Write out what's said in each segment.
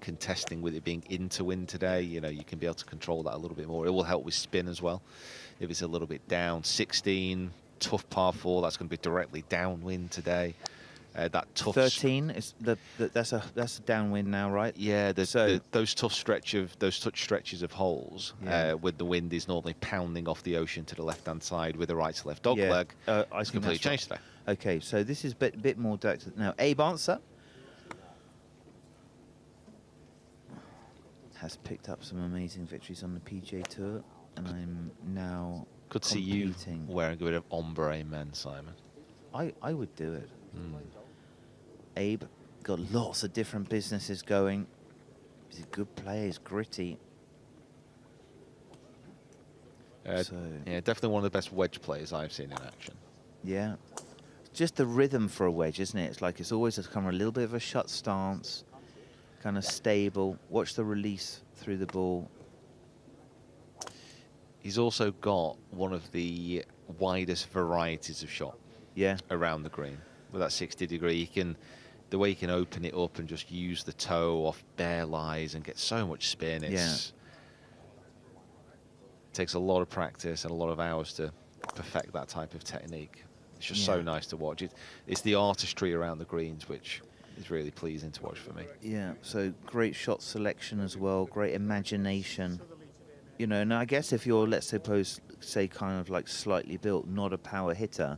contesting with it being into wind today. You know, you can be able to control that a little bit more. It will help with spin as well. If it's a little bit down, 16, tough par 4, that's going to be directly downwind today. That tough 13 is that's a downwind now, right? Yeah, those touch stretches of holes with the wind is normally pounding off the ocean to the left-hand side with a right to left dog leg. It's completely changed today. Okay, so this is a bit more direct. Now, Abe Answer has picked up some amazing victories on the PGA Tour, and I'm now could see you wearing a bit of ombre men, Simon. I would do it. Abe got lots of different businesses going. He's a good player. He's gritty. Yeah, definitely one of the best wedge players I've seen in action. Yeah, just the rhythm for a wedge, isn't it? It's like it's always kind of a little bit of a shut stance, kind of stable. Watch the release through the ball. He's also got one of the widest varieties of shot. Around the green with that 60 degree. The way he can open it up and just use the toe off bare lies and get so much spin. It takes a lot of practice and a lot of hours to perfect that type of technique. It's just so nice to watch. It's the artistry around the greens which is really pleasing to watch for me. Yeah, so great shot selection as well, great imagination. You know, and I guess if you're, let's suppose, say kind of like slightly built, not a power hitter,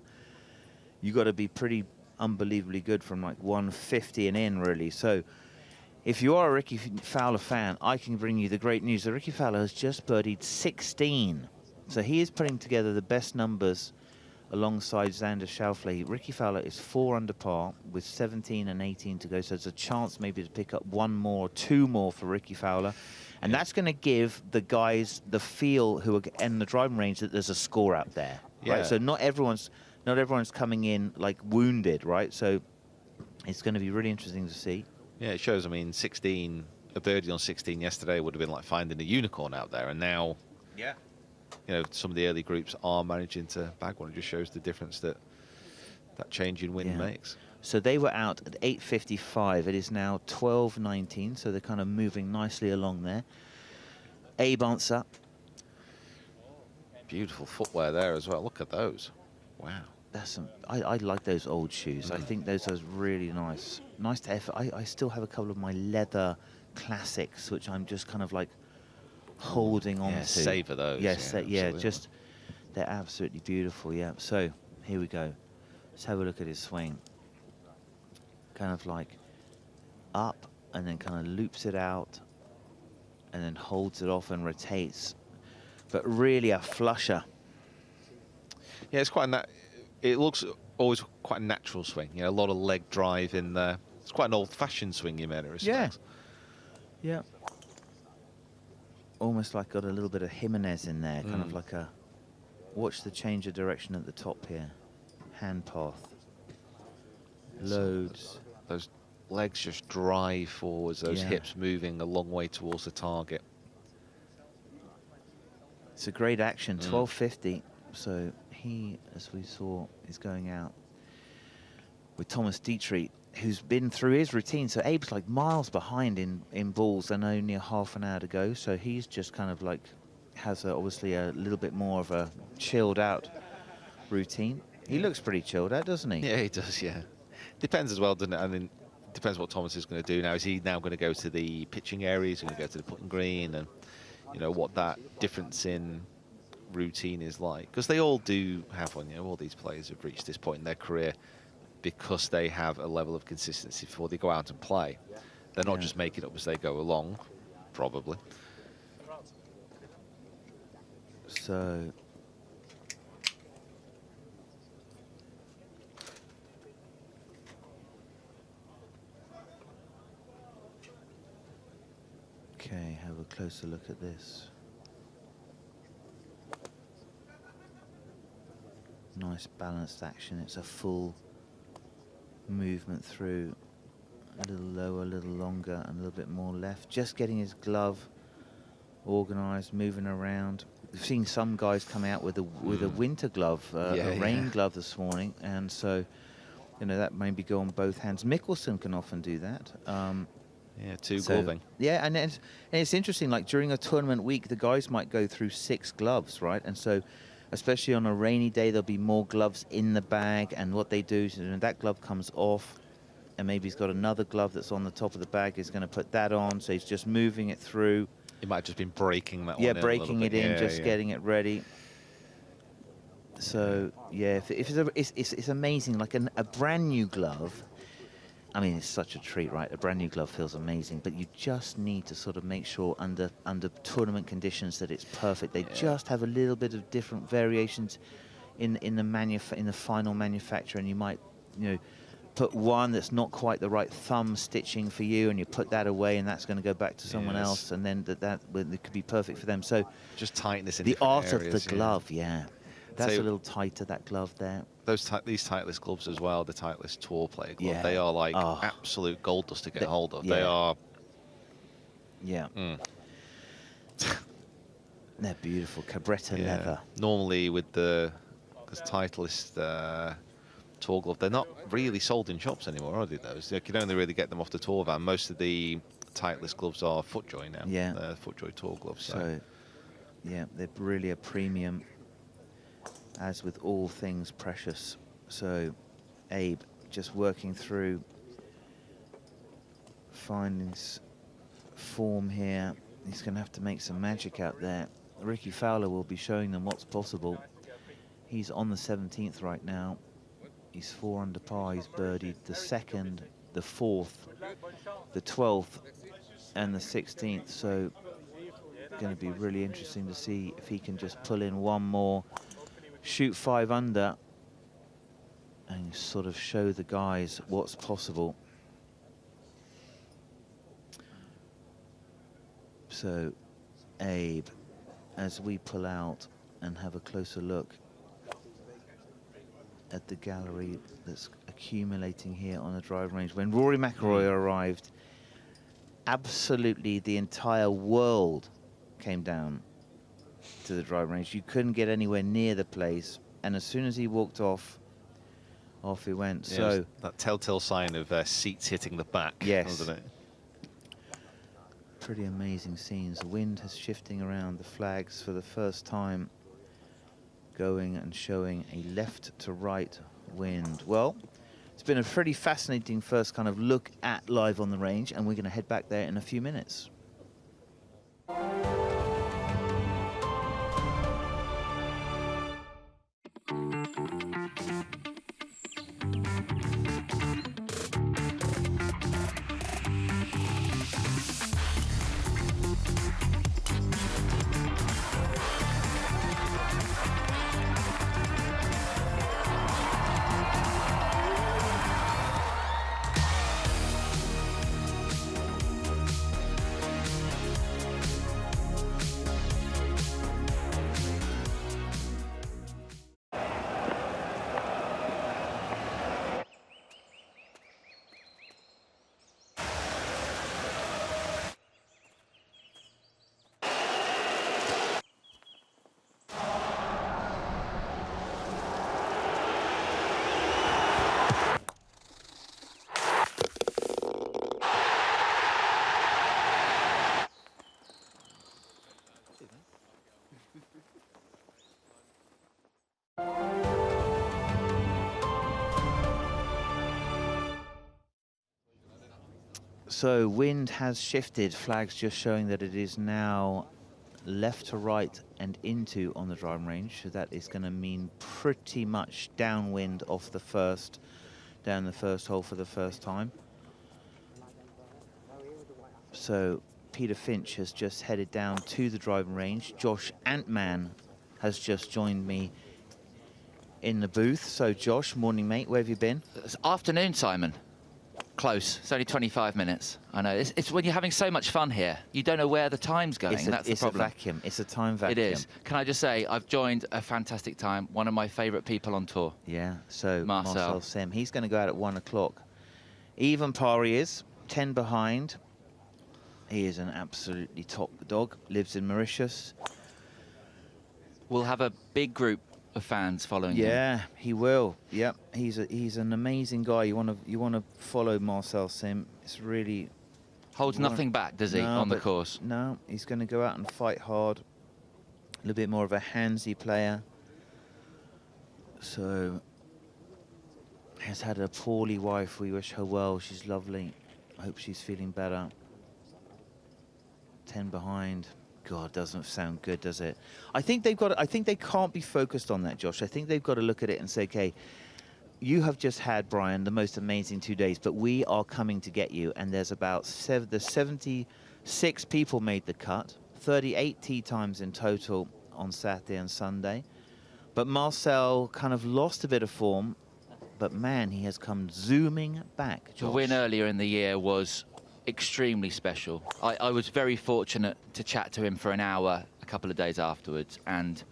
you got to be pretty unbelievably good from like 150 and in, really. So if you are a Rickie Fowler fan, I can bring you the great news that Rickie Fowler has just birdied 16. So he is putting together the best numbers alongside Xander Schauffele. Rickie Fowler is 4 under par with 17 and 18 to go. So there's a chance maybe to pick up 1 more or 2 more for Rickie Fowler. And that's going to give the guys the feel who are in the driving range that there's a score out there. Right? So not everyone's coming in like wounded, right? So it's going to be really interesting to see. Yeah, it shows. I mean, 16, a birdie on 16 yesterday would have been like finding a unicorn out there, and now, you know, some of the early groups are managing to bag one. It just shows the difference that change in wind makes. So they were out at 8:55. It is now 12:19. So they're kind of moving nicely along there. Abe Answer. Beautiful footwear there as well. Look at those. Wow. That's some. I like those old shoes. I think those are really nice. Nice to have. I still have a couple of my leather classics, which I'm just kind of like holding on to. Savor those. Yes, just they're absolutely beautiful. Yeah. So here we go. Let's have a look at his swing. Kind of like up and then kind of loops it out and then holds it off and rotates. But really a flusher. Yeah, it's quite it looks always quite a natural swing. You know, a lot of leg drive in there. It's quite an old-fashioned swing in many respects. Yeah. Almost like got a little bit of Jimenez in there, kind of like a. Watch the change of direction at the top here. Hand path. Loads. Those legs just drive forwards. Those hips moving a long way towards the target. It's a great action. 1250. So he, as we saw, is going out with Thomas Dietrich, who's been through his routine. So Abe's like miles behind in balls and only a half an hour to go. So he's just kind of like has obviously a little bit more of a chilled out routine. He looks pretty chilled out, doesn't he? Yeah, he does, yeah. Depends as well, doesn't it? I mean, depends what Thomas is going to do now. Is he now going to go to the pitching area? Is he going to go to the putting green? And, you know, what that difference in routine is like. Because they all do have one, you know, all these players have reached this point in their career because they have a level of consistency before they go out and play. They're not just making it up as they go along, probably. So... Okay, have a closer look at this. Nice balanced action. It's a full movement through. A little lower, a little longer, and a little bit more left. Just getting his glove organised, moving around. We've seen some guys come out with a winter glove, a rain glove this morning, and so you know that maybe go on both hands. Mickelson can often do that. Yeah, two gloving. Yeah, and it's interesting, like during a tournament week, the guys might go through 6 gloves, right? And so, especially on a rainy day, there'll be more gloves in the bag, and what they do is when that glove comes off, and maybe he's got another glove that's on the top of the bag, he's going to put that on, so he's just moving it through. He might have just been breaking that one Yeah, in breaking it in, just yeah. getting it ready. So, yeah, it's amazing, like a brand new glove. I mean, it's such a treat, right? A brand new glove feels amazing, but you just need to sort of make sure under tournament conditions that it's perfect. They just have a little bit of different variations in the final manufacture, and you might, you know, put one that's not quite the right thumb stitching for you, and you put that away, and that's going to go back to someone else, and then it could be perfect for them. So just tightness in the art areas, of the glove, that's so a little tighter, that glove there. These Titleist gloves as well, the Titleist Tour Player glove, they are like absolute gold dust to get hold of. They are. Yeah. They're beautiful, Cabretta leather. Normally with because Titleist Tour glove, they're not really sold in shops anymore, are they? Those you can only really get them off the tour van. Most of the Titleist gloves are FootJoy now. Yeah. FootJoy Tour gloves. So, yeah, they're really a premium, as with all things precious. So Abe just working through, finding form here. He's going to have to make some magic out there. Rickie Fowler will be showing them what's possible. He's on the 17th right now. He's 4 under par. He's birdied the 2nd, the 4th, the 12th, and the 16th. So going to be really interesting to see if he can just pull in one more, shoot 5 under, and sort of show the guys what's possible. So, Abe, as we pull out and have a closer look at the gallery that's accumulating here on the driving range. When Rory McIlroy arrived, absolutely the entire world came down to the driving range. You couldn't get anywhere near the place, and as soon as he walked off he went. Yeah, so that telltale sign of seats hitting the back, wasn't it? Pretty amazing scenes. The wind is shifting around, the flags for the first time going and showing a left to right wind. Well, it's been a pretty fascinating first kind of look at live on the range, and we're going to head back there in a few minutes. So wind has shifted, flags just showing that it is now left to right and into on the driving range. So that is going to mean pretty much downwind off the first, down the first hole for the first time. So Peter Finch has just headed down to the driving range. Josh Antman has just joined me in the booth. So Josh, morning mate, where have you been? It's afternoon, Simon. Close. It's only 25 minutes. I know. It's when you're having so much fun here, you don't know where the time's going. That's the problem. It's a vacuum. It's a time vacuum. It is. Can I just say, I've joined a fantastic time. One of my favourite people on tour. Yeah. So Marcel Siem. He's going to go out at 1 o'clock. Even par he is, 10 behind. He is an absolutely top dog. Lives in Mauritius. We'll have a big group of fans following him. Yeah, he will. Yep, he's an amazing guy. You want to follow Marcel Siem. It's really Holds nothing back, does he, on the course? No, he's going to go out and fight hard. A little bit more of a handsy player. So, has had a poorly wife. We wish her well. She's lovely. I hope she's feeling better. 10 behind. God, doesn't sound good, does it? I think they've got. I think they can't be focused on that, Josh. I think they've got to look at it and say, okay, you have just had, Brian, the most amazing 2 days, but we are coming to get you. And there's about 76 people made the cut, 38 tee times in total on Saturday and Sunday. But Marcel kind of lost a bit of form, but man, he has come zooming back. Josh. The win earlier in the year was extremely special. I was very fortunate to chat to him for an hour a couple of days afterwards, and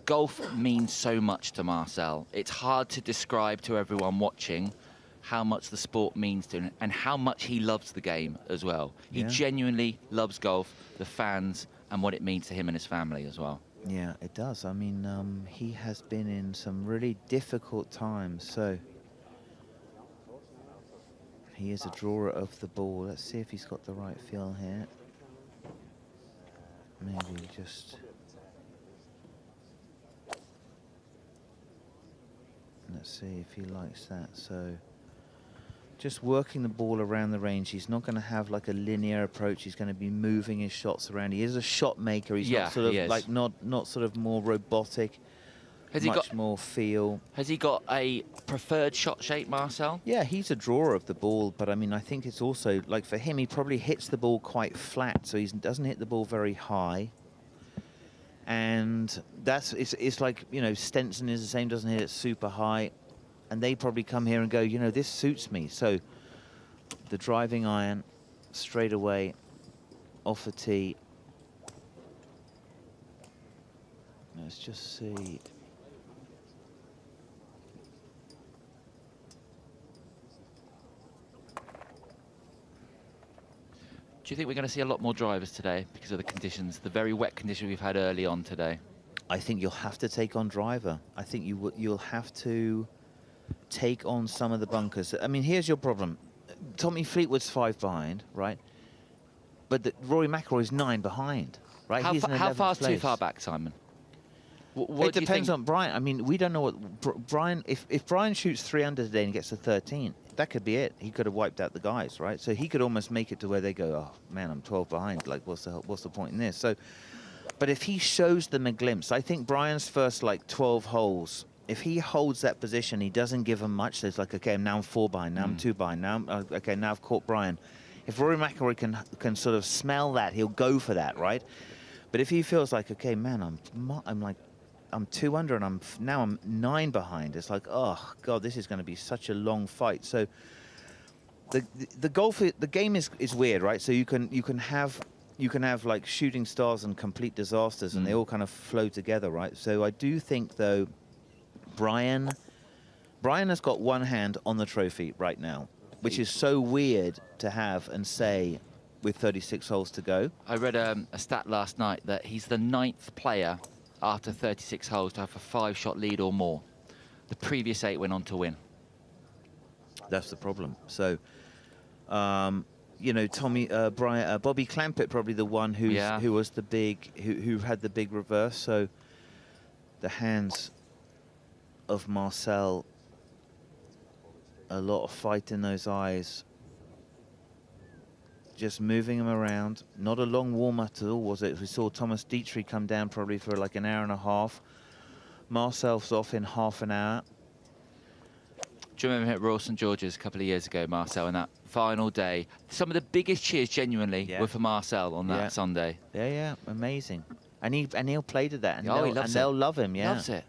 golf means so much to Marcel. It's hard to describe to everyone watching how much the sport means to him and how much he loves the game as well. He genuinely loves golf, the fans, and what it means to him and his family as well. Yeah, it does. I mean, he has been in some really difficult times, so he is a drawer of the ball. Let's see if he's got the right feel here. Maybe just... Let's see if he likes that. So just working the ball around the range. He's not going to have like a linear approach. He's going to be moving his shots around. He is a shot maker. He's not sort of like not sort of more robotic. Has he got more feel? Has he got a preferred shot shape, Marcel? Yeah, he's a drawer of the ball, but I mean, I think it's also like for him, he probably hits the ball quite flat, so he doesn't hit the ball very high. And it's like, you know, Stenson is the same, doesn't hit it super high. And they probably come here and go, you know, this suits me. So the driving iron straight away off the tee. Let's just see. Do you think we're going to see a lot more drivers today because of the conditions, the very wet conditions we've had early on today? I think you'll have to take on driver. I think you'll have to take on some of the bunkers. I mean, here's your problem. Tommy Fleetwood's 5 behind, right? But Rory McIlroy's 9 behind, right? How far is too far back, Simon? It depends on Brian. I mean, we don't know what Brian. If Brian shoots 3 under today and gets to 13, that could be it. He could have wiped out the guys, right? So he could almost make it to where they go, oh man, I'm 12 behind. Like, what's the point in this? So, but if he shows them a glimpse, I think Brian's first like 12 holes, if he holds that position, he doesn't give them much. So it's like, okay, now I'm 4 behind, now I'm 2 behind, now okay, now I've caught Brian. If Rory McIlroy can sort of smell that, he'll go for that, right? But if he feels like, okay, man, I'm 2 under and now I'm 9 behind. It's like, oh God, this is going to be such a long fight. So the game is weird, right? So you can have like shooting stars and complete disasters, and they all kind of flow together, right? So I do think though, Brian has got one hand on the trophy right now, which is so weird to have and say with 36 holes to go. I read a stat last night that he's the 9th player after 36 holes to have a 5-shot lead or more. The previous 8 went on to win. That's the problem. So, you know, Bobby Clampett probably the one who was the big, who had the big reverse. So the hands of Marcel, a lot of fight in those eyes. Just moving him around. Not a long warm-up at all, was it? We saw Thomas Dietrich come down probably for like an hour and a half. Marcel's off in half an hour. Do you remember him at Royal St George's a couple of years ago, Marcel, in that final day? Some of the biggest cheers, genuinely, were for Marcel on that Sunday. Yeah, amazing. And he'll play to that. And they'll love him, yeah. Loves it.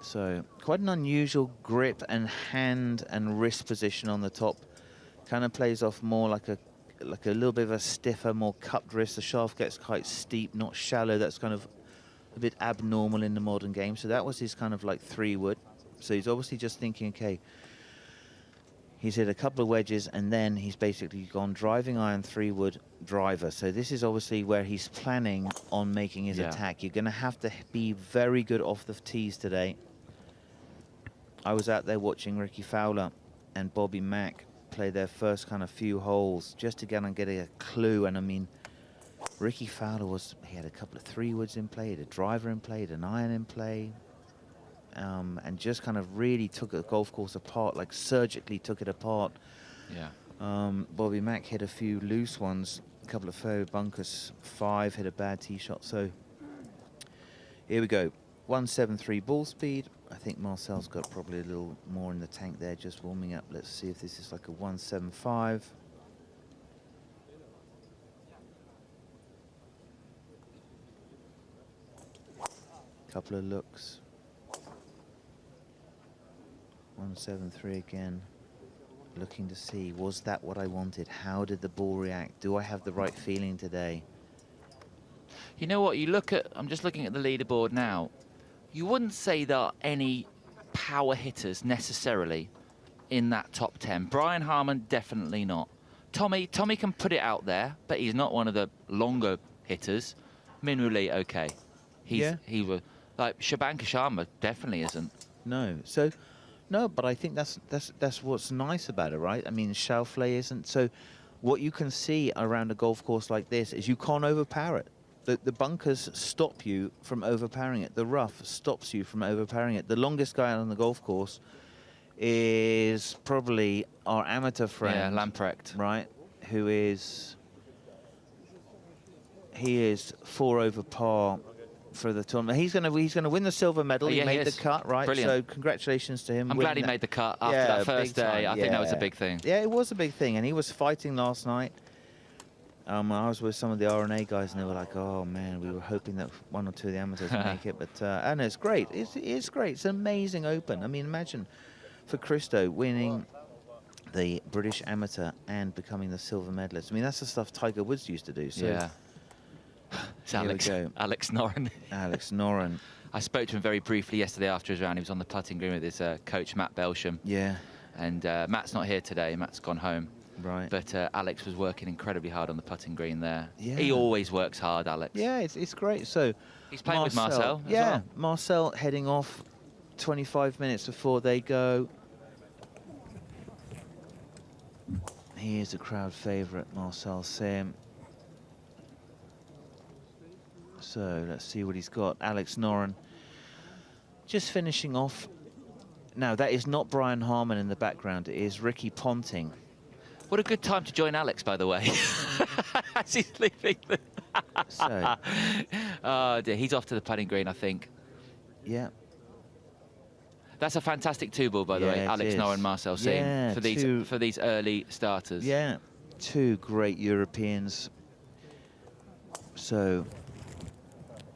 So quite an unusual grip and hand and wrist position on the top. Kind of plays off more like a little bit of a stiffer, more cupped wrist. The shaft gets quite steep, not shallow. That's kind of a bit abnormal in the modern game. So that was his kind of like 3-wood. So he's obviously just thinking, okay, he's hit a couple of wedges and then he's basically gone driving iron 3-wood driver. So this is obviously where he's planning on making his attack. You're going to have to be very good off the tees today. I was out there watching Rickie Fowler and Bobby Mack play their first kind of few holes just to get a clue. And I mean, Rickie Fowler he had a couple of 3-woods in play, he had a driver in play, he had an iron in play, and just kind of really took the golf course apart, like surgically took it apart. Yeah. Bobby Mack hit a few loose ones, a couple of fairway bunkers, 5 hit a bad tee shot. So here we go, 173 ball speed. I think Marcel's got probably a little more in the tank there, just warming up. Let's see if this is like a 175. Couple of looks. 173 again. Looking to see, was that what I wanted? How did the ball react? Do I have the right feeling today? You know what, I'm just looking at the leaderboard now. You wouldn't say there are any power hitters necessarily in that top 10. Brian Harman, definitely not. Tommy can put it out there, but he's not one of the longer hitters. Minwoo Lee, okay. He was like Shabanka Sharma, definitely isn't. No, so no, but I think that's what's nice about it, right? I mean, Schauffele isn't. So what you can see around a golf course like this is you can't overpower it. The bunkers stop you from overpowering it. The rough stops you from overpowering it. The longest guy on the golf course is probably our amateur friend. Yeah, Lamprecht. Right, he is 4 over par for the tournament. He's going to win the silver medal. Yeah, he made the cut, right? Brilliant. So congratulations to him. I'm glad he made the cut after that first day. I think that was a big thing. Yeah, it was a big thing, and he was fighting last night. I was with some of the RNA guys, and they were like, "Oh man, we were hoping that 1 or 2 of the amateurs would make it." But and it's great. It's great. It's an amazing Open. I mean, imagine for Christo winning the British Amateur and becoming the silver medalist. I mean, that's the stuff Tiger Woods used to do. So yeah. It's Alex Noren. Alex Noren. I spoke to him very briefly yesterday after his round. He was on the putting green with his coach, Matt Belsham. Yeah. And Matt's not here today. Matt's gone home. Right. But Alex was working incredibly hard on the putting green there. Yeah. He always works hard, Alex. Yeah, it's great. So he's playing with Marcel as yeah, well. Marcel heading off 25 minutes before they go. He is a crowd favourite, Marcel Siem. So let's see what he's got. Alex Noren just finishing off. Now, that is not Brian Harman in the background. It is Ricky Ponting. What a good time to join Alex, by the way. As he's leaving. So. Oh, dear. He's off to the putting green, I think. Yeah. That's a fantastic 2-ball, by the way. Alex Noren and Marcel Siem for these early starters. Yeah, 2 great Europeans. So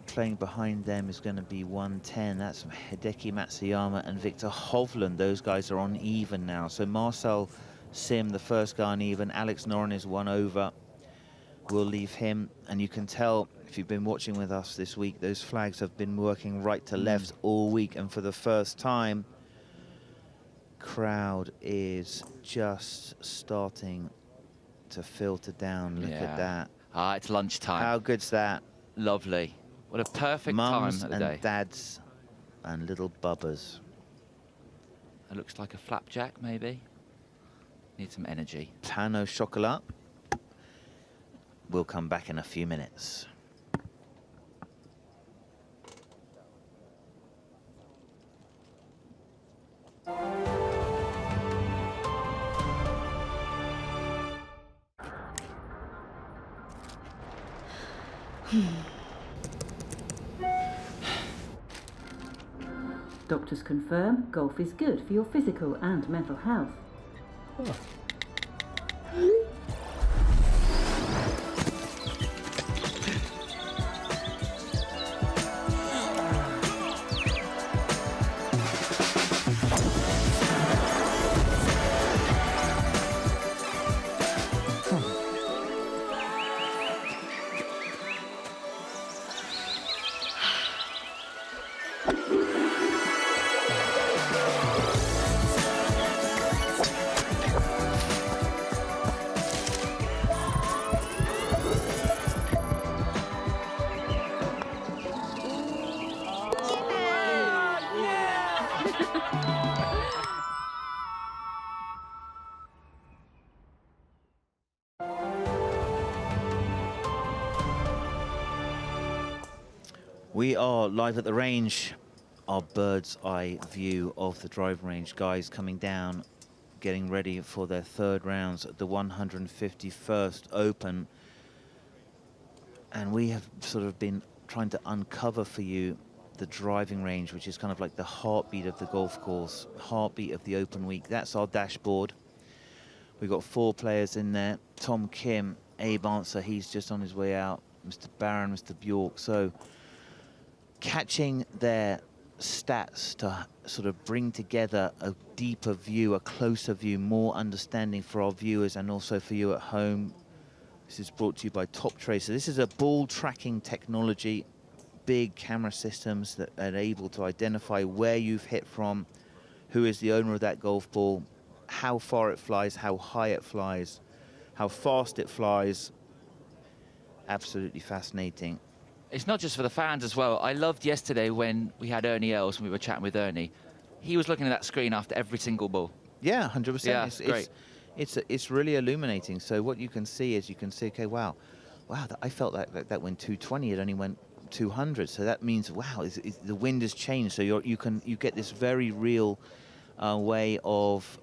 playing behind them is going to be 110. That's Hideki Matsuyama and Victor Hovland. Those guys are on even now. So Marcel Siem, the first guy on even. Alex Noren is 1 over. We'll leave him. And you can tell, if you've been watching with us this week, those flags have been working right to left all week. And for the first time, crowd is just starting to filter down. Look at that. Ah, it's lunchtime. How good's that? Lovely. What a perfect Mums time of the day. and dads and little bubbers. It looks like a flapjack, maybe. Need some energy. Pain au chocolat. We'll come back in a few minutes. Doctors confirm golf is good for your physical and mental health. Oh. We are live at the range. Our bird's eye view of the driving range. Guys coming down, getting ready for their third rounds at the 151st Open. And we have sort of been trying to uncover for you the driving range, which is kind of like the heartbeat of the golf course, heartbeat of the Open week. That's our dashboard. We've got 4 players in there. Tom Kim, Abe Answer, he's just on his way out. Mr. Barron, Mr. Bjork. So catching their stats to sort of bring together a deeper view, a closer view, more understanding for our viewers and also for you at home. This is brought to you by Top Tracer. This is a ball tracking technology, big camera systems that are able to identify where you've hit from, who is the owner of that golf ball, how far it flies, how high it flies, how fast it flies. Absolutely fascinating. It's not just for the fans as well. I loved yesterday when we had Ernie Els and we were chatting with Ernie. He was looking at that screen after every single ball. Yeah, 100%. Yeah, it's great. It's really illuminating. So what you can see is okay, wow, I felt that went 220. It only went 200. So that means, wow, the wind has changed. So you get this very real way of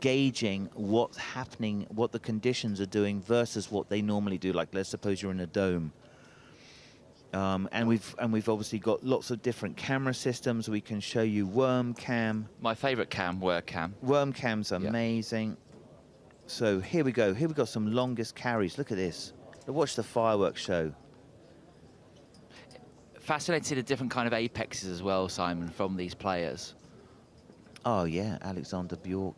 gauging what's happening, what the conditions are doing versus what they normally do. Like, let's suppose you're in a dome. And we've obviously got lots of different camera systems. We can show you worm cam. My favourite cam, word cam. Worm cam's amazing. So here we go. Here we got some longest carries. Look at this. Watch the fireworks show. Fascinated at different kind of apexes as well, Simon, from these players. Oh yeah, Alexander Bjork.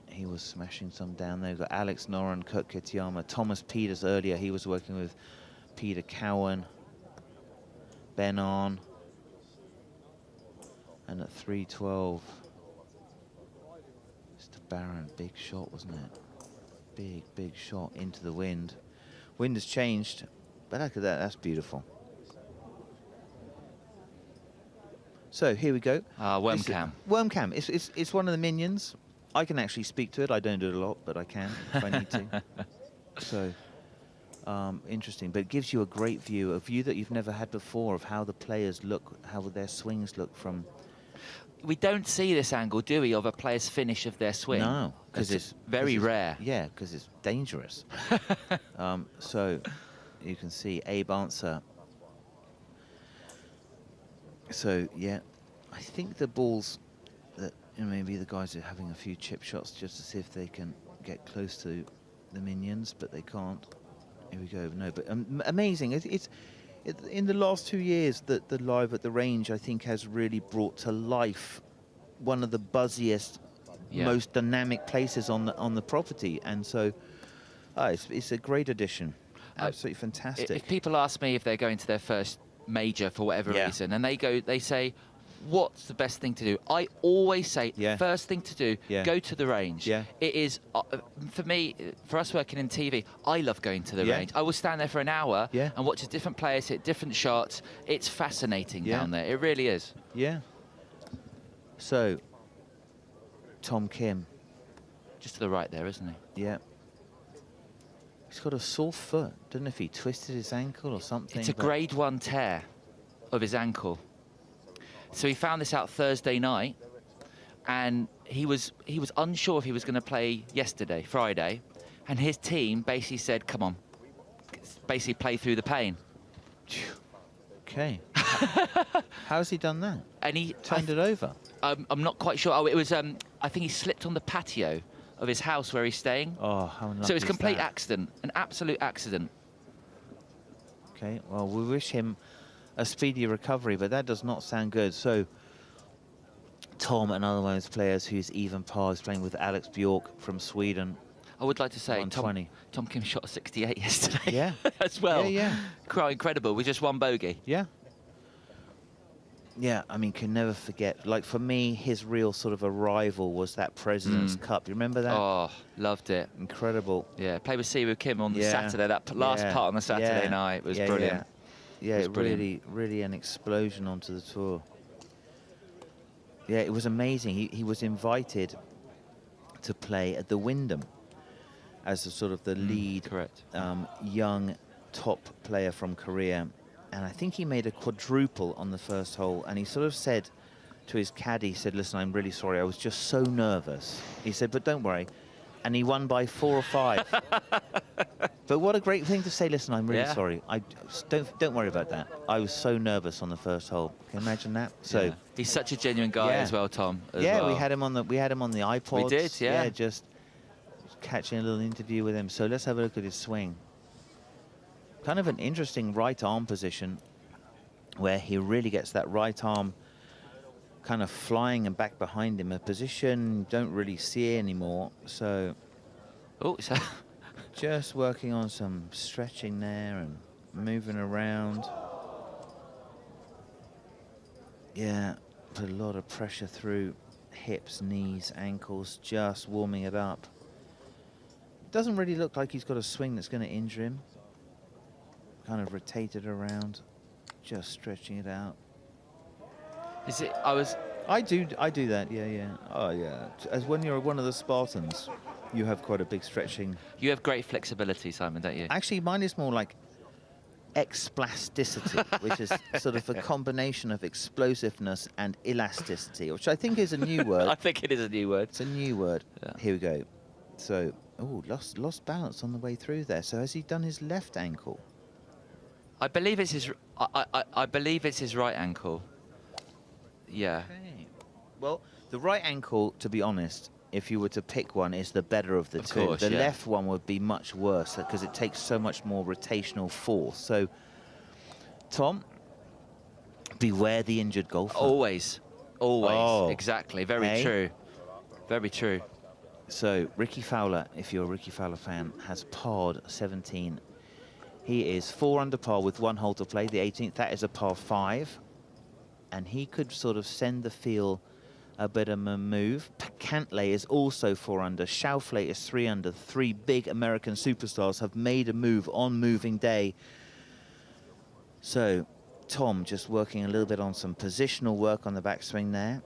He was smashing some down there. We've got Alex Noren, Kurt Kitayama, Thomas Peters earlier. He was working with Peter Cowan. Ben on, and at 312, Mr. Barron, big shot, wasn't it? Big shot into the wind. Wind has changed, but look at that, that's beautiful. So here we go. Worm cam. Worm cam, it's one of the minions. I can actually speak to it. I don't do it a lot, but I can if I need to. So. Interesting, but it gives you a great view, a view that you've never had before of how the players look, how their swings look from... We don't see this angle, do we, of a player's finish of their swing? No, because it's very rare. Yeah, because it's dangerous. So you can see Abe Answer. So, yeah, I think the balls that maybe the guys are having a few chip shots just to see if they can get close to the minions, but they can't. Here we go. No, but amazing. It's in the last 2 years that the Live at the Range, I think, has really brought to life one of the buzziest, most dynamic places on the property, and so it's a great addition. Absolutely fantastic. If people ask me if they're going to their first major for whatever reason, and they say, what's the best thing to do? I always say, first thing to do, go to the range. It is, for me, for us working in TV, I love going to the range. I will stand there for an hour and watch as different players hit different shots. It's fascinating down there. It really is. Yeah. So, Tom Kim. Just to the right there, isn't he? Yeah. He's got a sore foot. Don't know if he twisted his ankle or something. It's a grade 1 tear of his ankle. So he found this out Thursday night, and he was unsure if he was going to play yesterday, Friday, and his team basically said, come on, basically play through the pain. Okay. How's he done that? And he turned it over. I'm not quite sure. Oh, it was, I think he slipped on the patio of his house where he's staying. Oh, how unlucky. So it was a complete accident, an absolute accident. Okay, well, we wish him a speedy recovery, but that does not sound good. So Tom, another one of those players who's even par, is playing with Alex Bjork from Sweden. I would like to say Tom Kim shot a 68 yesterday. Yeah. As well. Yeah. Quite incredible with just one bogey. Yeah. Yeah, I mean, can never forget. Like, for me, his real sort of arrival was that President's Cup. You remember that? Oh, loved it. Incredible. Yeah, played with Siwoo Kim on the Saturday. That last part on the Saturday night was brilliant. Yeah, it really an explosion onto the tour. Yeah, it was amazing. He was invited to play at the Wyndham as a sort of the lead young top player from Korea. and I think he made a quadruple on the first hole, and he sort of said to his caddy, he said, listen, I'm really sorry, I was just so nervous. He said, but don't worry. And he won by 4 or 5. But what a great thing to say, listen, I'm really sorry. Don't worry about that. I was so nervous on the first hole. Can you imagine that? So he's such a genuine guy as well, Tom. We had him on the iPod. We did, yeah. Just catching a little interview with him. So let's have a look at his swing. Kind of an interesting right arm position where he really gets that right arm kind of flying and back behind him, a position you don't really see anymore. So just working on some stretching there and moving around. Yeah, put a lot of pressure through hips, knees, ankles, just warming it up. Doesn't really look like he's got a swing that's going to injure him. Kind of rotated around, just stretching it out. Is it? I do that. Yeah. Oh yeah. As when you're one of the Spartans, you have quite a big stretching. You have great flexibility, Simon, don't you? Actually, mine is more like explasticity, which is sort of a combination of explosiveness and elasticity, which I think is a new word. I think it is a new word. It's a new word. Yeah. Here we go. So, lost balance on the way through there. So has he done his left ankle? I believe it's his. I believe it's his right ankle. Yeah. Okay. Well, the right ankle, to be honest, if you were to pick one, is the better of the two. Course, the left one would be much worse because it takes so much more rotational force. So, Tom, beware the injured golfer. Always. Oh. Exactly. Very true. Very true. So, Rickie Fowler, if you're a Rickie Fowler fan, has parred 17. He is 4 under par with 1 hole to play, the 18th. That is a par 5. And he could sort of send the field a bit of a move. Cantlay is also 4 under. Schauffele is 3 under. 3 big American superstars have made a move on moving day. So, Tom just working a little bit on some positional work on the backswing there.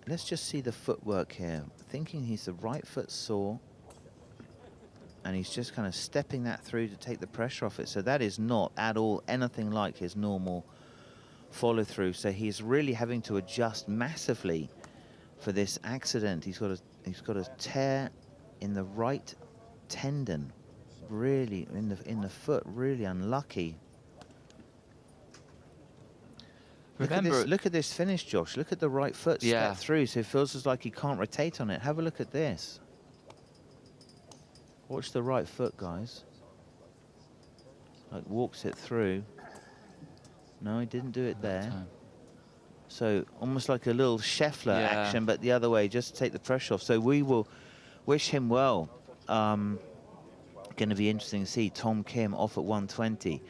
Let's just see the footwork here. Thinking he's the right foot sore. And he's just kind of stepping that through to take the pressure off it. So that is not at all anything like his normal follow through. So he's really having to adjust massively for this accident. He's got a tear in the right tendon, really in the foot, really unlucky. Look at this finish, Josh. Look at the right foot step through. So it feels as like he can't rotate on it. Have a look at this. Watch the right foot, guys. Like walks it through. No, he didn't do it there. So almost like a little Scheffler action, but the other way, just to take the pressure off. So we will wish him well. Going to be interesting to see Tom Kim off at 120.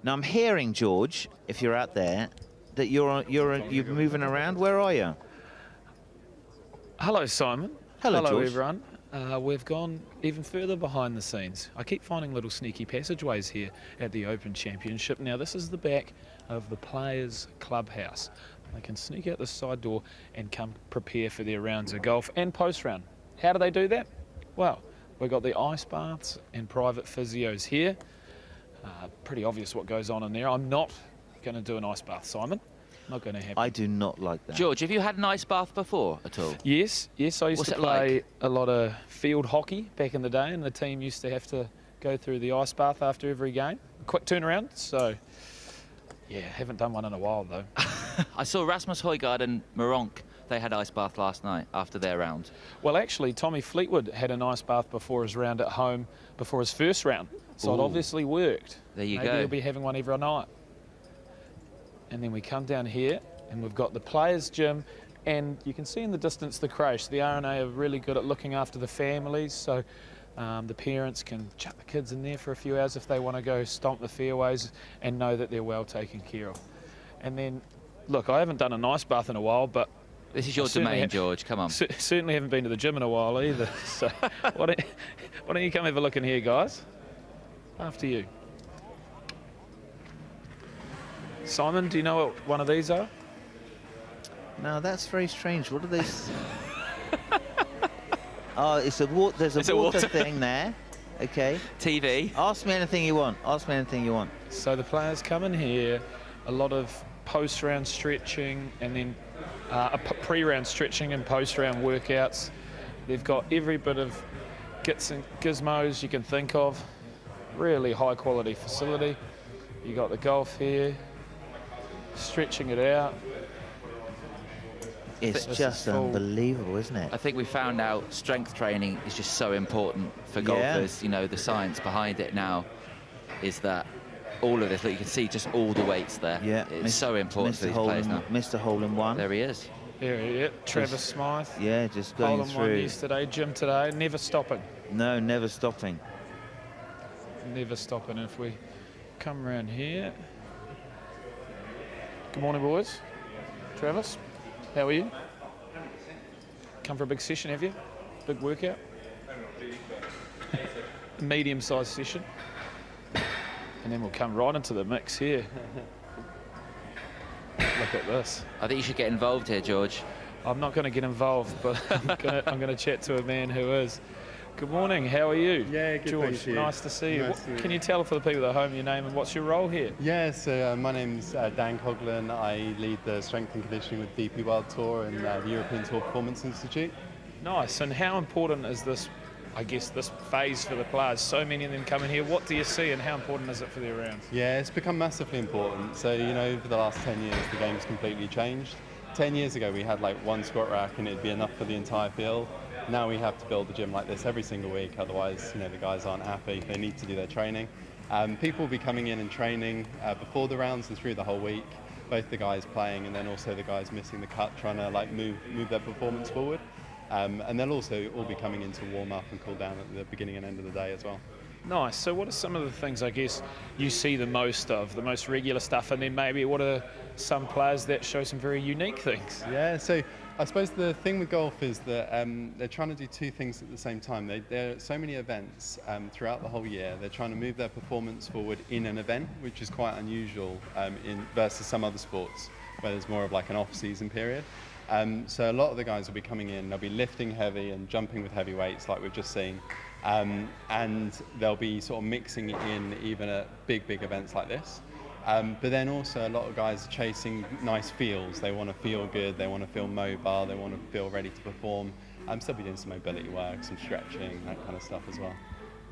Now I'm hearing, George, if you're out there, that you're moving around. Where are you? Hello, Simon. Hello, George. Everyone. We've gone even further behind the scenes. I keep finding little sneaky passageways here at the Open Championship. Now, this is the back of the Players' Clubhouse. They can sneak out the side door and come prepare for their rounds of golf and post-round. How do they do that? Well, we've got the ice baths and private physios here. Pretty obvious what goes on in there. I'm not going to do an ice bath, Simon. Not going to happen. I do not like that. George, have you had an ice bath before at all? Yes. I used to play a lot of field hockey back in the day, and the team used to have to go through the ice bath after every game. Quick turnaround. So, yeah, haven't done one in a while, though. I saw Rasmus Højgaard and Moronk. They had ice bath last night after their round. Well, actually, Tommy Fleetwood had an ice bath before his round at home, before his first round. So it obviously worked. There you go. Maybe he'll be having one every night. And then we come down here and we've got the players' gym, and you can see in the distance the creche. The RNA are really good at looking after the families, so the parents can chuck the kids in there for a few hours if they want to go stomp the fairways and know that they're well taken care of. And then, look, I haven't done an ice bath in a while, but this is your domain, George. Come on. Certainly haven't been to the gym in a while either. So why don't you come have a look in here, guys? After you. Simon, do you know what one of these are? No, that's very strange. What are these? Oh, there's a water thing there. Okay. TV. Ask me anything you want. Ask me anything you want. So the players come in here, a lot of post-round stretching and then pre-round stretching and post-round workouts. They've got every bit of gizmos you can think of. Really high quality facility. You got the golf here, stretching it out. It's just unbelievable, isn't it? I think we found out strength training is just so important for golfers. You know, the science behind it now is that all of this, look, you can see just all the weights there. Yeah, it's so important for these players now. Mr. Hole-in-One. There he is. There he is, Travis Smythe. Yeah, just going Hole-in-one through. yesterday, Jim today, never stopping. No, never stopping. Never stopping. If we come around here. Good morning, boys. Travis, how are you? Come for a big session, have you? Big workout? Medium-sized session. And then we'll come right into the mix here. Look at this. I think you should get involved here, George. I'm not going to get involved, but I'm going to chat to a man who is. Good morning, how are you? Yeah, good, George, thank you. nice to see you. Nice to Can you tell for the people at home your name and what's your role here? Yeah, so my name's Dan Coughlin. I lead the strength and conditioning with DP World Tour and the European Tour Performance Institute. Nice, and how important is this, I guess, this phase for the players? So many of them coming here. What do you see and how important is it for their rounds? Yeah, it's become massively important. So, you know, over the last 10 years, the game's completely changed. 10 years ago, we had like one squat rack and it'd be enough for the entire field. Now we have to build a gym like this every single week, otherwise, you know, the guys aren't happy. They need to do their training. People will be coming in and training before the rounds and through the whole week. Both the guys playing and then also the guys missing the cut, trying to like move their performance forward. And they'll also all be coming in to warm up and cool down at the beginning and end of the day as well. Nice. So what are some of the things, I guess, you see the most of, the most regular stuff, and then maybe what are some players that show some very unique things? Yeah, so I suppose the thing with golf is that they're trying to do two things at the same time. There are so many events throughout the whole year. They're trying to move their performance forward in an event, which is quite unusual versus some other sports, where there's more of like an off-season period. So a lot of the guys will be coming in, they'll be lifting heavy and jumping with heavy weights like we've just seen. And they'll be sort of mixing it in even at big events like this. But then also a lot of guys are chasing nice feels. They want to feel good, they want to feel mobile, they want to feel ready to perform. Still be doing some mobility work, some stretching, that kind of stuff as well.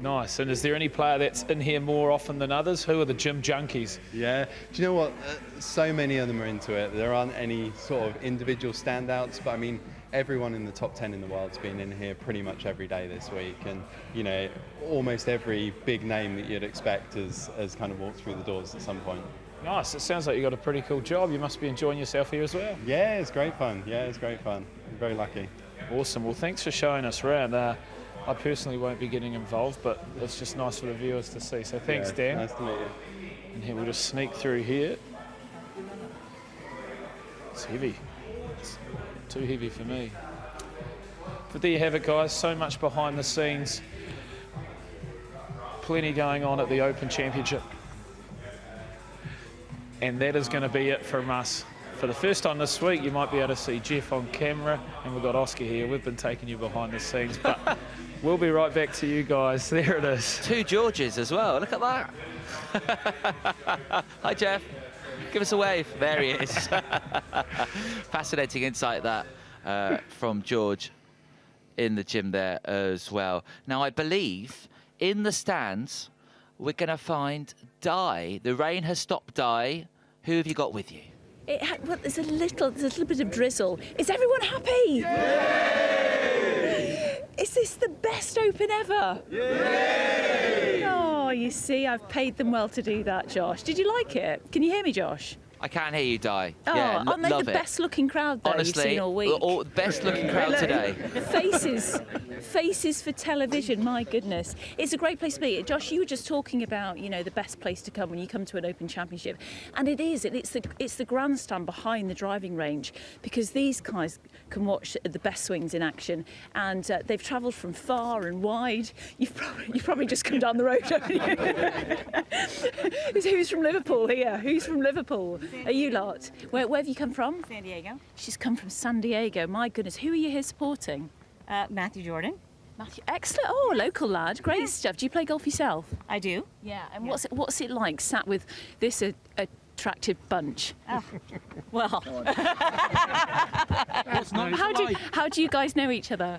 Nice. And is there any player that's in here more often than others? Who are the gym junkies? Yeah, do you know what? So many of them are into it. There aren't any sort of individual standouts, but I mean, everyone in the top 10 in the world's been in here pretty much every day this week, and you know, almost every big name that you'd expect has kind of walked through the doors at some point. Nice. It sounds like you got a pretty cool job. You must be enjoying yourself here as well. Yeah, it's great fun. Yeah, it's great fun. I'm very lucky. Awesome. Well, thanks for showing us around. I personally won't be getting involved, but it's just nice for the viewers to see. So thanks, Dan. Nice to meet you. And here we'll just sneak through here. It's heavy. It's too heavy for me. But there you have it, guys. So much behind the scenes. Plenty going on at the Open Championship. And that is going to be it from us. For the first time this week, you might be able to see Jeff on camera, and we've got Oscar here. We've been taking you behind the scenes, but we'll be right back to you guys. There it is. Two Georges as well. Look at that. Hi, Jeff. Give us a wave. There he is. Fascinating insight that from George in the gym there as well. Now, I believe in the stands, we're going to find Di. The rain has stopped, Di. Who have you got with you? Well, there's a little bit of drizzle. Is everyone happy? Yay! Is this the best Open ever? Yay! Oh, you see, I've paid them well to do that, Josh. Did you like it? Can you hear me, Josh? I can't hear you, Di. Oh, yeah, aren't they love the it. best-looking crowd though Honestly, you've seen all week? Best-looking crowd today. Faces for television. My goodness, it's a great place to be. Josh, you were just talking about, you know, the best place to come when you come to an Open Championship, and it is. It's the grandstand behind the driving range, because these guys can watch the best swings in action, and they've travelled from far and wide. You've probably just come down the road, haven't you? Who's from Liverpool here? Who's from Liverpool? Are you lot? Where have you come from? San Diego. She's come from San Diego. My goodness, who are you here supporting? Matthew Jordan. Matthew, excellent. Oh, local lad, great stuff. Do you play golf yourself? I do. Yeah. And what's it like sat with this attractive bunch? Oh. Well, how do you guys know each other?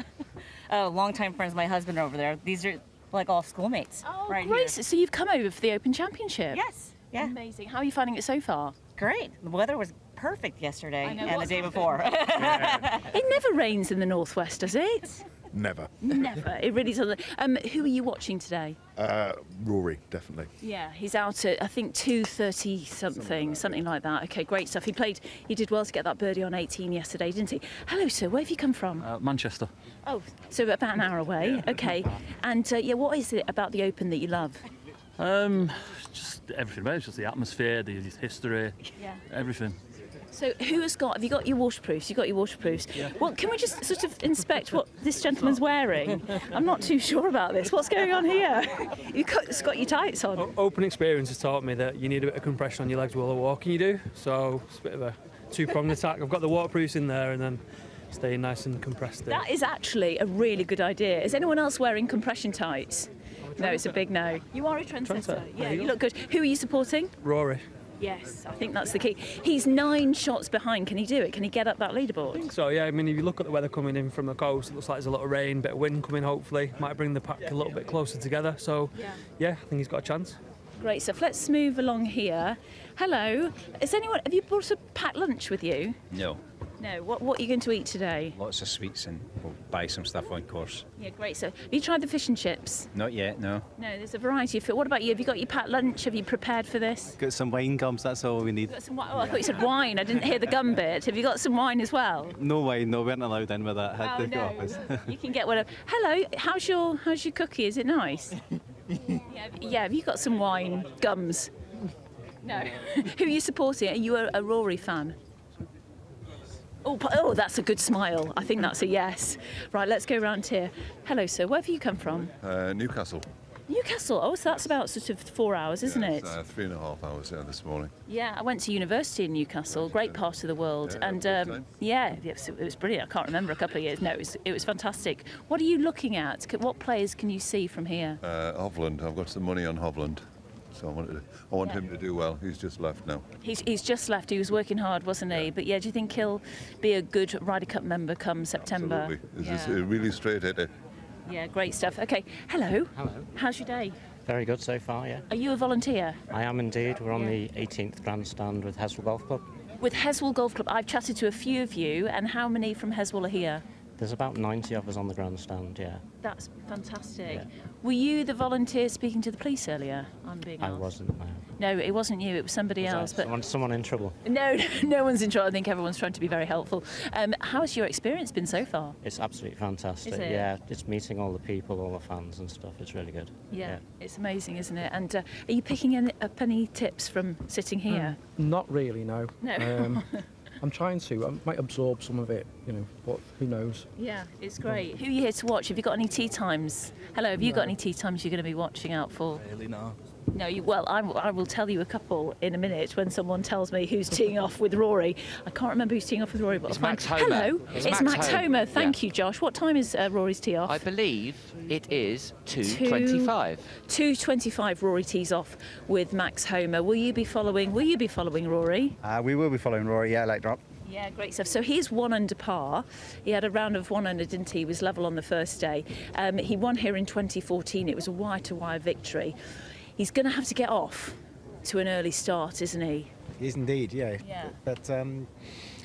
oh, longtime friends. My husband over there. These are like all schoolmates. Oh, right great. here. So you've come over for the Open Championship? Yes. Yeah. Amazing. How are you finding it so far? Great. The weather was perfect yesterday I know. and the day before. It never rains in the northwest, does it? Never. Never. It really doesn't. Who are you watching today? Rory, definitely. Yeah, he's out at I think 2:30 something like that. Okay, great stuff. He did well to get that birdie on 18 yesterday, didn't he? Hello, sir. Where have you come from? Manchester. Oh, so about an hour away. Okay, and what is it about the Open that you love? Just everything about it. Just the atmosphere, the history, everything. So have you got your waterproofs? You got your waterproofs? Yeah. Well, can we just sort of inspect what this gentleman's wearing? I'm not too sure about this. What's going on here? You've got your tights on. Open experience has taught me that you need a bit of compression on your legs while the walking you do. So it's a bit of a two-pronged attack. I've got the waterproofs in there and then staying nice and compressed there. That is actually a really good idea. Is anyone else wearing compression tights? No, it's a big no. You are a trendsetter. Yeah, you look good. Who are you supporting? Rory. Yes, I think that's the key. He's 9 shots behind. Can he do it? Can he get up that leaderboard? I think so, yeah. I mean, if you look at the weather coming in from the coast, it looks like there's a lot of rain, bit of wind coming, hopefully. Might bring the pack a little bit closer together. So, yeah, I think he's got a chance. Great stuff. Let's move along here. Hello. Have you brought a packed lunch with you? No. No. What are you going to eat today? Lots of sweets and we'll buy some stuff on course. Yeah, great stuff. Have you tried the fish and chips? Not yet, no. No, there's a variety of food. What about you? Have you got your packed lunch? Have you prepared for this? Got some wine gums, that's all we need. Got some wine? Oh, I thought you said wine. I didn't hear the gum bit. Have you got some wine as well? No wine, no, we weren't allowed in with that. Had to go office. You can get whatever. Hello, how's your cookie? Is it nice? Yeah, have you got some wine gums? No. Who are you supporting? Are you a Rory fan? Oh, that's a good smile. I think that's a yes. Right, let's go round here. Hello, sir. Where have you come from? Newcastle. Newcastle. Oh, so that's about sort of 4 hours, isn't it? 3.5 hours this morning. Yeah, I went to university in Newcastle, great part of the world, and it was brilliant. I can't remember a couple of years. No, it was fantastic. What are you looking at? What players can you see from here? Hovland. I've got some money on Hovland. So I want him to do well. He's just left now. He's just left. He was working hard, wasn't he? But yeah, do you think he'll be a good Ryder Cup member come September? Absolutely. He's a really straight hitter. Yeah, great stuff. Okay, hello. Hello. How's your day? Very good so far, yeah. Are you a volunteer? I am indeed. We're on the 18th grandstand with Heswell Golf Club. With Heswell Golf Club. I've chatted to a few of you, and how many from Heswell are here? There's about 90 of us on the grandstand, yeah. That's fantastic. Yeah. Were you the volunteer speaking to the police earlier? I wasn't, no. No, it wasn't you, it was somebody else. But someone in trouble? No, no one's in trouble. I think everyone's trying to be very helpful. How's your experience been so far? It's absolutely fantastic. Is it? Yeah, it's meeting all the people, all the fans and stuff. It's really good. Yeah. It's amazing, isn't it? And are you picking up any tips from sitting here? Not really, no. No. I'm trying to. I might absorb some of it, but who knows? Yeah, it's great. Who are you here to watch? Have you got any tee times? Hello, have you got any tee times you're going to be watching out for? Really, no. No, I will tell you a couple in a minute when someone tells me who's teeing off with Rory. I can't remember who's teeing off with Rory, but It's Max Homer. Hello, it's Max Homer. Thank you, Josh. What time is Rory's tee off? I believe it is 2:25. 2:25. Rory tees off with Max Homer. Will you be following Rory? We will be following Rory. Yeah, late drop. Yeah, great stuff. So he's 1 under par. He had a round of 1 under, didn't he? He was level on the first day. He won here in 2014. It was a wire-to-wire victory. He's going to have to get off to an early start, isn't he? He is indeed, yeah. Yeah. But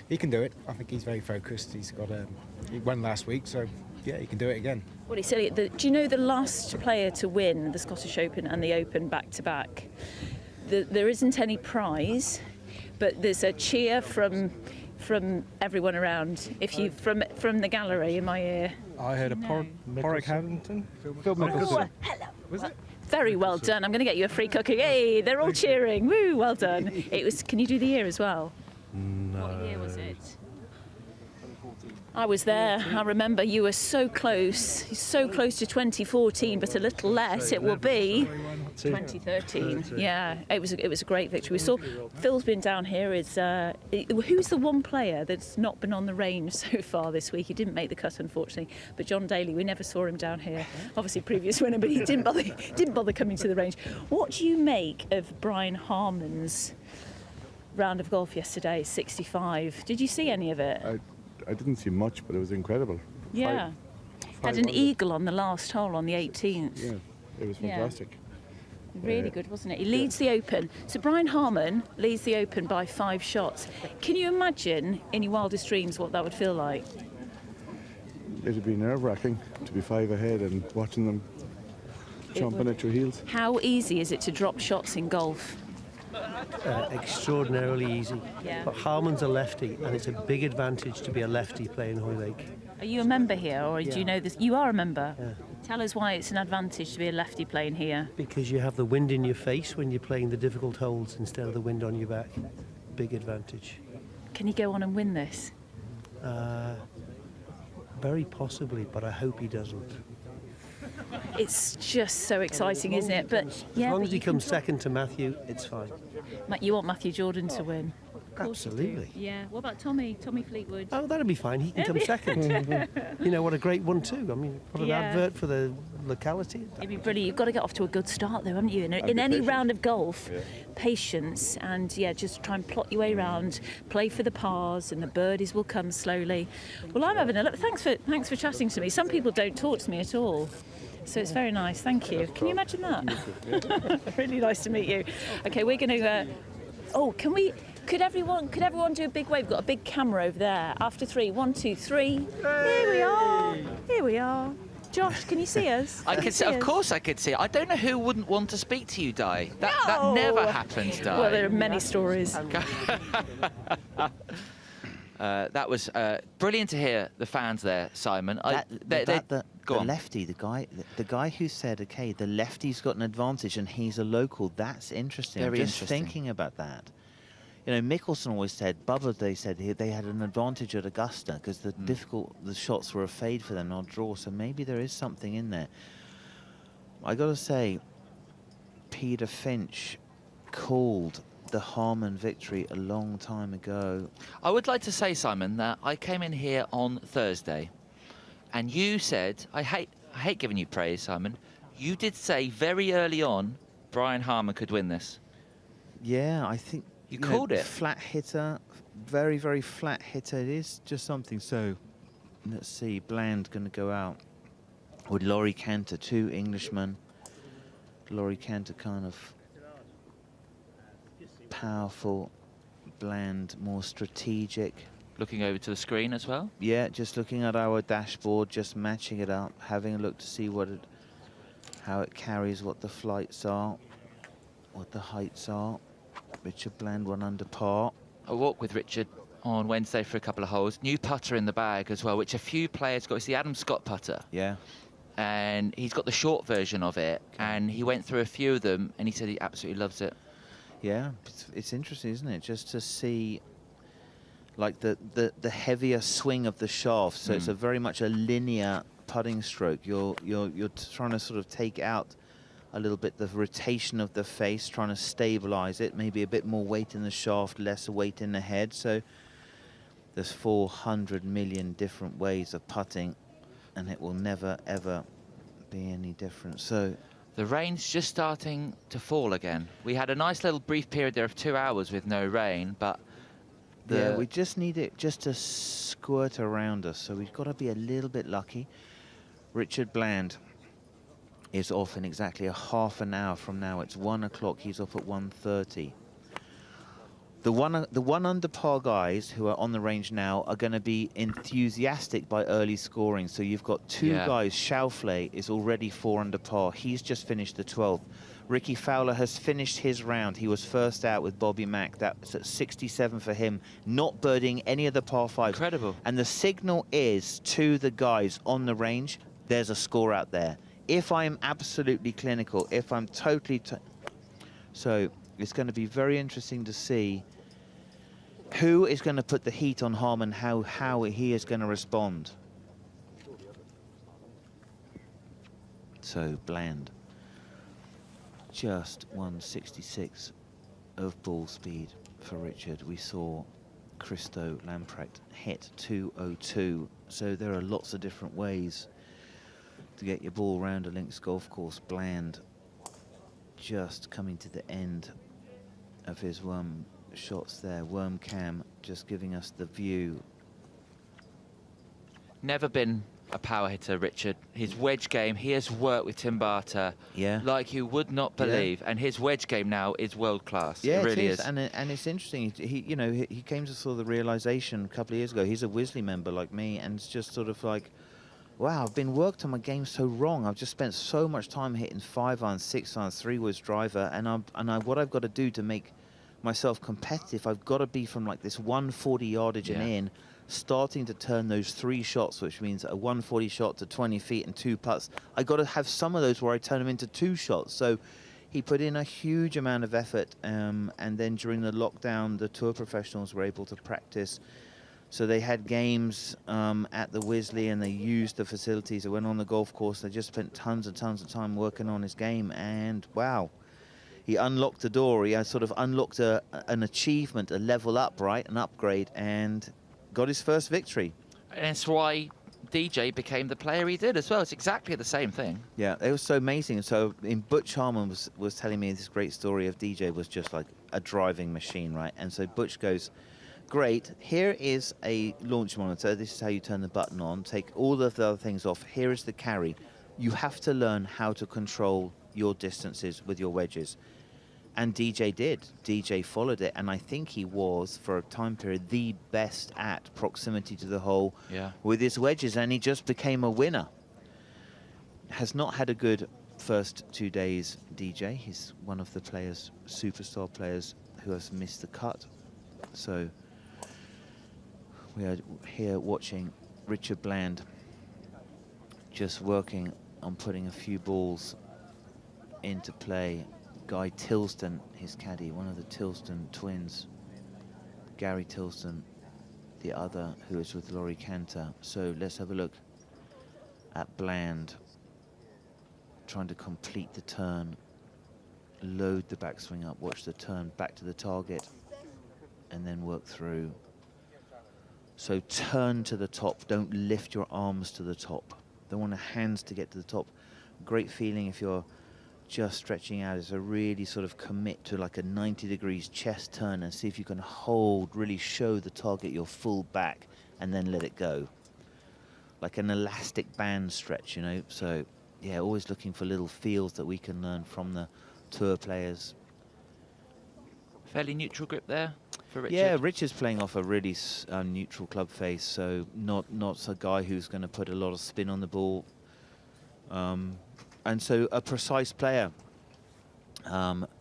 he can do it. I think he's very focused. He won last week, so yeah, he can do it again. Well, he said it. Do you know the last player to win the Scottish Open and the Open back-to-back? There isn't any prize, but there's a cheer from everyone around. If you from the gallery in my ear. I heard Porrick Hampton. Phil Mickelson. Hello. Was it? Very well done. I'm going to get you a free cookie. Hey, they're all cheering. Woo, well done. It was. Can you do the year as well? No. What year was it? I was there. I remember you were so close to 2014, but a little less. It will be 2013. Yeah, it was a great victory. We saw Phil's been down here. Who's the one player that's not been on the range so far this week? He didn't make the cut, unfortunately. But John Daly, we never saw him down here. Obviously, previous winner, but he didn't bother coming to the range. What do you make of Brian Harman's round of golf yesterday, 65? Did you see any of it? I didn't see much, but it was incredible. Yeah. Had an eagle on the last hole on the 18th. Yeah, it was fantastic. Really good, wasn't it? He leads the Open. So Brian Harman leads the Open by 5 shots. Can you imagine in your wildest dreams what that would feel like? It'd be nerve-wracking to be 5 ahead and watching them chomping at your heels. How easy is it to drop shots in golf? Extraordinarily easy. Yeah. But Harman's a lefty, and it's a big advantage to be a lefty playing Hoylake. Are you a member here, or do you know this? You are a member. Yeah. Tell us why it's an advantage to be a lefty playing here. Because you have the wind in your face when you're playing the difficult holes instead of the wind on your back. Big advantage. Can he go on and win this? Very possibly, but I hope he doesn't. It's just so exciting, isn't it? But as long as he comes second to Matthew, it's fine. You want Matthew Jordan to win? Absolutely. Yeah. What about Tommy Fleetwood? Oh, that'll be fine. He can come second. You know, what a great one too. I mean, what an advert for the locality. It'd be brilliant. You've got to get off to a good start, though, haven't you? In any round of golf, patience and just try and plot your way around, play for the pars, and the birdies will come slowly. Well, I'm having a look. Thanks for chatting to me. Some people don't talk to me at all. So it's very nice, thank you. Can you imagine that? Really nice to meet you. Okay, we're going to. Could everyone do a big wave? We've got a big camera over there. After 3, 1, 2, 3. Hey! Here we are. Josh, can you see us? I can see. Of course, I could see. I don't know who wouldn't want to speak to you, Di. That never happens, Di. Well, there are many stories. That was brilliant to hear the fans there, Simon. The lefty, the guy who said, okay, the lefty's got an advantage and he's a local. That's interesting. Very I'm just interesting. thinking about that. You know, Mickelson always said, Bubba, they said they had an advantage at Augusta because the shots were a fade for them, not draw. So maybe there is something in there. I got to say, Peter Finch called the Harman victory a long time ago. I would like to say, Simon, that I came in here on Thursday, and you said, I hate giving you praise, Simon. You did say very early on, Brian Harman could win this. Yeah, I think you called it. Flat hitter, very, very flat hitter. It is just something. So let's see, Bland going to go out with Laurie Cantor, 2 Englishmen. Laurie Cantor kind of powerful, Bland more strategic. Looking over to the screen as well? Yeah, just looking at our dashboard, just matching it up, having a look to see how it carries, what the flights are, what the heights are. Richard Bland 1 under par. I walked with Richard on Wednesday for a couple of holes. New putter in the bag as well, which a few players got. It's the Adam Scott putter. Yeah. And he's got the short version of it, and he went through a few of them, and he said he absolutely loves it. Yeah, it's interesting, isn't it? Just to see, like, the heavier swing of the shaft. So it's a very much a linear putting stroke. You're trying to sort of take out a little bit the rotation of the face, trying to stabilize it. Maybe a bit more weight in the shaft, less weight in the head. So there's 400 million different ways of putting, and it will never ever be any different. So. The rain's just starting to fall again. We had a nice little brief period there of 2 hours with no rain, but yeah, we just need it just to squirt around us. So we've got to be a little bit lucky. Richard Bland is off in exactly a half an hour from now. It's 1 o'clock. He's off at 1:30. The one under par guys who are on the range now are going to be enthusiastic by early scoring. So you've got 2 guys. Schauffele is already 4 under par. He's just finished the 12th. Rickie Fowler has finished his round. He was first out with Bobby Mack. That's at 67 for him, not birding any of the par 5s. Incredible. And the signal is to the guys on the range, there's a score out there. If I'm absolutely clinical, if I'm totally... So it's going to be very interesting to see Who is going to put the heat on Harman? How he is going to respond? So Bland, just 166 of ball speed for Richard. We saw Christo Lamprecht hit 202. So there are lots of different ways to get your ball around a links golf course. Bland just coming to the end of his shots there. Worm cam just giving us the view. Never been a power hitter, Richard. His wedge game, he has worked with Tim Barter like you would not believe, and his wedge game now is world class. Yeah, it really is. And it's interesting. He came to sort of the realization a couple of years ago. He's a Wisley member like me, and it's just sort of like, wow, I've been worked on my game so wrong. I've just spent so much time hitting 5-iron, 6-iron, 3-woods driver, and what I've got to do to make myself competitive, I've got to be from like this 140 yardage and in, starting to turn those 3 shots, which means a 140 shot to 20 feet and 2 putts. I got to have some of those where I turn them into 2 shots. So he put in a huge amount of effort, and then during the lockdown, the tour professionals were able to practice. So they had games at the Wisley, and they used the facilities. They went on the golf course. They just spent tons and tons of time working on his game, and wow. He unlocked the door. He had sort of unlocked an achievement, a level up, right, an upgrade, and got his first victory. And that's why DJ became the player he did as well. It's exactly the same thing. Yeah, it was so amazing. So Butch Harman was telling me this great story of DJ was just like a driving machine, right? And so Butch goes, great, here is a launch monitor. This is how you turn the button on. Take all of the other things off. Here is the carry. You have to learn how to control your distances with your wedges. And DJ did. DJ followed it, and I think he was, for a time period, the best at proximity to the hole with his wedges, and he just became a winner. Has not had a good first 2 days, DJ. He's one of the players, superstar players, who has missed the cut. So we are here watching Richard Bland just working on putting a few balls into play. Guy Tilston, his caddy, one of the Tilston twins. Gary Tilston, the other, who is with Laurie Cantor. So let's have a look at Bland trying to complete the turn, load the backswing up, watch the turn back to the target, and then work through. So turn to the top, don't lift your arms to the top. Don't want the hands to get to the top. Great feeling if you're just stretching out is a really sort of commit to like a 90 degrees chest turn and see if you can hold, really show the target your full back, and then let it go. Like an elastic band stretch, you know. So yeah, always looking for little feels that we can learn from the tour players. Fairly neutral grip there for Richard. Yeah, Richard's playing off a really neutral club face, so not a guy who's going to put a lot of spin on the ball. And so a precise player.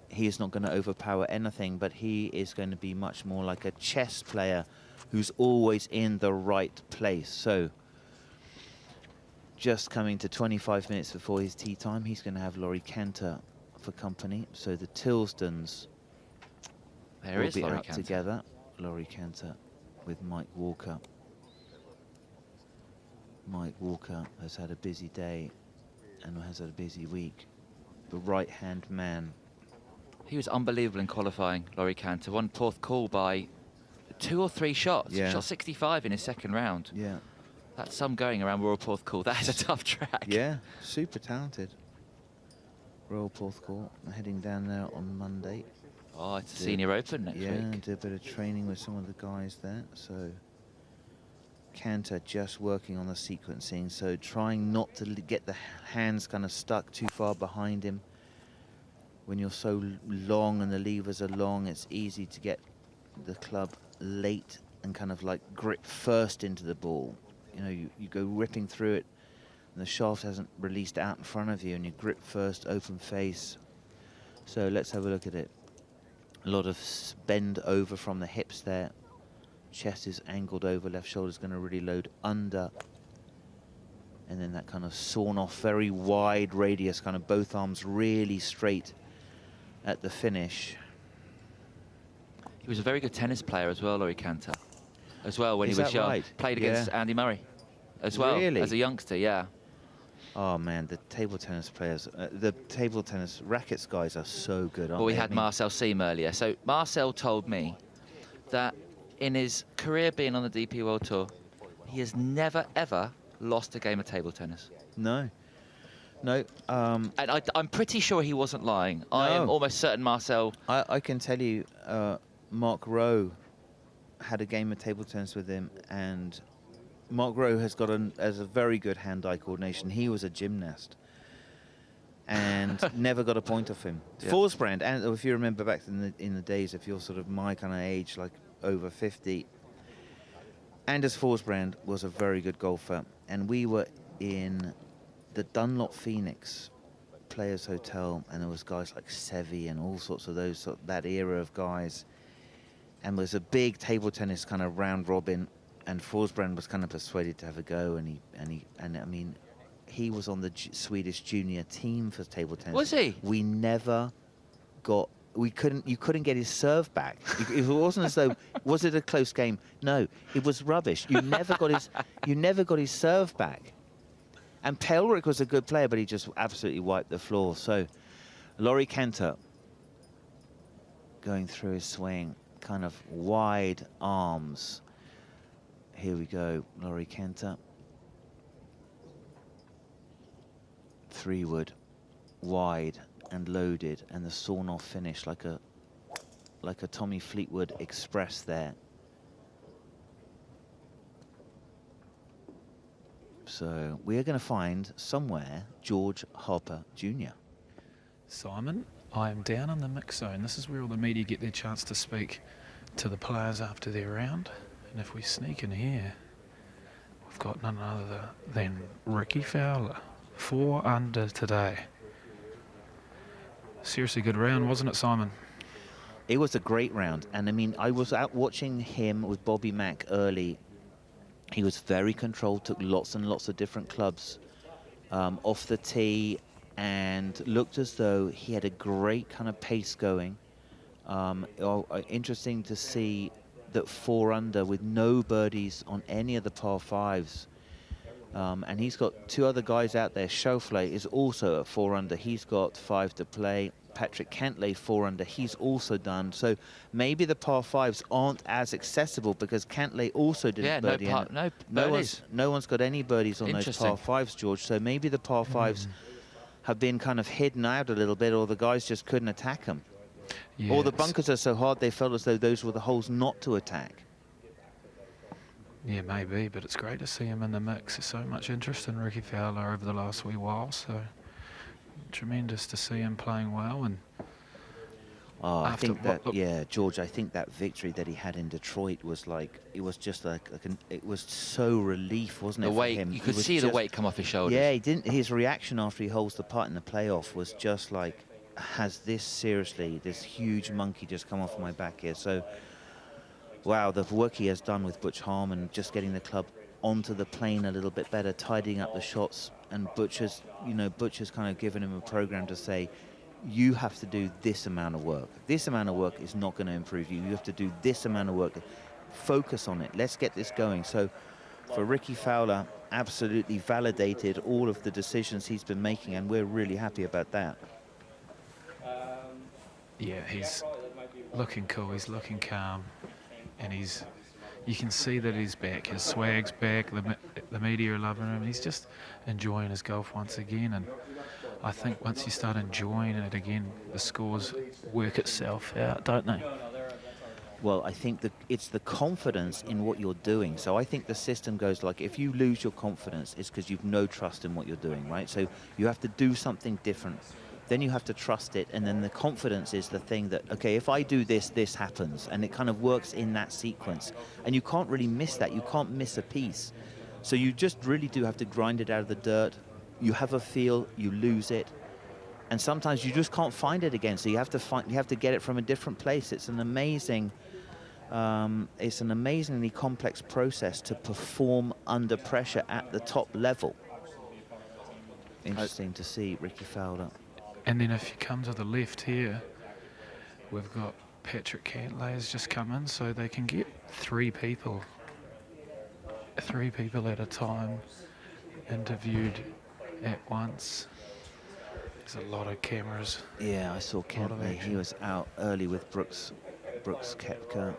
He is not going to overpower anything, but he is going to be much more like a chess player who's always in the right place. So just coming to 25 minutes before his tee time, he's going to have Laurie Cantor for company. So the Tilstons will be out together. Laurie Cantor with Mike Walker. Mike Walker has had a busy day and has had a busy week. The right-hand man. He was unbelievable in qualifying, Laurie Cantor. Won fourth call by 2 or 3 shots. Yeah. Shot 65 in his second round. Yeah. That's some going around Royal Porthcawl. That is a tough track. Yeah, super talented. Royal Porthcawl, heading down there on Monday. Oh, it's a senior open next week. Yeah, did a bit of training with some of the guys there. So Cantor just working on the sequencing, so trying not to get the hands kind of stuck too far behind him. When you're so long and the levers are long, it's easy to get the club late and kind of like grip first into the ball. You know, you go ripping through it and the shaft hasn't released out in front of you, and you grip first, open face. So let's have a look at it. A lot of bend over from the hips there. Chest is angled over, left shoulder's going to really load under. And then that kind of sawn off, very wide radius, kind of both arms really straight at the finish. He was a very good tennis player as well, Rory Cantor, as well, when Is he was that young. right? Played against Yeah. Andy Murray as well, Really? as a youngster, yeah. Oh man, the table tennis players, the table tennis rackets guys are so good, aren't Well, we they? had Marcel Siem earlier. So Marcel told me that in his career being on the DP World Tour, he has never, ever lost a game of table tennis. No. No. And I'm pretty sure he wasn't lying. I am almost certain Marcel... I can tell you, Mark Rowe had a game of table tennis with him, and Mark Rowe has got a very good hand-eye coordination. He was a gymnast and never got a point off him. Yeah. Forsbrand, and if you remember back in the days, if you're sort of my kind of age, like over 50, Anders Forsbrand was a very good golfer, and we were in the Dunlop Phoenix Players Hotel, and there was guys like Seve and all sorts of that era of guys, and there was a big table tennis kind of round robin, and Forsbrand was kind of persuaded to have a go, and I mean, he was on the Swedish junior team for table tennis. Was he? We never got. You couldn't get his serve back. It wasn't as though, was it a close game? No, it was rubbish. You never got his serve back. And Pelrick was a good player, but he just absolutely wiped the floor. So, Rory Cantor going through his swing, kind of wide arms. Here we go, Rory Cantor. 3-wood, wide and loaded, and the sawn-off finish like a Tommy Fleetwood express there. So we're going to find somewhere George Harper Jr. Simon, I am down in the mix zone. This is where all the media get their chance to speak to the players after their round. And if we sneak in here, we've got none other than Rickie Fowler. 4 under today. Seriously good round, wasn't it, Simon? It was a great round. And I mean, I was out watching him with Bobby Mack early. He was very controlled, took lots and lots of different clubs off the tee, and looked as though he had a great kind of pace going. Interesting to see that 4 under with no birdies on any of the par 5s. And he's got 2 other guys out there. Schauffele is also at 4 under. He's got 5 to play. Patrick Cantlay 4 under. He's also done. So maybe the par 5s aren't as accessible because Cantlay also didn't birdie. No one's got any birdies on those par 5s, George. So maybe the par 5s have been kind of hidden out a little bit, or the guys just couldn't attack them. Yeah, or the bunkers are so hard they felt as though those were the holes not to attack. Yeah, maybe, but it's great to see him in the mix. There's so much interest in Rickie Fowler over the last wee while, so tremendous to see him playing well. And I think that, yeah, George, I think that victory that he had in Detroit was like, it was just like it was so relief, wasn't it, The weight, for him? you could see the weight come off his shoulders. Yeah, he didn't. His reaction after he holds the putt in the playoff was just like, has this huge monkey just come off my back here? So, wow, the work he has done with Butch Harman, just getting the club onto the plane a little bit better, tidying up the shots, and Butch has kind of given him a program to say, you have to do this amount of work. This amount of work is not going to improve you. You have to do this amount of work. Focus on it. Let's get this going. So for Rickie Fowler, absolutely validated all of the decisions he's been making, and we're really happy about that. Yeah, he's looking cool, he's looking calm, and you can see that he's back. His swag's back, the media are loving him. He's just enjoying his golf once again, and I think once you start enjoying it again, the scores work itself out, don't they? Well, I think that it's the confidence in what you're doing. So I think the system goes like, if you lose your confidence, it's because you've no trust in what you're doing, right? So you have to do something different. Then you have to trust it, and then the confidence is the thing that, okay, if I do this, this happens, and it kind of works in that sequence. And you can't really miss that. You can't miss a piece. So you just really do have to grind it out of the dirt. You have a feel, you lose it, and sometimes you just can't find it again. So you have to get it from a different place. It's an amazingly complex process to perform under pressure at the top level. Interesting to see Rickie Fowler. And then if you come to the left here, we've got Patrick Cantlay has just come in, so they can get 3 people at a time interviewed at once. There's a lot of cameras. Yeah, I saw Cantlay. He was out early with Brooks Koepka.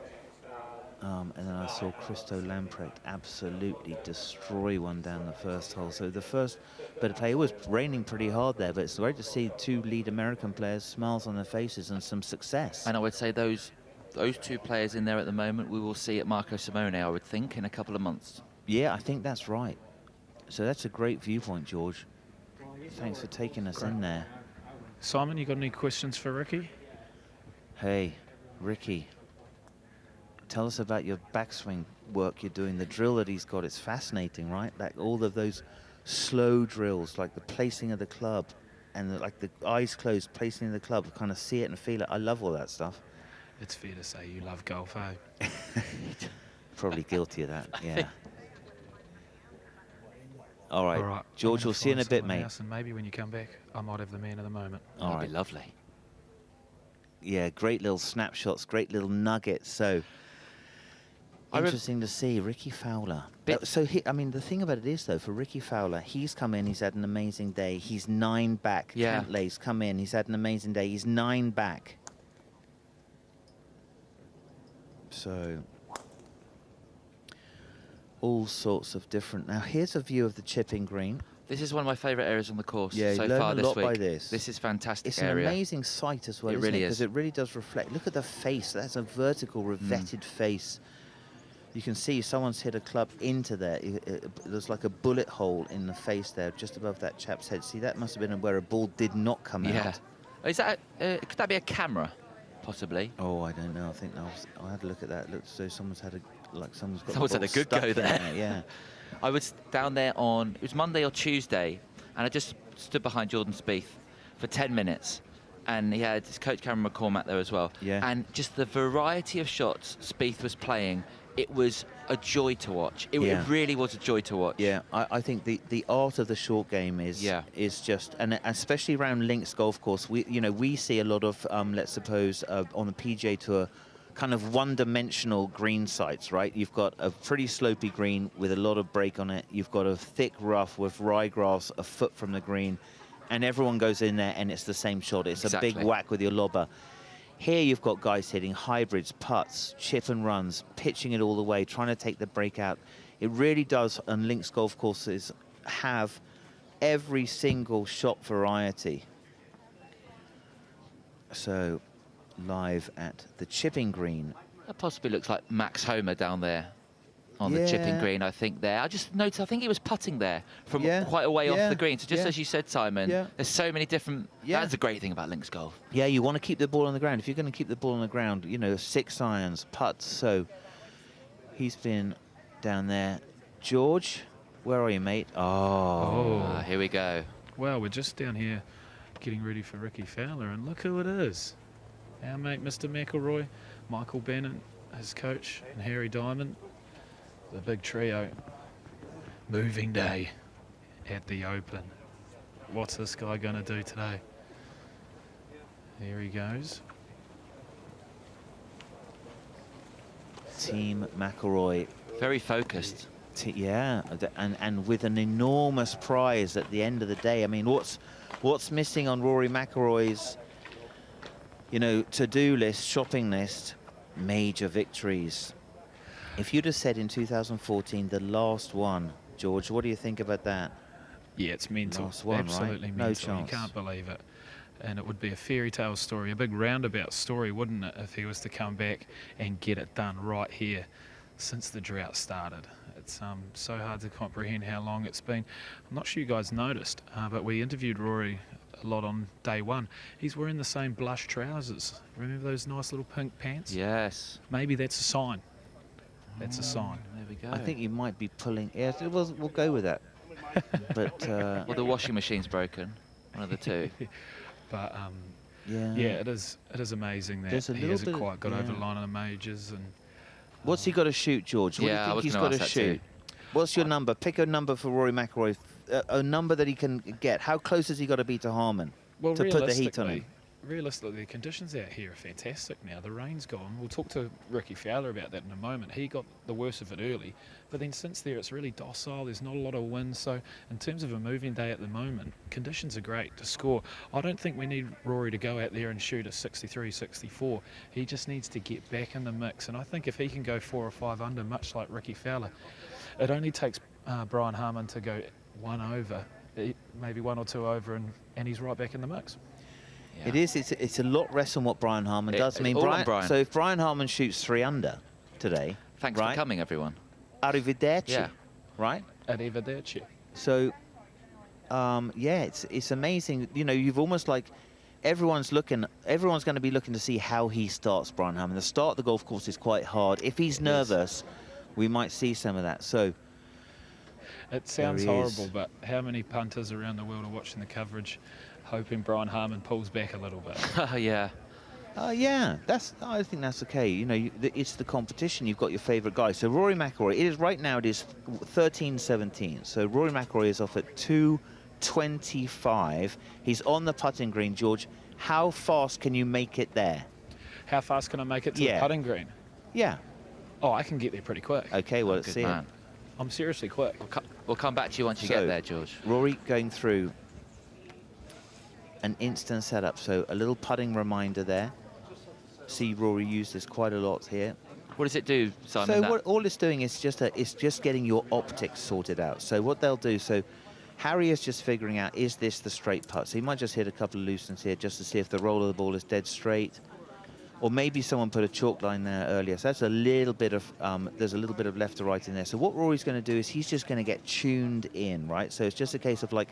And then I saw Christo Lamprecht absolutely destroy one down the first hole. So the first bit of play, it was raining pretty hard there, but it's great to see 2 lead American players, smiles on their faces and some success. And I would say those 2 players in there at the moment, we will see at Marco Simone, I would think, in a couple of months. Yeah, I think that's right. So that's a great viewpoint, George. Thanks for taking us in there. Simon, you got any questions for Rickie? Hey, Rickie. Tell us about your backswing work you're doing. The drill that he's got, it's fascinating, right? Like all of those slow drills, like the placing of the club and like the eyes closed, placing of the club, kind of see it and feel it. I love all that stuff. It's fair to say you love golf, eh? Probably guilty of that, yeah. All right, George, we'll see you in a bit, mate. And maybe when you come back, I might have the man of the moment. All right. That'd be lovely. Yeah, great little snapshots, great little nuggets. So interesting to see Rickie Fowler. So, I mean, the thing about it is, though, for Rickie Fowler, he's come in, he's had an amazing day. He's 9 back. Yeah. Cantlay's come in, he's had an amazing day. He's 9 back. So, all sorts of different. Now, here's a view of the chipping green. This is one of my favourite areas on the course Yeah, so you learn far a this lot week. by this. This is fantastic It's area. an amazing sight as well, It isn't really it? is. Because it really does reflect. Look at the face. That's a vertical, revetted face. You can see someone's hit a club into there. There's like a bullet hole in the face there, just above that chap's head. See, that must have been where a ball did not come out. Is that? Could that be a camera, possibly? Oh, I don't know. I think I had a look at that. It looks as though someone's had someone's got. Someone's had a good go there. Yeah. I was down there it was Monday or Tuesday, and I just stood behind Jordan Spieth for 10 minutes. And he had his coach Cameron McCormack there as well. Yeah. And just the variety of shots Spieth was playing, it was a joy to watch. It really was a joy to watch. Yeah, I think the art of the short game is just, and especially around links golf course, we see a lot of let's suppose on the PGA Tour, kind of one-dimensional green sites, right? You've got a pretty slopey green with a lot of break on it. You've got a thick rough with ryegrass a foot from the green, and everyone goes in there and it's the same shot. It's a big whack with your lobber. Here you've got guys hitting hybrids, putts, chip and runs, pitching it all the way, trying to take the break out. It really does, on links golf courses, have every single shot variety. So, live at the chipping green. That possibly looks like Max Homer down there on the chipping green, I think there. I just noticed, I think he was putting there from quite a way off the green. So just as you said, Simon, there's so many different... That's the great thing about links golf. Yeah, you want to keep the ball on the ground. If you're going to keep the ball on the ground, 6 irons, putts. So he's been down there. George, where are you, mate? Here we go. Well, we're just down here getting ready for Rickie Fowler, and look who it is. Our mate, Mr. McIlroy, Michael Bennett, his coach, and Harry Diamond. The big trio. Moving day at the Open. What's this guy going to do today? Here he goes. Team McIlroy. Very focused. And with an enormous prize at the end of the day. I mean, what's missing on Rory McIlroy's to-do list, shopping list? Major victories. If you'd have said in 2014 the last one, George, what do you think about that? Yeah, it's mental. Last one, absolutely right? mental. No chance. You can't believe it. And it would be a fairy tale story, a big roundabout story, wouldn't it, if he was to come back and get it done right here since the drought started. It's so hard to comprehend how long it's been. I'm not sure you guys noticed, but we interviewed Rory a lot on day one. He's wearing the same blush trousers. Remember those nice little pink pants? Yes. Maybe that's a sign. That's a sign. There we go. I think you might be pulling... Yeah, we'll go with that. But well, the washing machine's broken. One of the two. But yeah, it is amazing that he hasn't quite got over the line of the majors. And what's he got to shoot, George? What do you think he's got to shoot? What's your number? Pick a number for Rory McIlroy. A number that he can get. How close has he got to be to Harman to put the heat on him? realistically, the conditions out here are fantastic now. The rain's gone. We'll talk to Rickie Fowler about that in a moment. He got the worst of it early, but then since there it's really docile. There's not a lot of wind, so in terms of a moving day at the moment, conditions are great to score. I don't think we need Rory to go out there and shoot a 63, 64. He just needs to get back in the mix, and I think if he can go 4 or 5 under, much like Rickie Fowler, it only takes Brian Harman to go 1 over, maybe 1 or 2 over, and he's right back in the mix. Yeah. It is. It's a lot less than what Brian Harman does. I mean, Brian. So if Brian Harman shoots 3 under today, thanks for coming, everyone. Arrivederci. Yeah. Right. Arrivederci. So, yeah, it's amazing. You know, you've almost like everyone's going to be looking to see how he starts, Brian Harman. The start of the golf course is quite hard. If he's nervous, we might see some of that. So. It sounds horrible, but how many punters around the world are watching the coverage, hoping Brian Harman pulls back a little bit? Yeah. Yeah, I think that's okay. You know, it's the competition. You've got your favourite guy. So Rory McIlroy, right now it is 13-17. So Rory McIlroy is off at 225. He's on the putting green, George. How fast can you make it there? How fast can I make it to the putting green? Yeah. Oh, I can get there pretty quick. Okay, well, let's see it. I'm seriously quick. We'll come back to you once you get there, George. Rory going through an instant setup. So a little putting reminder there. See Rory use this quite a lot here. What does it do, Simon? So all it's doing is just getting your optics sorted out. So what they'll do, so Harry is just figuring out, is this the straight putt? So he might just hit a couple of loose ones here just to see if the roll of the ball is dead straight. Or maybe someone put a chalk line there earlier. So that's a little bit of, there's a little bit of left to right in there. So what Rory's going to do is he's just going to get tuned in, right? So it's just a case of like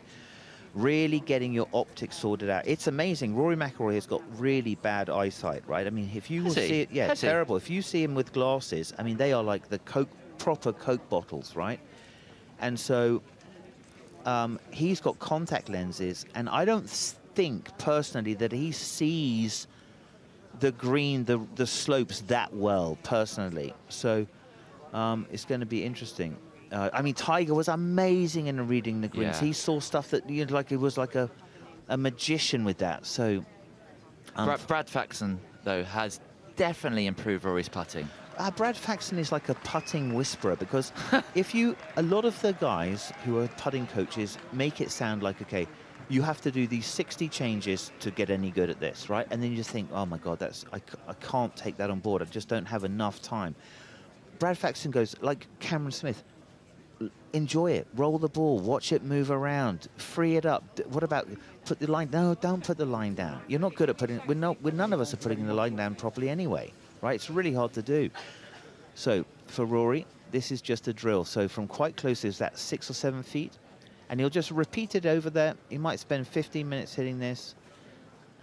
really getting your optics sorted out. It's amazing. Rory McIlroy has got really bad eyesight, right? I mean, if you will see it, yeah, terrible. If you see him with glasses, I mean, they are like the proper Coke bottles, right? And so he's got contact lenses, and I don't think personally that he sees the green, the slopes that well, personally. So it's going to be interesting. I mean, Tiger was amazing in reading the greens. Yeah. He saw stuff that, you know, like it was like a magician with that. So Brad Faxon, though, has definitely improved Rory's putting. Brad Faxon is like a putting whisperer, because a lot of the guys who are putting coaches make it sound like, okay, you have to do these 60 changes to get any good at this, right? And then you just think, oh my God, I can't take that on board. I just don't have enough time. Brad Faxon goes, like Cameron Smith, enjoy it, roll the ball, watch it move around, free it up. What about put the line? No, don't put the line down. You're not good at putting, none of us are putting the line down properly anyway, right? It's really hard to do. So for Rory, this is just a drill. So from quite close, is that 6 or 7 feet? And he'll just repeat it over there. He might spend 15 minutes hitting this.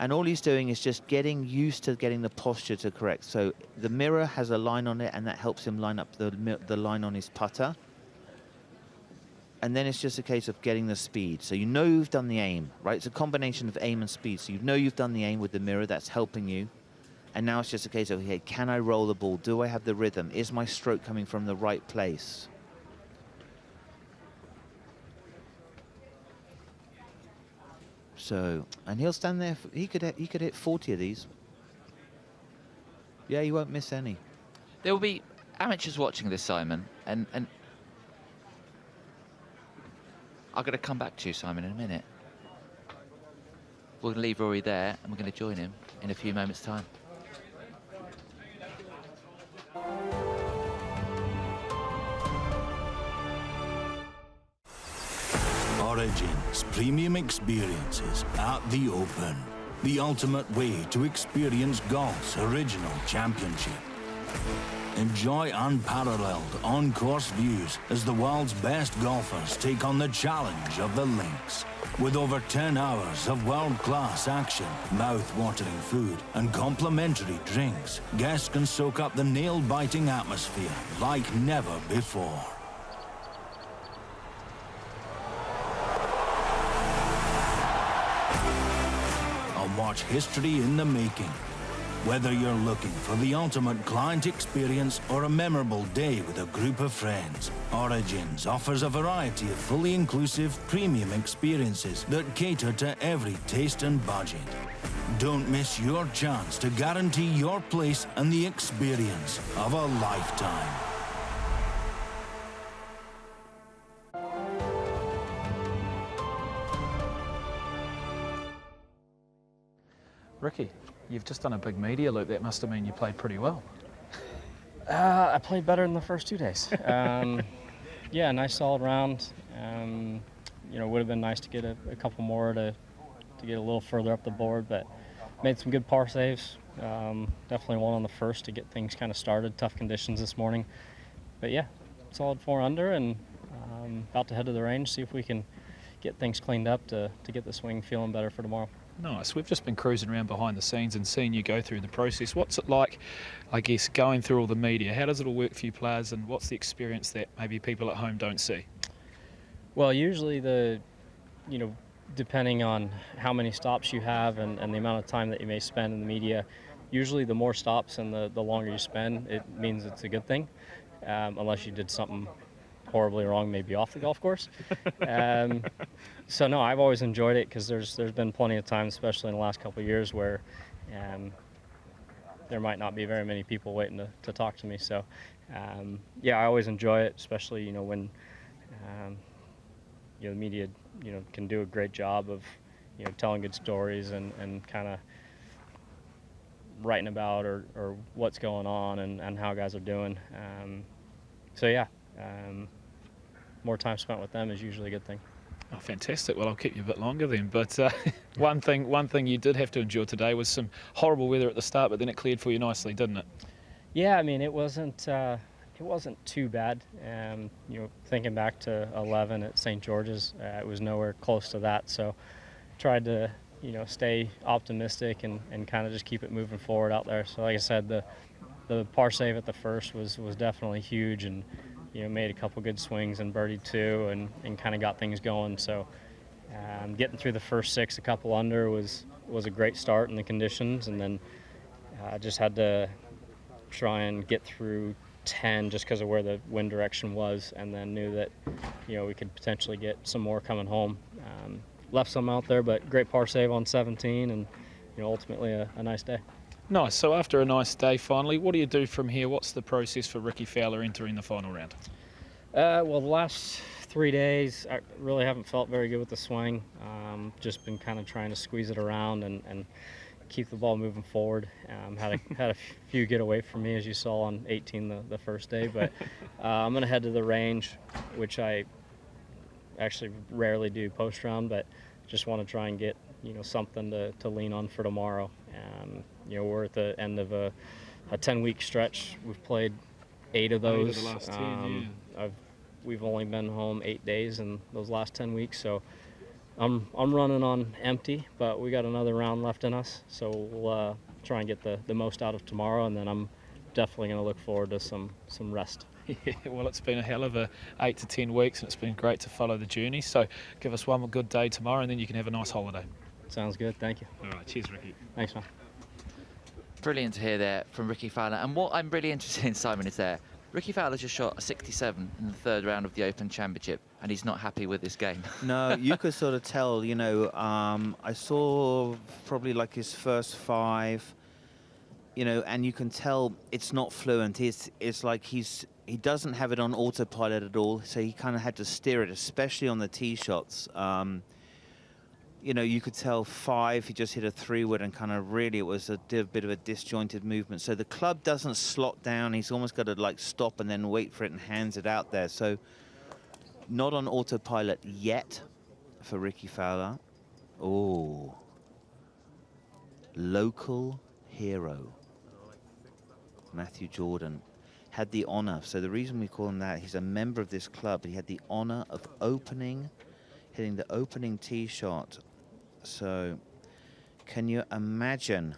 And all he's doing is just getting used to getting the posture to correct. So the mirror has a line on it, and that helps him line up the line on his putter. And then it's just a case of getting the speed. So you know you've done the aim, right? It's a combination of aim and speed. So you know you've done the aim with the mirror. That's helping you. And now it's just a case of, okay, can I roll the ball? Do I have the rhythm? Is my stroke coming from the right place? So, and he'll stand there. He could hit 40 of these. Yeah, he won't miss any. There will be amateurs watching this, Simon, and I'm going to come back to you, Simon, in a minute. We're going to leave Rory there, and we're going to join him in a few moments' time. Origins premium experiences at the Open. The ultimate way to experience golf's original championship. Enjoy unparalleled on-course views as the world's best golfers take on the challenge of the links. With over 10 hours of world-class action, mouth-watering food and complimentary drinks, guests can soak up the nail-biting atmosphere like never before. And watch history in the making. Whether you're looking for the ultimate client experience or a memorable day with a group of friends, Origins offers a variety of fully inclusive premium experiences that cater to every taste and budget. Don't miss your chance to guarantee your place and the experience of a lifetime. Rickie, you've just done a big media loop. That must have mean you played pretty well. I played better than the first 2 days. Yeah, nice solid round. You know, would have been nice to get a couple more to get a little further up the board, but made some good par saves. Definitely one on the first to get things kind of started. Tough conditions this morning, but yeah, solid 4 under, and about to head to the range, see if we can get things cleaned up to get the swing feeling better for tomorrow. Nice. We've just been cruising around behind the scenes and seeing you go through the process. What's it like, I guess, going through all the media? How does it all work for you players, and what's the experience that maybe people at home don't see? Well, usually depending on how many stops you have and the amount of time that you may spend in the media, usually the more stops and the longer you spend, it means it's a good thing, unless you did something horribly wrong, maybe off the golf course. So no, I've always enjoyed it, because there's been plenty of times, especially in the last couple of years, where there might not be very many people waiting to talk to me. So yeah, I always enjoy it, especially when the media can do a great job of telling good stories and kind of writing about or what's going on and how guys are doing. So yeah, more time spent with them is usually a good thing. Oh, fantastic. Well, I'll keep you a bit longer then. But one thing you did have to endure today was some horrible weather at the start, but then it cleared for you nicely, didn't it? Yeah, I mean, it wasn't too bad. Thinking back to 11 at St. George's, it was nowhere close to that. So tried to stay optimistic and kind of just keep it moving forward out there. So like I said, the par save at the first was definitely huge, and made a couple good swings and birdied 2 and kind of got things going. So getting through the first 6 a couple under was a great start in the conditions, and then just had to try and get through 10 just because of where the wind direction was, and then knew that we could potentially get some more coming home. Left some out there, but great par save on 17, and ultimately a nice day. Nice. So after a nice day finally, what do you do from here? What's the process for Rickie Fowler entering the final round? Well, the last 3 days I really haven't felt very good with the swing. Just been kind of trying to squeeze it around and keep the ball moving forward. Had a few get away from me, as you saw on 18 the first day, but I'm going to head to the range, which I actually rarely do post round, but just want to try and get something to lean on for tomorrow. We're at the end of a 10-week stretch. We've played 8 of those. 8 of the last 10, yeah. We've only been home 8 days in those last 10 weeks, so I'm running on empty, but we got another round left in us, so we'll try and get the most out of tomorrow, and then I'm definitely going to look forward to some rest. Yeah, well, it's been a hell of a 8 to 10 weeks, and it's been great to follow the journey. So give us one more good day tomorrow, and then you can have a nice holiday. Sounds good. Thank you. All right. Cheers, Rickie. Thanks, man. Brilliant to hear there from Rickie Fowler. And what I'm really interested in, Simon, is there. Rickie Fowler just shot a 67 in the 3rd round of the Open Championship, and he's not happy with this game. No, you could sort of tell, I saw probably like his first 5, and you can tell it's not fluent. It's like he doesn't have it on autopilot at all, so he kind of had to steer it, especially on the tee shots. You could tell 5, he just hit a 3-wood, and kind of really it was a bit of a disjointed movement. So the club doesn't slot down. He's almost got to like stop and then wait for it and hands it out there. So not on autopilot yet for Rickie Fowler. Oh, local hero. Matthew Jordan had the honor. So the reason we call him that, he's a member of this club. He had the honor of hitting the opening tee shot. So can you imagine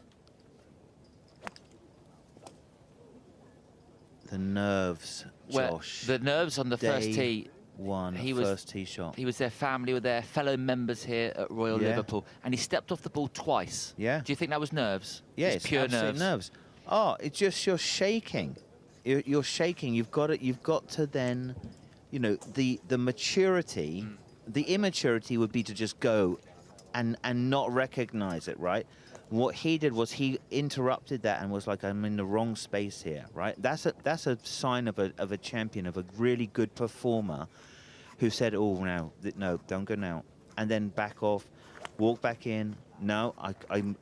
the nerves, Josh? Well, the nerves on the first tee. First tee shot. He was their family, with their fellow members here at Royal Liverpool, and he stepped off the ball twice. Yeah. Do you think that was nerves? Yeah, just it's pure nerves. Oh, it's just you're shaking. You're shaking. You've got to then, the maturity. The immaturity would be to just go and not recognize it, right? What he did was he interrupted that and was like, I'm in the wrong space here, right? That's a sign of a champion, of a really good performer who said, oh, no, don't go now. And then back off, walk back in. No, I'm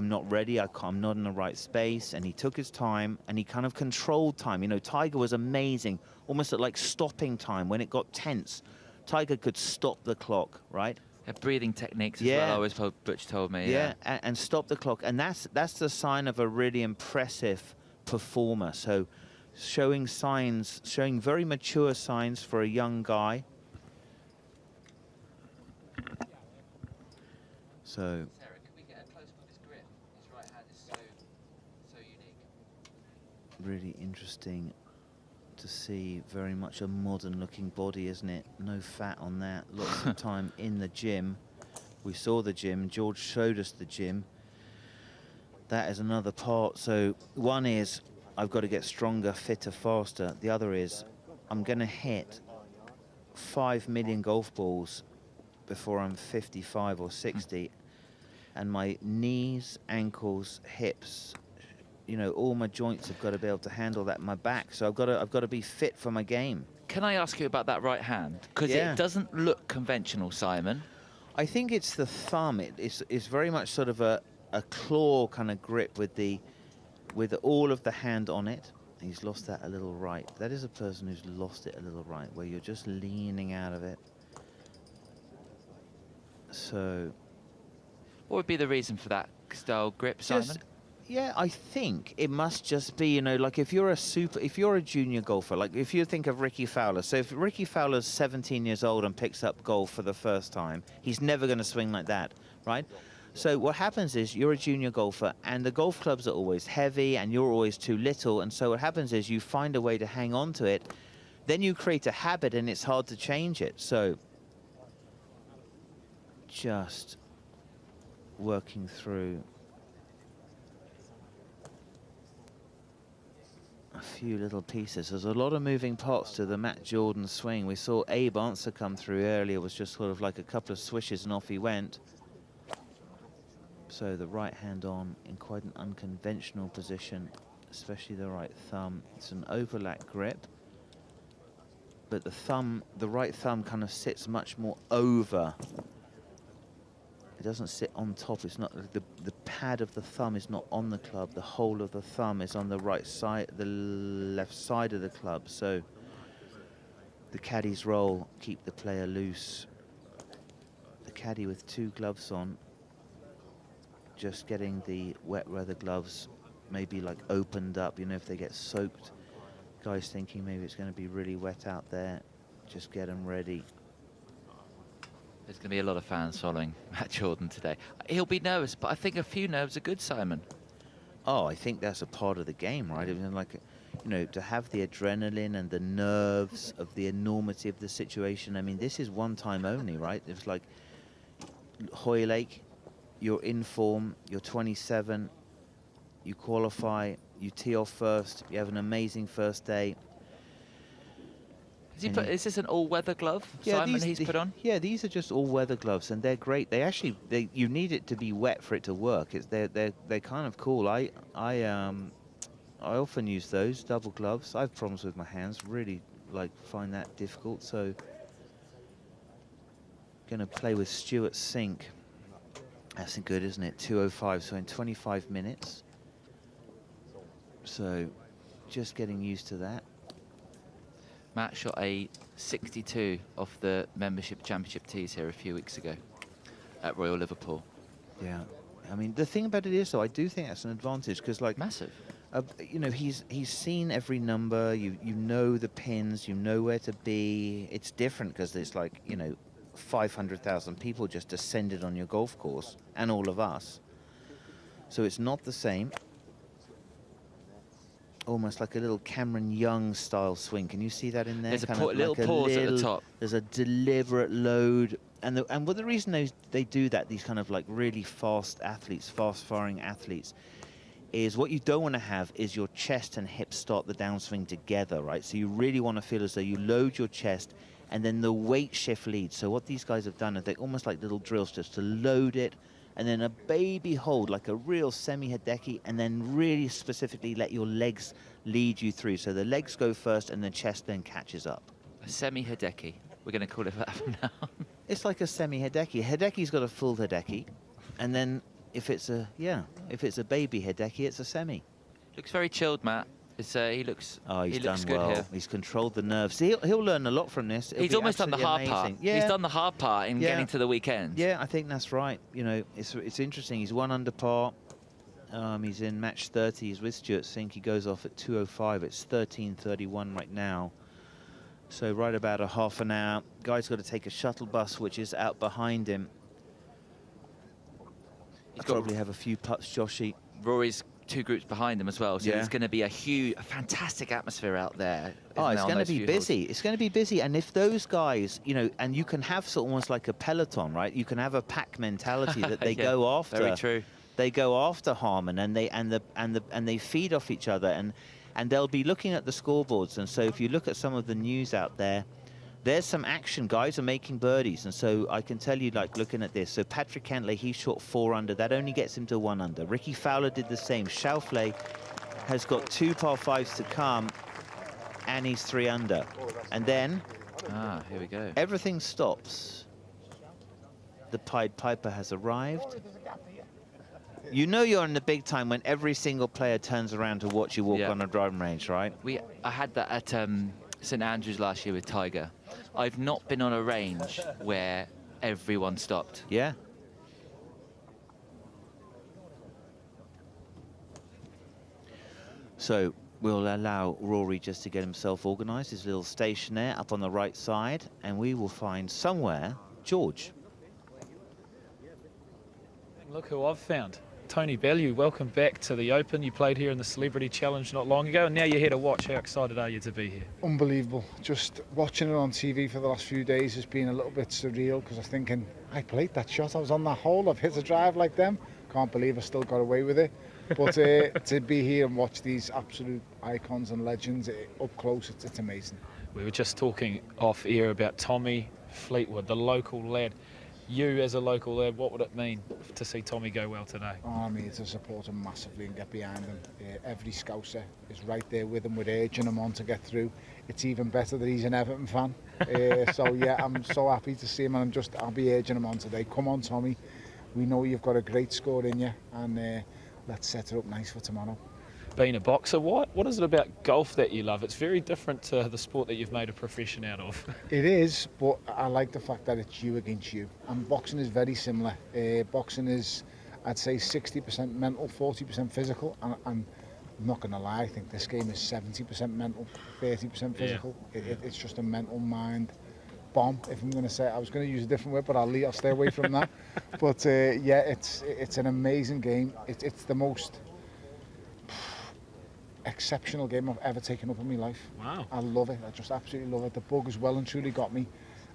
not ready. I'm not in the right space. And he took his time and he kind of controlled time. You know, Tiger was amazing, almost at like stopping time. When it got tense, Tiger could stop the clock, right? Breathing techniques as well, always Butch told me. Yeah, and stop the clock. And that's the sign of a really impressive performer. So showing very mature signs for a young guy. So Sarah, can we get a close up of his grip? His right hand is so unique. really interesting to see. Very much a modern looking body, isn't it? No fat on that. Lots of time in the gym. We saw the gym. George showed us the gym. That is another part. So one is I've got to get stronger, fitter, faster. The other is I'm going to hit 5 million golf balls before I'm 55 or 60. And my knees, ankles, hips, you know, all my joints have got to be able to handle that. My back, so I've got to be fit for my game. Can I ask you about that right hand? Because it doesn't look conventional, Simon. I think it's the thumb. It's very much sort of a claw kind of grip with all of the hand on it. He's lost that a little right. That is a person who's lost it a little right, where you're just leaning out of it. So what would be the reason for that style grip, Simon? Yeah, I think it must just be, you know, like if you're a junior golfer, like if you think of Rickie Fowler. So if Rickie Fowler's 17 years old and picks up golf for the first time, he's never going to swing like that, right? So what happens is you're a junior golfer and the golf clubs are always heavy and you're always too little. And so what happens is you find a way to hang on to it. Then you create a habit and it's hard to change it. So just working through a few little pieces. There's a lot of moving parts to the Matt Jordan swing. We saw Abe Answer come through earlier. It was just sort of like a couple of swishes and off he went. So the right hand on in quite an unconventional position, especially the right thumb. It's an overlap grip, but the right thumb kind of sits much more over. It doesn't sit on top. It's not the pad of the thumb is not on the club. The whole of the thumb is on the right side, the left side of the club. So the caddy's role, keep the player loose. The caddy with 2 gloves on, just getting the wet weather gloves maybe like opened up, you know, if they get soaked. Guys thinking maybe it's going to be really wet out there, just get them ready. There's going to be a lot of fans following Matt Jordan today. He'll be nervous, but I think a few nerves are good, Simon. Oh, I think that's a part of the game, right? I mean, like, you know, to have the adrenaline and the nerves of the enormity of the situation. I mean, this is one time only, right? It's like Hoylake, you're in form, you're 27, you qualify, you tee off first, you have an amazing first day. Is this an all-weather glove, Simon, he's put on? Yeah, these are just all-weather gloves, and they're great. They actually, you need it to be wet for it to work. They're kind of cool. I often use those double gloves. I have problems with my hands. Really, like, find that difficult. So, going to play with Stuart Sink. That's good, isn't it? 2:05. So in 25 minutes. So, just getting used to that. Matt shot a 62 off the membership championship tees here a few weeks ago at Royal Liverpool. Yeah, I mean, the thing about it is, though, I do think that's an advantage because, like, massive. You know, he's seen every number. You know the pins. You know where to be. It's different because there's like, you know, 500,000 people just descended on your golf course, and all of us. So it's not the same. Almost like a little Cameron Young style swing. Can you see that in there? There's a little pause at the top. There's a deliberate load. And the reason they do that, these kind of like really fast athletes, fast-firing athletes, is what you don't want to have is your chest and hips start the downswing together, right? So you really want to feel as though you load your chest and then the weight shift leads. So what these guys have done is they're almost like little drills just to load it and then a baby hold, like a real semi-Hideki, and then really specifically let your legs lead you through. So the legs go first, and the chest then catches up. A semi-Hideki. We're going to call it that from now on. It's like a semi-Hideki. Hideki's got a full Hideki, and then if it's a baby Hideki, it's a semi. Looks very chilled, Matt. He looks. Oh, he's done good well. here. He's controlled the nerves. He'll learn a lot from this. He's almost done the hard part. Yeah. He's done the hard part in getting to the weekend. Yeah, I think that's right. You know, it's interesting. He's 1 under par. He's in match 30. He's with Stuart Sink. He goes off at 2:05. It's 13:31 right now. So right about a half an hour. Guy's got to take a shuttle bus, which is out behind him. He'll probably have a few putts, Joshy. Rory's 2 groups behind him as well, so Yeah. there's going to be a fantastic atmosphere out there. Oh, it's going to be busy. It's going to be busy. And if those guys, you know, and you can have sort of almost like a peloton, right? You can have a pack mentality that they go after. Very true. They go after Harman, and they feed off each other, and they'll be looking at the scoreboards. And so if you look at some of the news out there, there's some action. Guys are making birdies, and so I can tell you, like, looking at this. So Patrick Cantlay, he shot 4 under. That only gets him to 1 under. Rickie Fowler did the same. Schauffele has got 2 par 5s to come, and he's 3 under. And then, here we go. Everything stops. The Pied Piper has arrived. You know you're in the big time when every single player turns around to watch you walk on a driving range, right? I had that at St Andrews last year with Tiger. I've not been on a range where everyone stopped. Yeah. So we'll allow Rory just to get himself organised, his little station there up on the right side, and we will find somewhere George. Look who I've found. Tony Bellew, welcome back to the Open. You played here in the Celebrity Challenge not long ago, and now you're here to watch. How excited are you to be here? Unbelievable. Just watching it on TV for the last few days has been a little bit surreal, because I was thinking, I played that shot, I was on that hole, I've hit a drive like them. Can't believe I still got away with it. But to be here and watch these absolute icons and legends up close, it's amazing. We were just talking off air about Tommy Fleetwood, the local lad. You, as a local lad, what would it mean to see Tommy go well today? Oh, I mean, to support him massively and get behind him. Every Scouser is right there with him. We're urging him on to get through. It's even better that he's an Everton fan. So, yeah, I'm so happy to see him, and I'll be urging him on today. Come on, Tommy. We know you've got a great score in you, and let's set it up nice for tomorrow. Being a boxer, what is it about golf that you love? It's very different to the sport that you've made a profession out of. It is, but I like the fact that it's you against you. And boxing is very similar. Boxing is, I'd say, 60% mental, 40% physical. And I'm not going to lie, I think this game is 70% mental, 30% physical. Yeah. It's just a mental mind bomb, if I'm going to say it. I was going to use a different word, but I'll stay away from that. But yeah, it's an amazing game. It's the most exceptional game I've ever taken up in my life. Wow. I love it. I just absolutely love it. The bug has well and truly got me,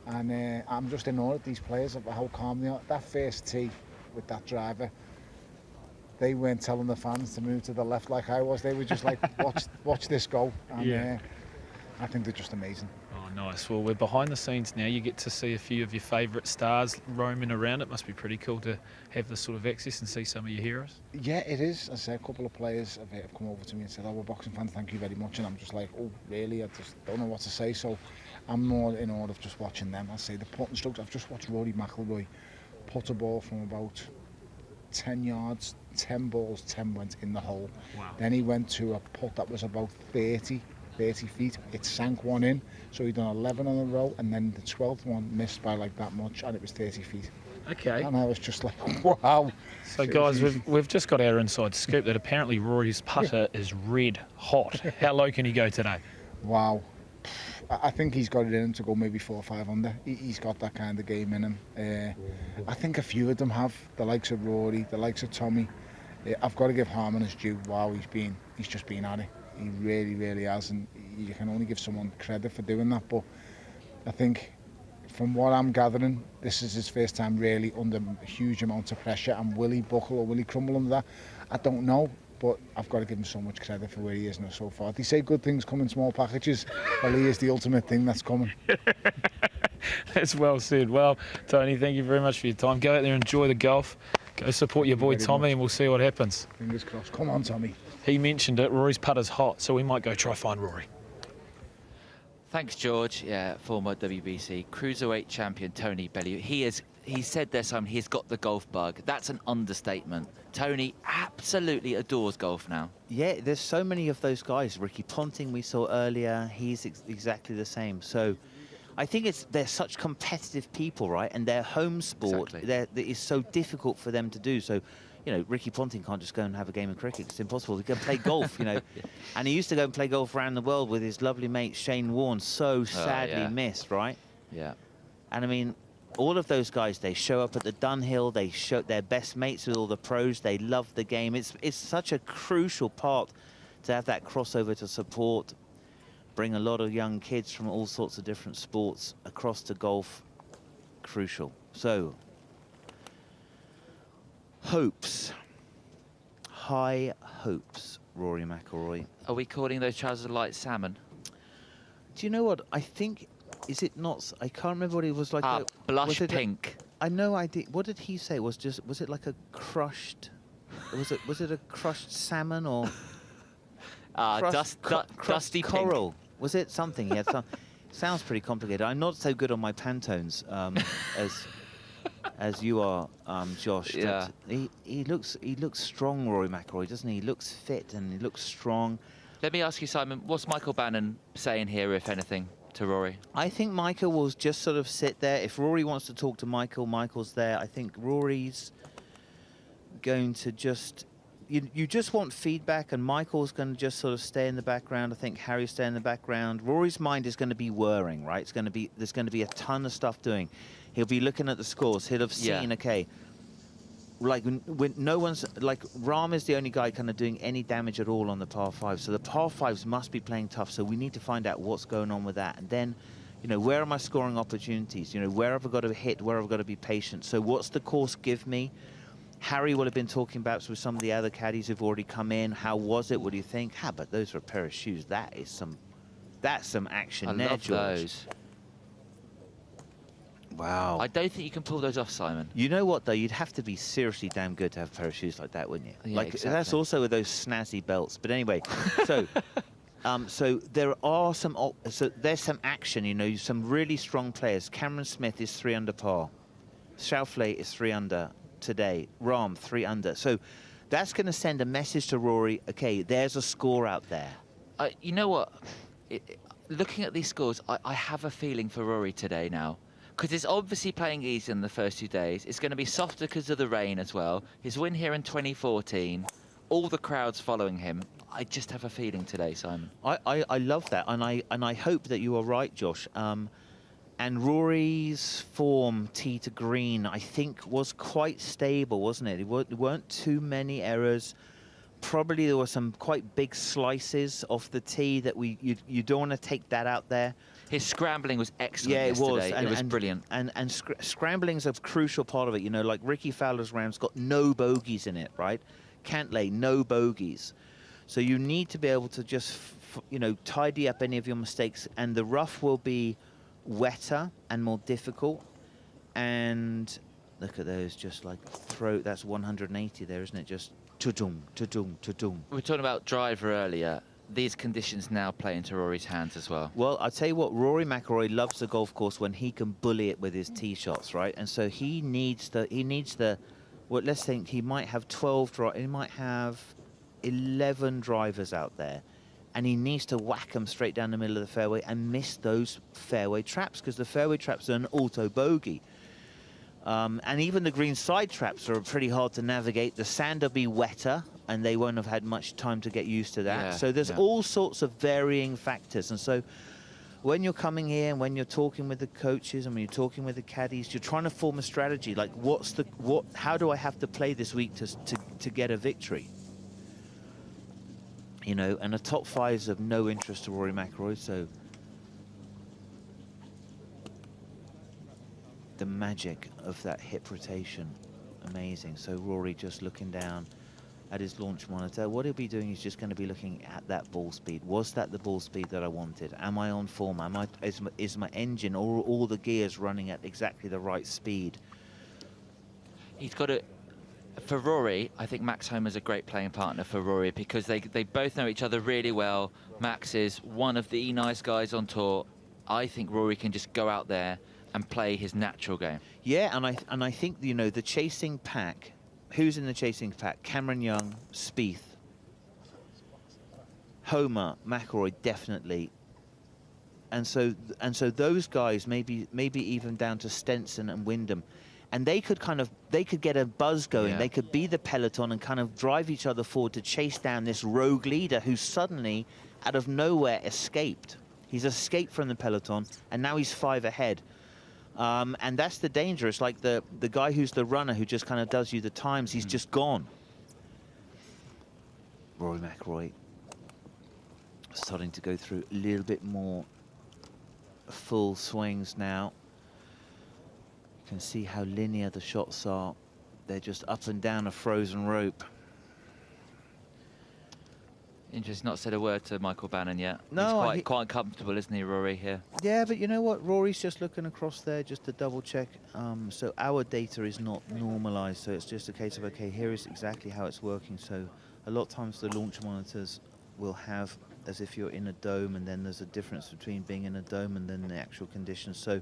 and I'm just in awe of these players, of how calm they are. That first tee with that driver, they weren't telling the fans to move to the left like I was. They were just like, watch this go. And I think they're just amazing. Oh, nice. Well, we're behind the scenes now. You get to see a few of your favourite stars roaming around. It must be pretty cool to have this sort of access and see some of your heroes. Yeah, it is. I say a couple of players have come over to me and said, "Oh, we're boxing fans, thank you very much." And I'm just like, "Oh, really?" I just don't know what to say. So I'm more in awe of just watching them. I say the putting strokes. I've just watched Rory McIlroy put a ball from about 10 yards, 10 balls, 10 went in the hole. Wow. Then he went to a putt that was about 30 feet. It sank one in, so he'd done 11 on a row, and then the 12th one missed by like that much, and it was 30 feet. Okay. And I was just like, wow. So guys, we've just got our inside scoop that apparently Rory's putter is red hot. How low can he go today? Wow. I think he's got it in him to go maybe 4 or 5 under. He's got that kind of game in him. I think a few of them have, the likes of Rory, the likes of Tommy. I've got to give Harman his due. Wow, he's just been at it. He really, really has, and you can only give someone credit for doing that. But I think, from what I'm gathering, this is his first time really under a huge amount of pressure. And will he buckle or will he crumble under that? I don't know, but I've got to give him so much credit for where he is now so far. They say good things come in small packages. Well, he is the ultimate thing that's coming. That's well said. Well, Tony, thank you very much for your time. Go out there and enjoy the golf. Go support your boy Tommy and we'll see what happens. Fingers crossed. Come on, Tommy. He mentioned it. Rory's putter's hot, so we might go try find Rory. Thanks, George. Yeah, former WBC cruiserweight champion Tony Bellew. He said there, Simon, he's got the golf bug. That's an understatement. Tony absolutely adores golf now. Yeah, there's so many of those guys. Ricky Ponting we saw earlier, he's exactly the same. So I think they're such competitive people, right? And their home sport, it is so difficult for them to do. So, you know, Ricky Ponting can't just go and have a game of cricket. It's impossible. He can play golf, you know. Yeah. And he used to go and play golf around the world with his lovely mate Shane Warne, so sadly missed, right? Yeah. And I mean, all of those guys, they show up at the Dunhill, they show their best mates with all the pros, they love the game. It's such a crucial part to have that crossover to support, bring a lot of young kids from all sorts of different sports across to golf. Crucial. So, hopes. High hopes, Rory McIlroy. Are we calling those trousers light salmon? Do you know what? I think, is it not? I can't remember what it was like. Blush pink. I know I did. What did he say? Was it like a crushed? Was it a crushed salmon or? Dusty coral. pink. Was it something? He had some. Sounds pretty complicated. I'm not so good on my Pantones as you are, Josh. Yeah. He looks strong, Rory McIlroy, doesn't he? He looks fit and he looks strong. Let me ask you, Simon, what's Michael Bannon saying here, if anything, to Rory? I think Michael will just sort of sit there. If Rory wants to talk to Michael, Michael's there. I think Rory's going to just... You just want feedback, and Michael's going to just sort of stay in the background. I think Harry's stay in the background. Rory's mind is going to be whirring, right? There's going to be a ton of stuff doing. He'll be looking at the scores. He'll have seen, okay, like when no one's, like Rahm is the only guy kind of doing any damage at all on the par 5. So the par 5s must be playing tough. So we need to find out what's going on with that. And then, you know, where are my scoring opportunities? You know, where have I got to hit? Where have I got to be patient? So what's the course give me? Harry will have been talking about with some of the other caddies who've already come in. How was it? What do you think? But those are a pair of shoes. That's some action. I love those. Wow. I don't think you can pull those off, Simon. You know what, though? You'd have to be seriously damn good to have a pair of shoes like that, wouldn't you? Yeah, like, exactly. That's also with those snazzy belts. But anyway, so so there are there's some action, you know, some really strong players. Cameron Smith is 3 under par. Schauffele is 3 under today. Rahm, 3 under. So that's going to send a message to Rory, okay, there's a score out there. You know what? Looking at these scores, I have a feeling for Rory today now. Because it's obviously playing easy in the first 2 days. It's going to be softer because of the rain as well. His win here in 2014, all the crowds following him. I just have a feeling today, Simon. I love that, and I hope that you are right, Josh. And Rory's form, tee to green, I think was quite stable, wasn't it? There weren't too many errors. Probably there were some quite big slices off the tee that you don't want to take that out there. His scrambling was excellent yesterday. It was brilliant. And scrambling's a crucial part of it. You know, like Rickie Fowler's round's got no bogeys in it, right? Cantlay, no bogeys. So you need to be able to just, you know, tidy up any of your mistakes. And the rough will be wetter and more difficult. And look at those, just like that's 180 there, isn't it? Just to-dum, to-dum, to-dum. We were talking about driver earlier. These conditions now play into Rory's hands as well. Well, I'll tell you what, Rory McIlroy loves the golf course when he can bully it with his tee shots, right? And so he needs the well, let's think he might have 12 he might have 11 drivers out there, and he needs to whack them straight down the middle of the fairway and miss those fairway traps, because the fairway traps are an auto bogey. And even the green side traps are pretty hard to navigate. The sand will be wetter, and they won't have had much time to get used to that. Yeah, so there's all sorts of varying factors. And so when you're coming here and when you're talking with the coaches and when you're talking with the caddies, you're trying to form a strategy. Like, how do I have to play this week to get a victory? You know, and the top 5 is of no interest to Rory McIlroy, so the magic of that hip rotation, amazing. So Rory just looking down at his launch monitor. What he'll be doing is just going to be looking at that ball speed. Was that the ball speed that I wanted? Am I on form? Is my engine or all the gears running at exactly the right speed? He's got to for Rory, I think Max Homa's a great playing partner for Rory because they both know each other really well. Max is one of the nice guys on tour. I think Rory can just go out there and play his natural game. Yeah, and I think, you know, the chasing pack, who's in the chasing pack? Cameron Young, Spieth, Homa, McIlroy, definitely. And so those guys, maybe even down to Stenson and Wyndham, and they could get a buzz going. Yeah. They could be the peloton and kind of drive each other forward to chase down this rogue leader who suddenly, out of nowhere, escaped. He's escaped from the peloton, and now he's 5 ahead. And that's the danger. It's like the guy who's the runner who just kind of does you the times. He's just gone. Rory McIlroy starting to go through a little bit more full swings now. You can see how linear the shots are. They're just up and down a frozen rope. Interesting, not said a word to Michael Bannon yet. No, he's quite comfortable, isn't he, Rory, here? Yeah, but you know what? Rory's just looking across there just to double check. So our data is not normalized, so it's just a case of, okay, here is exactly how it's working. So a lot of times the launch monitors will have as if you're in a dome, and then there's a difference between being in a dome and then the actual conditions. So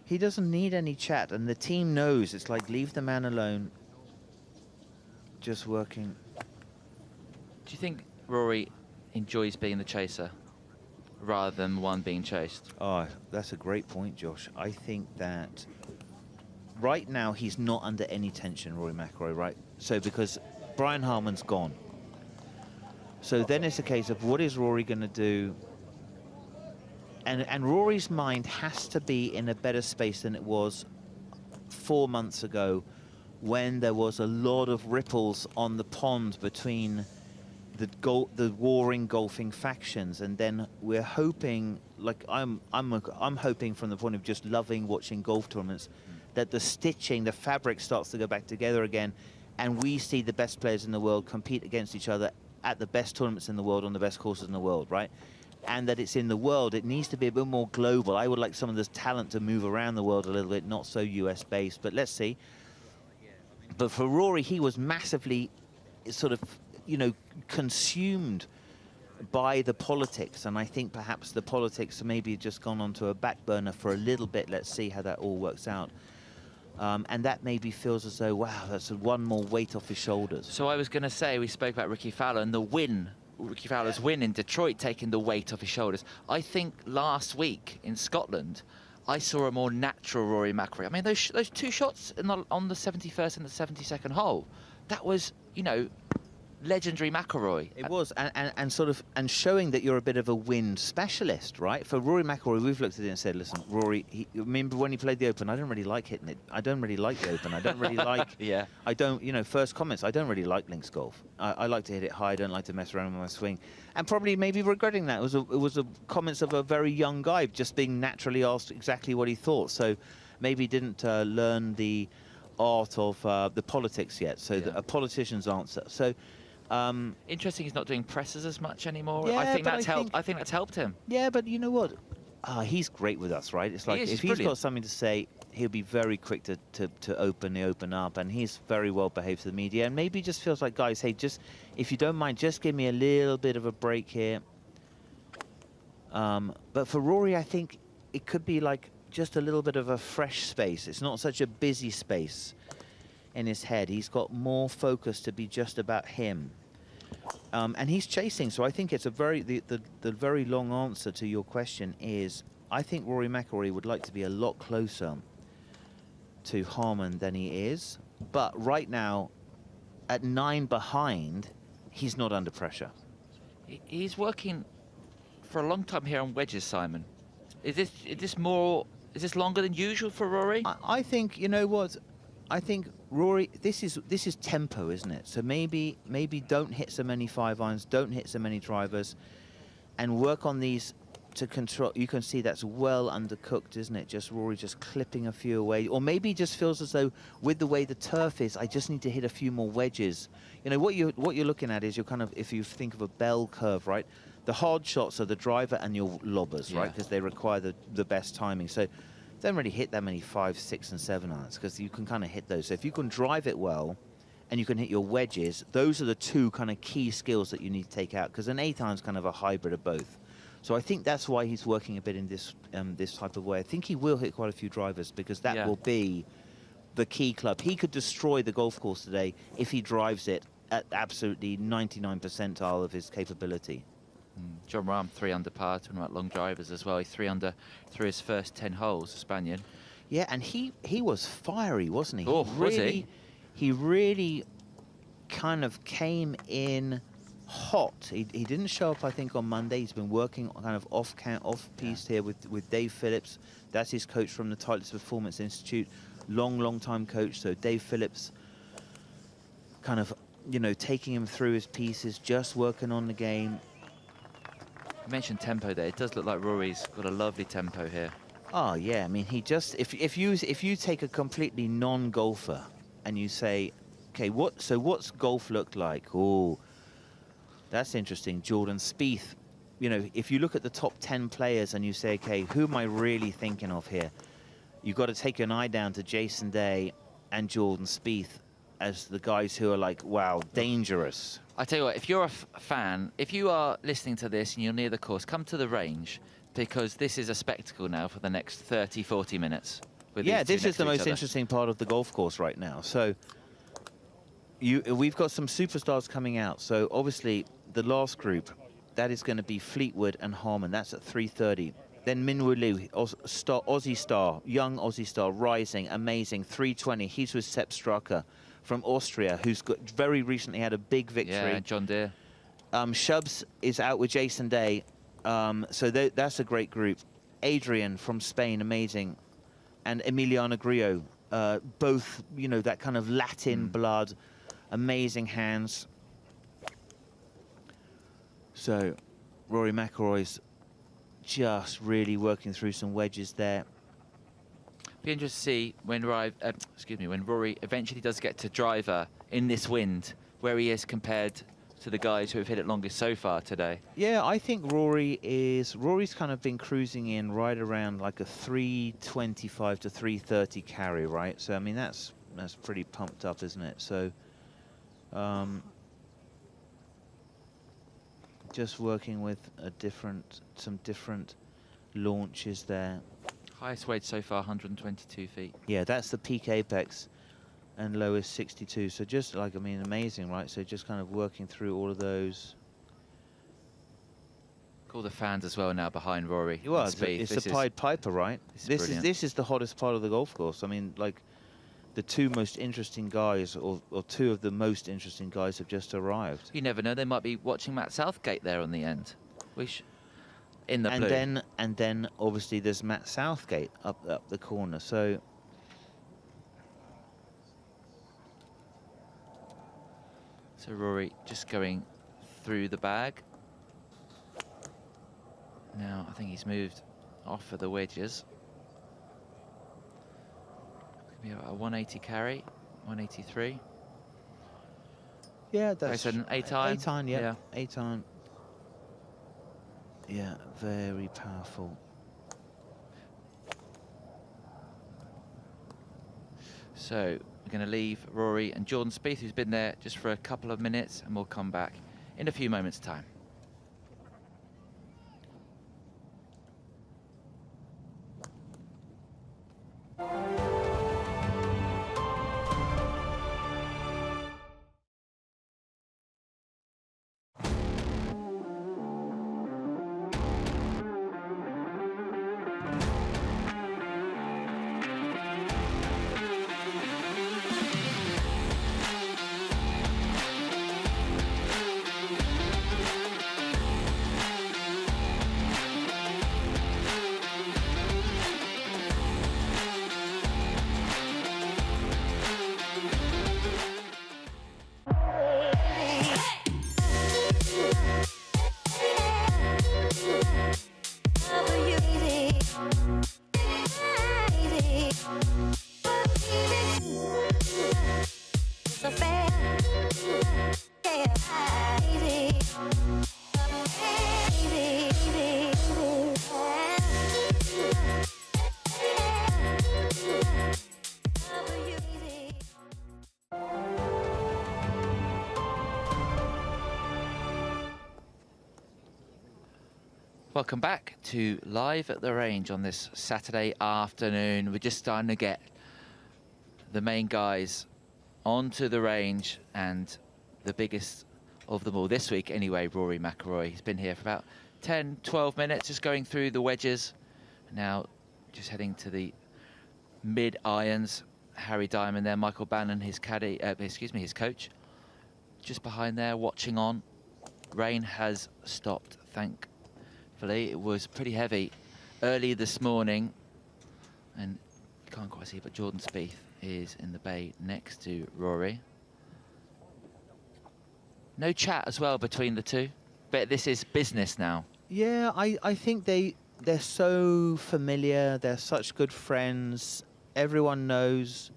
he doesn't need any chat, and the team knows. It's like, leave the man alone, just working. Do you think Rory enjoys being the chaser rather than one being chased? Oh, that's a great point, Josh. I think that right now he's not under any tension, Rory McIlroy, right? So because Brian Harman's gone. So then it's a case of, what is Rory going to do? And Rory's mind has to be in a better space than it was 4 months ago, when there was a lot of ripples on the pond between the warring golfing factions. And then we're hoping, like I'm hoping from the point of just loving watching golf tournaments, that the stitching, the fabric starts to go back together again, and we see the best players in the world compete against each other at the best tournaments in the world on the best courses in the world, right? And that it's in the world, it needs to be a bit more global. I would like some of this talent to move around the world a little bit, not so US based, but let's see. But for Rory, he was massively sort of, you know, consumed by the politics, and I think perhaps the politics maybe just gone onto a back burner for a little bit. Let's see how that all works out. And that maybe feels as though, wow, that's one more weight off his shoulders. So I was going to say, we spoke about Rickie Fowler and the win, Rickie Fowler's win in Detroit, taking the weight off his shoulders. I think last week in Scotland, I saw a more natural Rory McIlroy. I mean, those 2 shots on the 71st and the 72nd hole, that was, you know, legendary McIlroy. It was, and sort of, and showing that you're a bit of a wind specialist, right? For Rory McIlroy, we've looked at it and said, listen, Rory, remember when he played the Open, I don't really like hitting it. I don't really like the Open. I don't really like, yeah. I don't, you know, first comments, I don't really like links golf. I like to hit it high, I don't like to mess around with my swing. And probably maybe regretting that. It was a comments of a very young guy, just being naturally asked exactly what he thought. So maybe didn't learn the art of the politics yet. So a politician's answer. So, interesting, he's not doing presses as much anymore. Yeah, I think but that's helped. I think that's helped him. Yeah, but you know what? He's great with us, right? It's like, if he's got something to say, he'll be very quick to open the Open up, and he's very well behaved to the media. And maybe just feels like, guys, hey, just if you don't mind, just give me a little bit of a break here. But for Rory, I think it could be like just a little bit of a fresh space. It's not such a busy space in his head. He's got more focus to be just about him. And he's chasing, so I think it's a the very long answer to your question is, I think Rory McIlroy would like to be a lot closer to Harman than he is. But right now, at 9 behind, he's not under pressure. He's working for a long time here on wedges, Simon. Is this longer than usual for Rory? I think, you know what, I think Rory, this is tempo, isn't it? So maybe don't hit so many 5-irons, don't hit so many drivers, and work on these to control. You can see that's well undercooked, isn't it? Just Rory just clipping a few away, or maybe just feels as though with the way the turf is, I just need to hit a few more wedges. You know what you're looking at is you're kind of, if you think of a bell curve, right? The hard shots are the driver and your lobbers, right? Because they require the best timing. So don't really hit that many 5, 6, and 7 irons, because you can kind of hit those. So if you can drive it well, and you can hit your wedges. Those are the two kind of key skills that you need to take out, because an 8-iron's kind of a hybrid of both. So I think that's why he's working a bit in this this type of way. I think he will hit quite a few drivers, because that will be the key club. He could destroy the golf course today if he drives it at absolutely 99 percentile of his capability. John Rahm, 3 under par, talking about long drivers as well. He's 3 under through his first 10 holes, the Spaniard. Yeah, and he was fiery, wasn't he? Oh, was he? He really kind of came in hot. He didn't show up, I think, on Monday. He's been working kind of off-piste here with Dave Phillips. That's his coach from the Titleist Performance Institute. Long time coach. So Dave Phillips kind of, you know, taking him through his pieces, just working on the game. You mentioned tempo there. It does look like Rory's got a lovely tempo here. Oh yeah, I mean, he just if you take a completely non-golfer and you say, okay, what's golf look like? Oh, that's interesting. Jordan Spieth. You know, if you look at the top 10 players and you say, okay, who am I really thinking of here? You've got to take an eye down to Jason Day and Jordan Spieth as the guys who are like, wow, dangerous. I tell you what, if you're a fan, if you are listening to this and you're near the course, come to the range, because this is a spectacle now for the next 30, 40 minutes. Yeah, this is the most interesting part of the golf course right now. So we've got some superstars coming out. So obviously the last group, that is going to be Fleetwood and Harman. That's at 3:30. Then Minwoo Lee, Aussie star, young Aussie star, rising, amazing, 3:20. He's with Sepp Straka from Austria, who's very recently had a big victory. Yeah, John Deere. Shubs is out with Jason Day. So that's a great group. Adrian from Spain, amazing. And Emiliano Grillo, both, you know, that kind of Latin blood, amazing hands. So Rory McIlroy's just really working through some wedges there. Be interested to see when Rory eventually does get to driver in this wind, where he is compared to the guys who have hit it longest so far today. Yeah, I think Rory's kind of been cruising in right around like a 325 to 330 carry, right? So I mean that's pretty pumped up, isn't it? So just working with some different launches there. Highest wedge so far, 122 feet. Yeah, that's the peak apex, and lowest 62. So just like, I mean, amazing, right? So just kind of working through all of those. All the fans as well now behind Rory. Well, it's the Pied Piper, right? This is the hottest part of the golf course. I mean, like, the two most interesting guys, or two of the most interesting guys, have just arrived. You never know, they might be watching Matt Southgate there on the end. In the blue. And then obviously there's Matt Southgate up the corner. So Rory just going through the bag. Now I think he's moved off of the wedges. Could be a 180 carry, 183. Yeah, that's an 8-iron. 8-iron, yeah. 8-iron. Yeah, very powerful. So we're going to leave Rory and Jordan Spieth, who's been there just for a couple of minutes, and we'll come back in a few moments' time. Welcome back to Live at the Range on this Saturday afternoon. We're just starting to get the main guys onto the range, and the biggest of them all this week anyway, Rory McIlroy. He's been here for about 10, 12 minutes, just going through the wedges. Now just heading to the mid-irons. Harry Diamond there, Michael Bannon, his caddy, his coach, just behind there, watching on. Rain has stopped, thankfully. It was pretty heavy early this morning, and you can't quite see, but Jordan Spieth is in the bay next to Rory. No chat as well between the two, but this is business now. Yeah, I think they're so familiar. They're such good friends. Everyone knows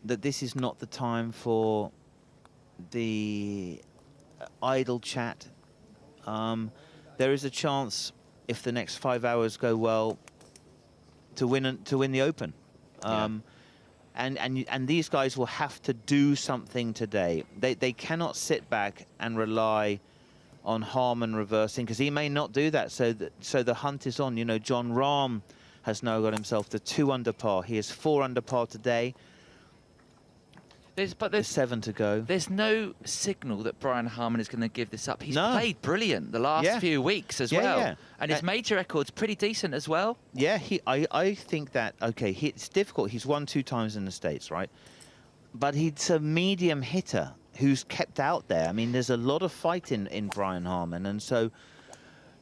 that this is not the time for the idle chat. There is a chance, if the next 5 hours go well, to win the Open. And these guys will have to do something today. They cannot sit back and rely on Harman reversing, because he may not do that. So the hunt is on. You know, John Rahm has now got himself to 2 under par. He is 4 under par today. There's 7 to go. There's no signal that Brian Harman is going to give this up. He's played brilliant the last few weeks as well. Yeah. And his major record's pretty decent as well. Yeah, I think that, okay, it's difficult. He's won 2 times in the States, right? But he's a medium hitter who's kept out there. I mean, there's a lot of fight in Brian Harman. And so,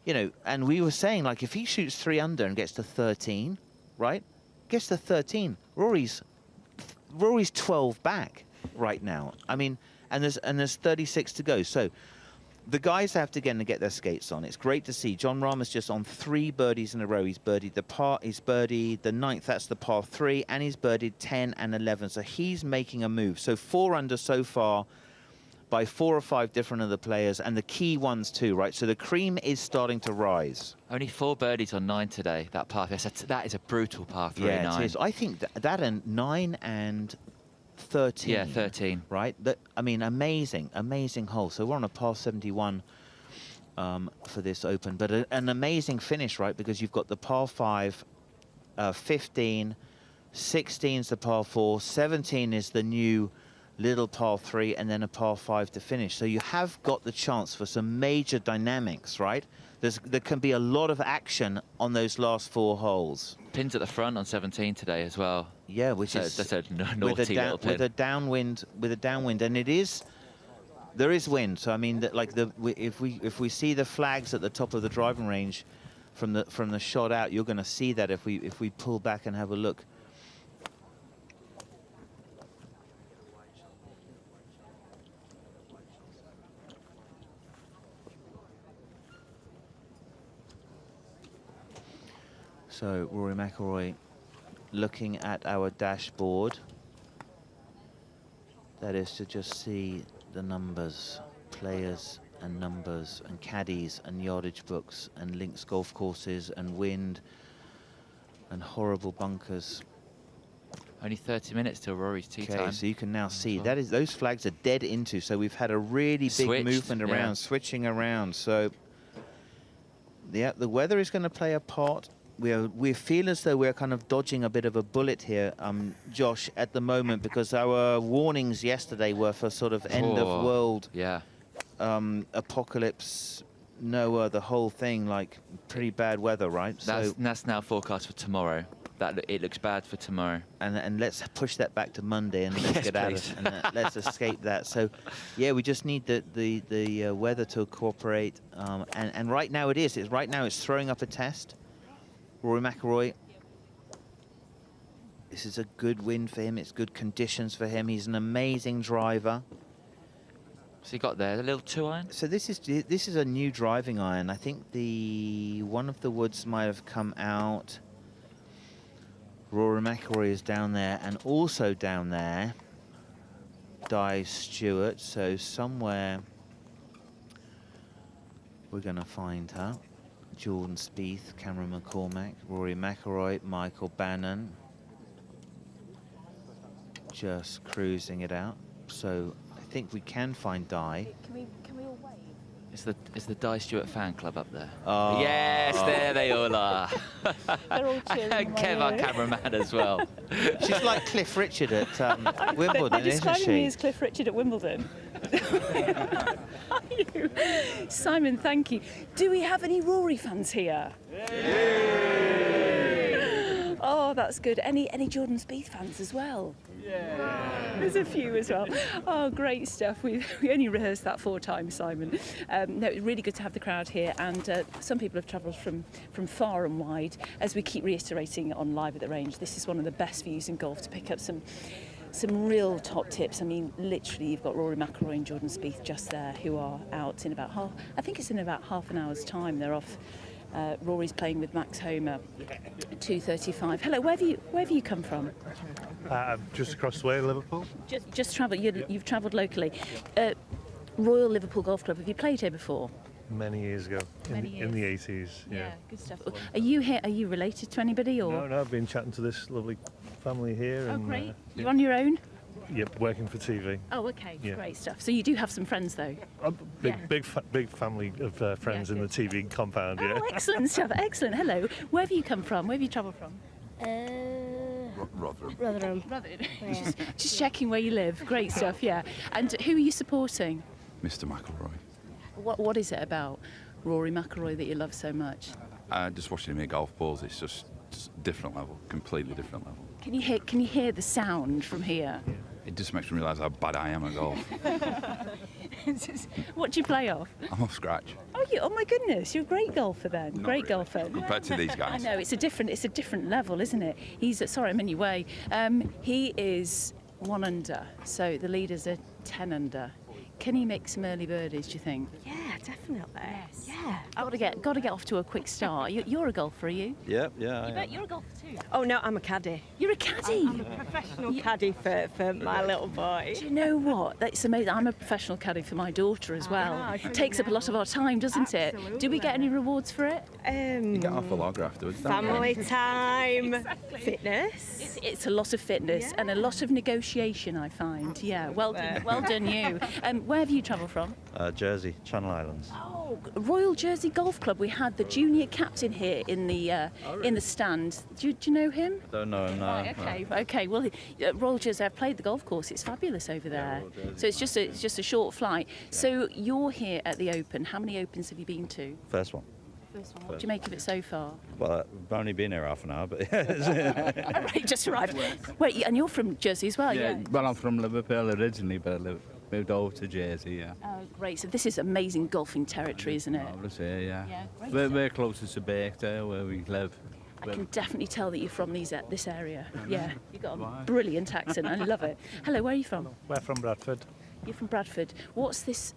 you know, and we were saying, like, if he shoots 3 under and gets to 13, right? Gets to 13, Rory's 12 back right now. I mean, and there's 36 to go. So the guys have to get their skates on. It's great to see. John Rahm is just on 3 birdies in a row. He's birdied the 9th, that's the par 3, and he's birdied 10 and 11. So he's making a move. So 4 under so far by 4 or 5 different of the players, and the key ones too, right? So the cream is starting to rise. Only 4 birdies on 9 today, that par 3. That is a brutal par 3, yeah, 9. It is. I think that and 9 and 13. Yeah, 13. Right? I mean, amazing hole. So we're on a par 71 for this Open, but an amazing finish, right? Because you've got the par 5, 15, 16's the par 4, 17 is the new little par 3, and then a par 5 to finish. So you have got the chance for some major dynamics, right? There can be a lot of action on those last 4 holes. Pins at the front on 17 today as well. Yeah, which is that's a naughty little pin. with a downwind, and there is wind. So I mean, if we see the flags at the top of the driving range from the shot out, you're going to see that if we pull back and have a look. So Rory McIlroy looking at our dashboard. That is to just see the numbers, players and numbers and caddies and yardage books and links golf courses and wind and horrible bunkers. Only 30 minutes till Rory's tee time. So you can now see those flags are dead into. So we've had a really big movement around, switching around. So the weather is going to play a part. We feel as though we're kind of dodging a bit of a bullet here, Josh, at the moment, because our warnings yesterday were for sort of end of world, apocalypse, Noah, the whole thing, like pretty bad weather, right? That's now forecast for tomorrow. It looks bad for tomorrow. And let's push that back to Monday and let's get out of and let's escape that. So, yeah, we just need the weather to cooperate. And right now it is. Right now it's throwing up a test. Rory McIlroy, this is a good win for him. It's good conditions for him. He's an amazing driver. So he got there, a little 2-iron? So this is a new driving iron. I think one of the woods might have come out. Rory McIlroy is down there, and also down there, Di Stewart. So somewhere we're going to find her. Jordan Spieth, Cameron McCormack, Rory McIlroy, Michael Bannon. Just cruising it out. So I think we can find Di. Can we all wave? Is the Di Stewart fan club up there? Oh. Yes, there they all are. They're all cheering And on my Kev, our ear. cameraman, as well. She's like Cliff Richard at Wimbledon, They're isn't describing me she? as Cliff Richard at Wimbledon. Are you? Simon, thank you. Do we have any Rory fans here? Oh, that's good. Any Jordan Spieth fans as well? Yeah. There's a few as well. Oh, great stuff. We only rehearsed that 4 times, Simon. No, it's really good to have the crowd here, and some people have travelled from far and wide. As we keep reiterating on Live at the Range, this is one of the best views in golf to pick up some real top tips. I mean, literally, you've got Rory McIlroy and Jordan Spieth just there, who are out in about half an hour's time. They're off. Rory's playing with Max Homer, 2:35. Hello, where have you come from? Just across the way, Liverpool. Just travelled. You've travelled locally. Royal Liverpool Golf Club. Have you played here before? Many years ago, in the 80s. Yeah. Good stuff. Are you here? Are you related to anybody or? No, I've been chatting to this lovely family here. Oh, and, great. You're on your own? Yep, working for TV. Oh, okay. Yeah. Great stuff. So you do have some friends, though. Big family of friends in the TV compound. Yeah. Oh, excellent stuff. Excellent. Hello. Where have you come from? Where have you travelled from? Rotherham. Yeah. Just checking where you live. Great stuff. Yeah. And who are you supporting? Mr. McIlroy. What is it about Rory McIlroy that you love so much? Just watching him hit golf balls, it's just different level, completely different level. Can you hear the sound from here? It just makes me realise how bad I am at golf. What do you play off? I'm off scratch. Oh my goodness, you're a great golfer then. Not Great really, golfer. compared to these guys. I know it's a different level, isn't it? Sorry, I'm in your way. He is 1 under, so the leaders are 10 under. Can he make some early birdies, do you think? Yeah, definitely. Yes. Yeah. Got to get off to a quick start. You're a golfer, are you? Yep, yeah. You bet you're a golfer too. Oh no, I'm a caddy. You're a caddy. I'm a professional caddy for my little boy. Do you know what? That's amazing. I'm a professional caddy for my daughter as well. It takes up a lot of our time, doesn't it? Do we get any rewards for it? You get off a log afterwards, don't you? Family time, fitness. It's a lot of fitness and a lot of negotiation, I find. Yeah, well done you. Where have you travelled from? Jersey, Channel Islands. Oh, Royal Jersey Golf Club. We had the junior captain here in the stand. Do you know him? Don't know him, no. Right, okay. Well, Royal Jersey. I've played the golf course. It's fabulous over there. So it's just a short flight. Yeah. So you're here at the Open. How many Opens have you been to? First one. What do you make of it so far? Well, I've only been here half an hour, but Right, just arrived. Wait, and you're from Jersey as well, yeah? Well, I'm from Liverpool originally, but I moved over to Jersey, yeah. Oh, great. So this is amazing golfing territory, isn't it? Marvellous here, yeah. Great We're closer to Birkdale, where we live. I can definitely tell that you're from this area. Yeah, you've got a brilliant accent. I love it. Hello, where are you from? We're from Bradford. You're from Bradford. What's this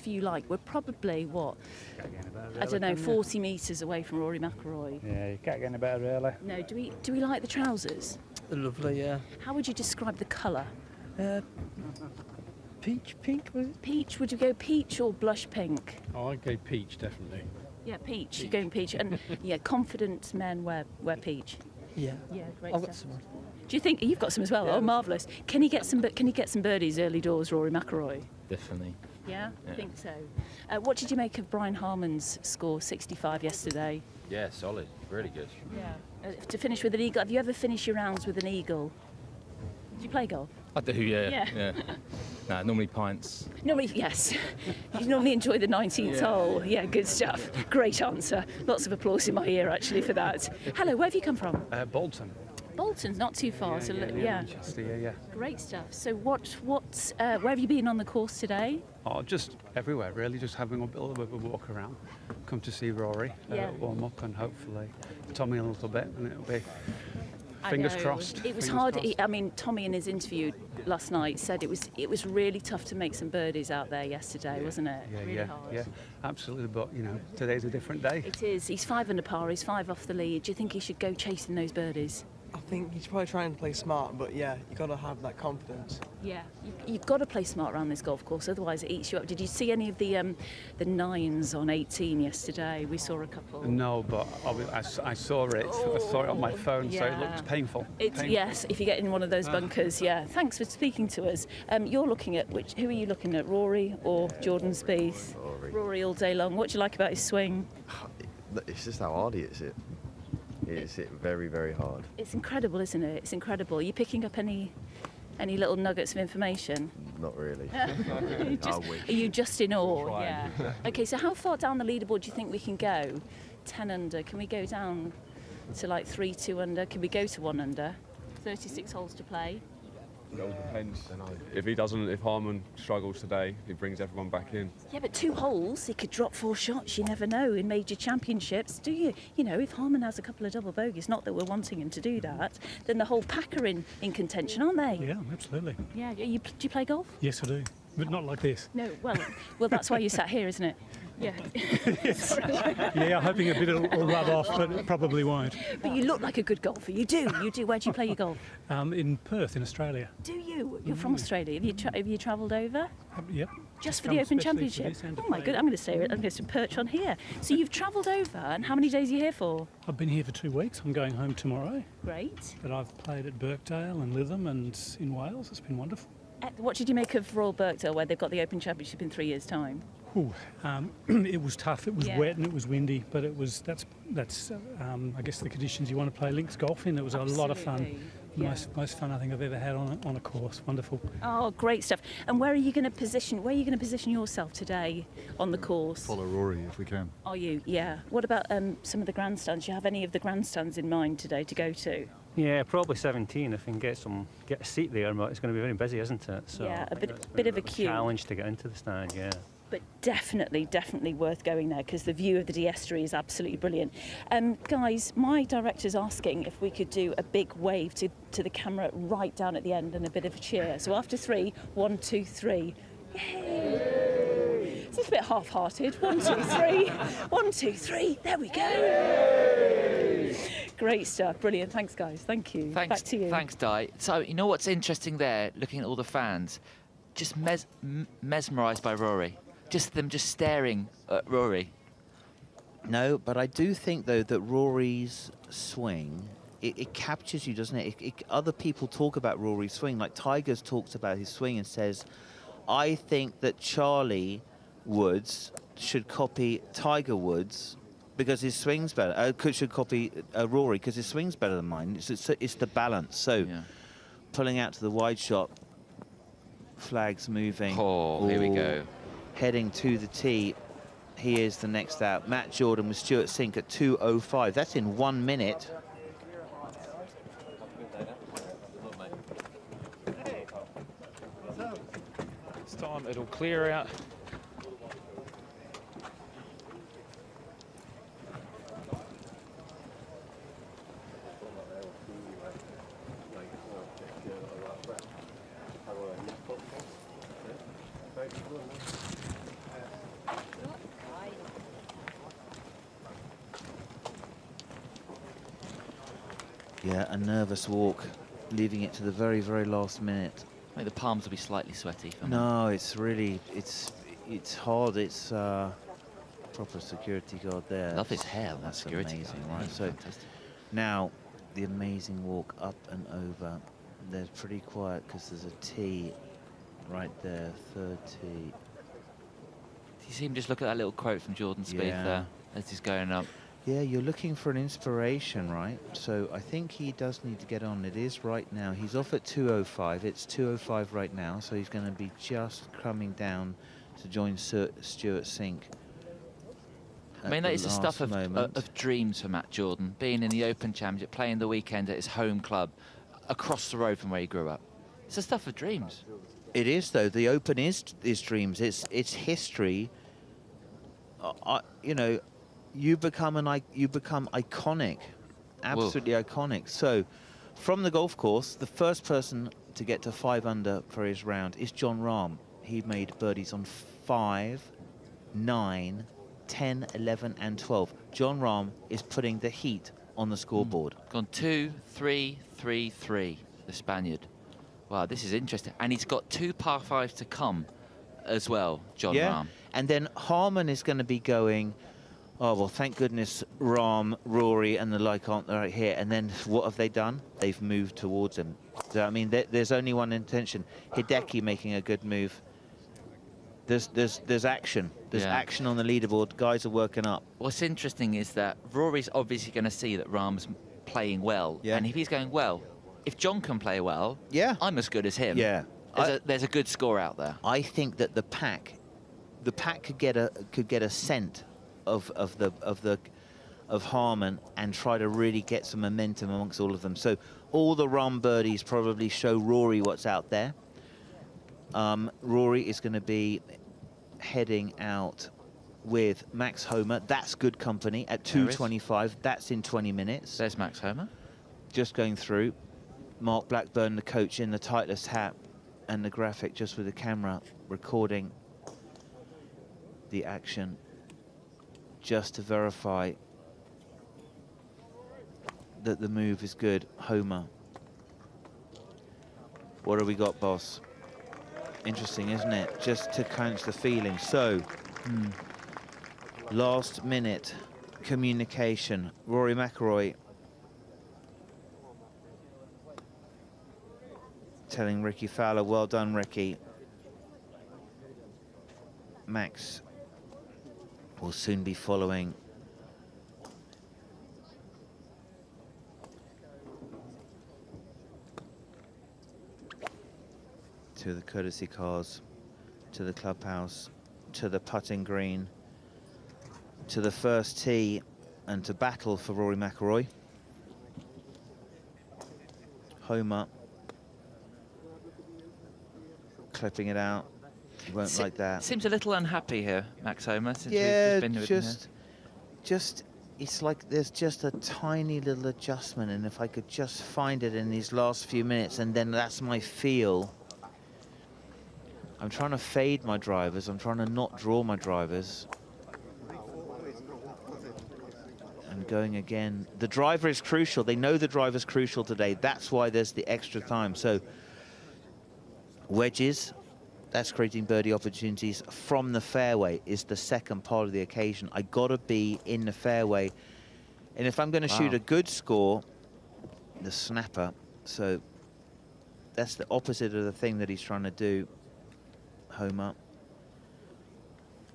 view like? We're probably, I don't know, 40 metres away from Rory McIlroy. Yeah, you can't get any better, really. No, do we like the trousers? They're lovely, yeah. How would you describe the colour? Peach pink, was it? Peach. Would you go peach or blush pink? Oh, I'd go peach, definitely. Yeah, peach. You're going peach. And yeah, confident men wear peach. Yeah. Yeah, great I've stuff. got some. Do you think you've got some as well? Oh, marvellous. Can he get some birdies early doors, Rory McIlroy? Definitely. Yeah, I think so. What did you make of Brian Harman's score, 65 yesterday? Yeah, solid. Really good. Yeah. To finish with an eagle. Have you ever finished your rounds with an eagle? Do you play golf? I do, yeah. Yeah. Nah, normally pints. Normally, yes. You normally enjoy the 19th hole. Yeah, good stuff. Great answer. Lots of applause in my ear, actually, for that. Hello, where have you come from? Bolton. Bolton's not too far. Manchester, yeah. Great stuff. So where have you been on the course today? Oh, just everywhere, really. Just having a little bit of a walk around. Come to see Rory, warm up, and hopefully Tommy a little bit, and it'll be fingers crossed. It was hard. Tommy in his interview last night said it was really tough to make some birdies out there yesterday, wasn't it? Yeah, really hard. Yeah, absolutely. But today's a different day. It is. He's 5 under par. He's 5 off the lead. Do you think he should go chasing those birdies? I think he's probably trying to play smart, but yeah, you got to have that confidence. Yeah, you've got to play smart around this golf course, otherwise it eats you up. Did you see any of the 9s on 18 yesterday? We saw a couple. No, but I saw it. I saw it on my phone, so it yeah. looked painful. Yes, if you get in one of those bunkers, yeah. Thanks for speaking to us. You're looking at who are you looking at, Rory or Jordan Spieth? Rory all day long. What do you like about his swing? It's just how hard he hits it. He hits it very, very hard. It's incredible, isn't it? It's incredible. Are you picking up any little nuggets of information? Not really. Are you just in awe? Yeah. Okay, so how far down the leaderboard do you think we can go? 10 under. Can we go down to like 3, 2 under? Can we go to 1 under? 36 holes to play. It all depends. If Harman struggles today, he brings everyone back in. Yeah, but 2 holes, he could drop 4 shots. You never know in major championships, do you? You know, if Harman has a couple of double bogeys, not that we're wanting him to do that, then the whole pack are in contention, aren't they? Yeah, absolutely. Yeah. Do you play golf? Yes, I do, but not like this. No. Well, that's why you sat here, isn't it? Yeah. Yeah, hoping a bit will rub off, but it probably won't. But you look like a good golfer. You do. Where do you play your golf? In Perth, in Australia. Do you? You're from Australia. Have you travelled over? Yep. Just for the Open Championship? Oh my God! I'm going to perch on here. So you've travelled over, and how many days are you here for? I've been here for 2 weeks. I'm going home tomorrow. Great. But I've played at Birkdale and Lytham and in Wales. It's been wonderful. What did you make of Royal Birkdale, where they've got the Open Championship in 3 years' time? It was tough. It was wet and it was windy, but that's I guess the conditions you want to play links golf in. It was a lot of fun. Yeah. Most fun I think I've ever had on a course. Wonderful. Oh, great stuff. And where are you going to position yourself today on the course? Follow Rory if we can. Are you? Yeah. What about some of the grandstands? Do you have any of the grandstands in mind today to go to? Yeah, probably 17 if we can get a seat there, but it's going to be very busy, isn't it? So yeah, a bit of a queue. Challenge to get into the stand, yeah. But definitely worth going there because the view of the Dee Estuary is absolutely brilliant. Guys, my director's asking if we could do a big wave to the camera right down at the end and a bit of a cheer. So after 3, 1, 2, 3. Yay! It's a bit half-hearted. 1, 2, 3. 1, 2, 3. There we go. Great stuff. Brilliant. Thanks, guys. Thank you. Thanks, back to you. Thanks, Di. So, you know what's interesting there, looking at all the fans? Just mesmerised by Rory. Just staring at Rory. No, but I do think, though, that Rory's swing, it captures you, doesn't it? Other people talk about Rory's swing, like Tiger's talks about his swing and says, I think that Charlie Woods should copy Tiger Woods because his swing's better. Should copy Rory because his swing's better than mine. It's the balance. So pulling out to the wide shot, flags moving. Oh, here we go. Heading to the tee. He is the next out. Matt Jordan with Stuart Sink at 2:05. That's in 1 minute. This time it'll clear out. Yeah, a nervous walk, leaving it to the very, very last minute. I think the palms will be slightly sweaty. No, it's really, it's hard. It's proper security guard there. Love his hair. That's security amazing, guard. right? So Fantastic. now the amazing walk up and over. They're pretty quiet because there's a tee right there, third tee. You see him just look at that little quote from Jordan Spieth there as he's going up. Yeah, you're looking for an inspiration, right? So I think he does need to get on. It is right now. He's off at 2:05. It's 2:05 right now, so he's going to be just coming down to join Stuart Sink. I mean, that is the stuff of dreams for Matt Jordan, being in the Open Championship, playing the weekend at his home club, across the road from where he grew up. It's the stuff of dreams. It is, though. The Open is dreams. It's history. You know, you become iconic, absolutely iconic. So, from the golf course, the first person to get to 5 under for his round is Jon Rahm. He made birdies on 5, 9, 10, 11, and 12. Jon Rahm is putting the heat on the scoreboard. Gone 2, 3, 3, 3, the Spaniard. Wow, this is interesting. And he's got 2 par 5s to come as well, John Rahm. And then Harman is going to be going, oh, well, thank goodness Rahm, Rory and the like aren't right here. And then what have they done? They've moved towards him. So, I mean, there's only one intention. Hideki making a good move. There's action. There's action on the leaderboard. Guys are working up. What's interesting is that Rory's obviously going to see that Rahm's playing well. And if he's going well, if John can play well, I'm as good as him. There's a good score out there. I think that the pack could get a scent of Harman and try to really get some momentum amongst all of them. So all the Rahm birdies probably show Rory what's out there. Rory is going to be heading out with Max Homa. That's good company at 2:25. That's in 20 minutes. There's Max Homa. Just going through. Mark Blackburn, the coach, in the Titleist hat, and the graphic just with the camera recording the action just to verify that the move is good. Homer. What have we got, boss? Interesting, isn't it? Just to catch the feeling. So, last minute communication. Rory McIlroy telling Rickie Fowler, well done, Rickie. Max will soon be following. To the courtesy cars, to the clubhouse, to the putting green, to the first tee, and to battle for Rory McIlroy. Homer clipping it out. He won't like that. Seems a little unhappy here, Max Homer, since we've been with him here. It's like there's just a tiny little adjustment, and if I could just find it in these last few minutes, and then that's my feel. I'm trying to fade my drivers. I'm trying to not draw my drivers. And going again. The driver is crucial. They know the driver's crucial today. That's why there's the extra time. So wedges, that's creating birdie opportunities from the fairway is the second part of the occasion. I gotta be in the fairway. And if I'm gonna shoot a good score, the snapper, so that's the opposite of the thing that he's trying to do. Homer.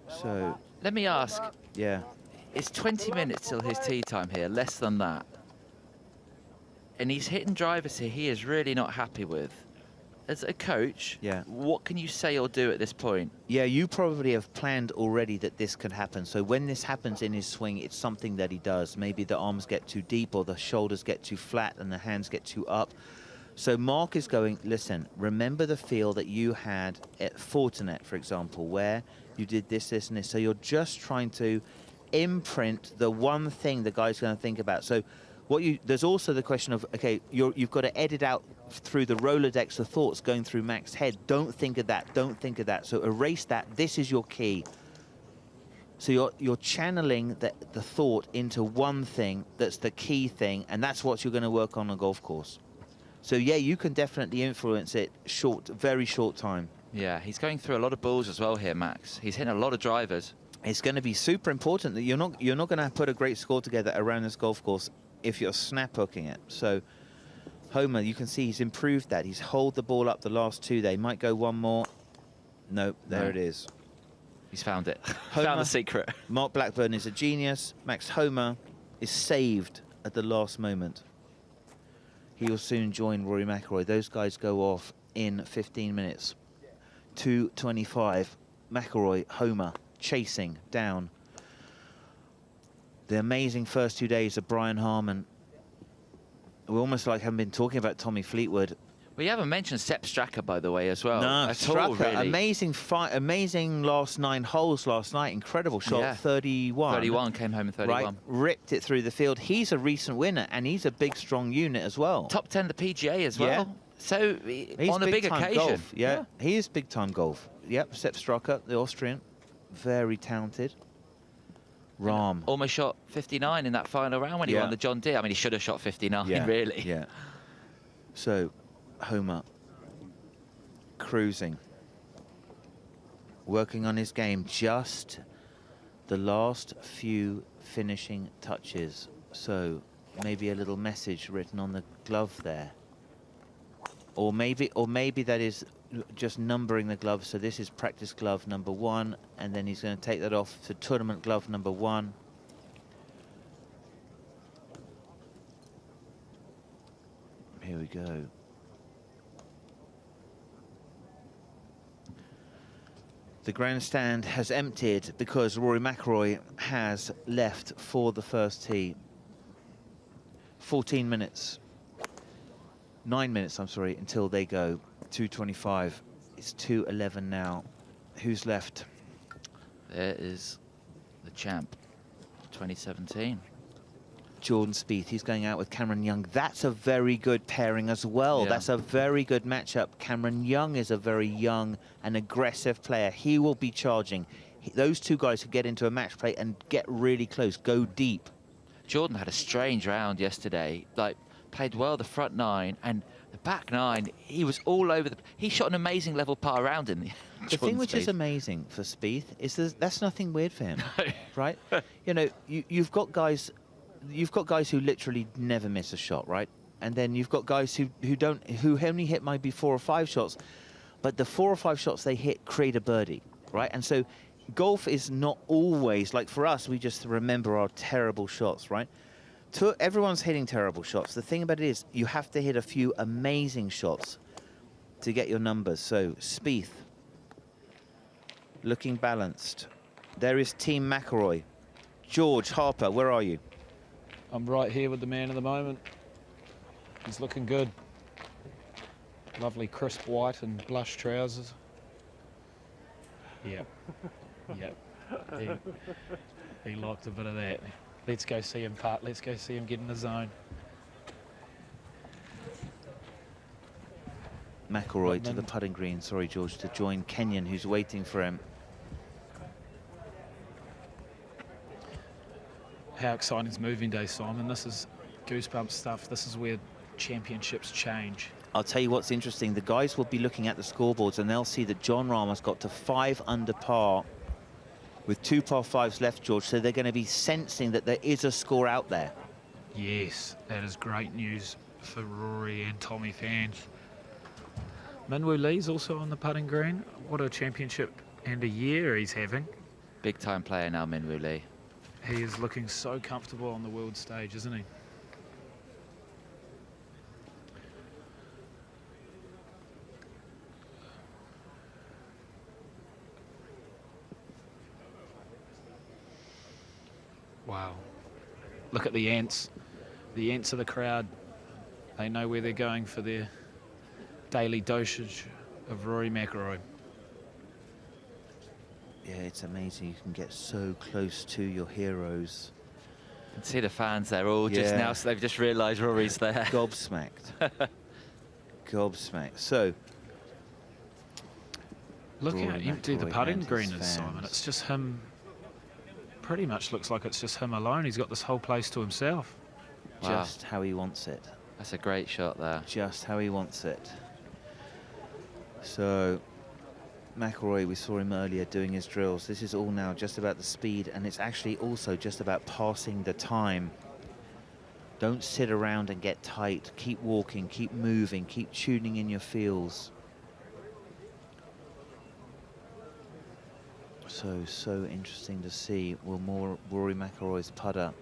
So let me ask. Yeah. It's 20 minutes till his tee time here, less than that. And he's hitting drivers here he is really not happy with. As a coach, what can you say or do at this point? Yeah, you probably have planned already that this could happen. So when this happens in his swing, it's something that he does. Maybe the arms get too deep or the shoulders get too flat and the hands get too up. So Mark is going, listen, remember the feel that you had at Fortinet, for example, where you did this, this, and this. So you're just trying to imprint the one thing the guy's going to think about. So there's also the question of, okay, you've got to edit out through the Rolodex the thoughts going through Max's head. Don't think of that. Don't think of that. So erase that. This is your key. So you're channeling the thought into one thing that's the key thing, and that's what you're going to work on a golf course. So yeah, you can definitely influence it very short time. Yeah, he's going through a lot of balls as well here, Max. He's hitting a lot of drivers. It's going to be super important that you're not going to put a great score together around this golf course if you're snap hooking it. So Homer, you can see he's improved that. He's held the ball up the last two. They might go one more. Nope, there it is. He's found it. Found the secret. Mark Blackburn is a genius. Max Homer is saved at the last moment. He will soon join Rory McIlroy. Those guys go off in 15 minutes. 2:25. McIlroy, Homer, chasing down. The amazing first 2 days of Brian Harman. We almost like haven't been talking about Tommy Fleetwood. We haven't mentioned Sepp Straka, by the way, as well. No, Straka, really. amazing last 9 holes last night. Incredible shot, 31. 31, came home in 31. Right, ripped it through the field. He's a recent winner, and he's a big, strong unit as well. Top 10 the PGA as well. So, he's on a big occasion. Golf. Yeah, he is big-time golf. Yep, Sepp Straka, the Austrian, very talented. Rahm. Almost shot 59 in that final round when he won the John Deere. I mean, he should have shot 59, really. Yeah. So, Homer, cruising, working on his game, just the last few finishing touches. So, maybe a little message written on the glove there. Or maybe that is just numbering the glove. So this is practice glove number 1, and then he's going to take that off to tournament glove number 1. Here we go. The grandstand has emptied because Rory McIlroy has left for the first tee. 14 minutes. 9 minutes, I'm sorry, until they go. 2:25. It's 2:11 now. Who's left? There is the champ, 2017. Jordan Spieth. He's going out with Cameron Young. That's a very good pairing as well. Yeah. That's a very good matchup. Cameron Young is a very young and aggressive player. He will be charging. Those two guys could get into a match play and get really close, go deep. Jordan had a strange round yesterday. Like, played well the front 9 and the back 9. He was all over the. He shot an amazing level par round in the thing which is amazing for Spieth is that's nothing weird for him, right? You know, you've got guys who literally never miss a shot, right? And then you've got guys who only hit maybe 4 or 5 shots, but the 4 or 5 shots they hit create a birdie, right? And so golf is not always like, for us, we just remember our terrible shots, right? Everyone's hitting terrible shots. The thing about it is you have to hit a few amazing shots to get your numbers. So Spieth looking balanced. There is Team McIlroy. George Harper, where are you? I'm right here with the man of the moment. He's looking good. Lovely crisp white and blush trousers. Yep. Yep. He liked a bit of that. Let's go see him putt. Let's go see him get in the zone. McIlroy to the putting green. Sorry, George, to join Kenyon, who's waiting for him. How exciting is moving day, Simon? This is goosebump stuff. This is where championships change. I'll tell you what's interesting. The guys will be looking at the scoreboards and they'll see that Jon Rahm has got to 5 under par with 2 par 5s left, George. So they're going to be sensing that there is a score out there. Yes, that is great news for Rory and Tommy fans. Minwoo Lee's also on the putting green. What a championship and a year he's having. Big time player now, Minwoo Lee. He is looking so comfortable on the world stage, isn't he? Wow. Look at the ants. The ants of the crowd. They know where they're going for their daily dosage of Rory McIlroy. Yeah, it's amazing. You can get so close to your heroes. You can see the fans there all just now, so they've just realised Rory's there. Gobsmacked. Gobsmacked. So, look Rory how empty the McIlroy putting and green his is, Simon. fans. It's just him. Pretty much looks like it's just him alone. He's got this whole place to himself. Wow. Just how he wants it. That's a great shot there. Just how he wants it. So, McIlroy, we saw him earlier doing his drills. This is all now just about the speed, and it's actually also just about passing the time. Don't sit around and get tight. Keep walking, keep moving, keep tuning in your feels. So interesting to see. Will Rory McIlroy's putter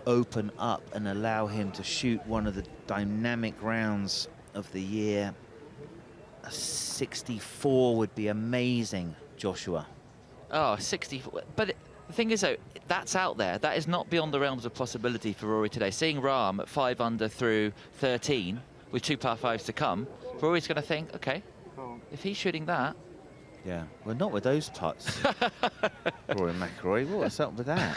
open up and allow him to shoot one of the dynamic rounds of the year? A 64 would be amazing, Joshua. Oh, 64. But the thing is, though, that's out there. That is not beyond the realms of possibility for Rory today. Seeing Rahm at 5 under through 13 with 2 par 5s to come, Rory's going to think, OK, if he's shooting that. Yeah, well, not with those putts. Rory McIlroy, what's up with that?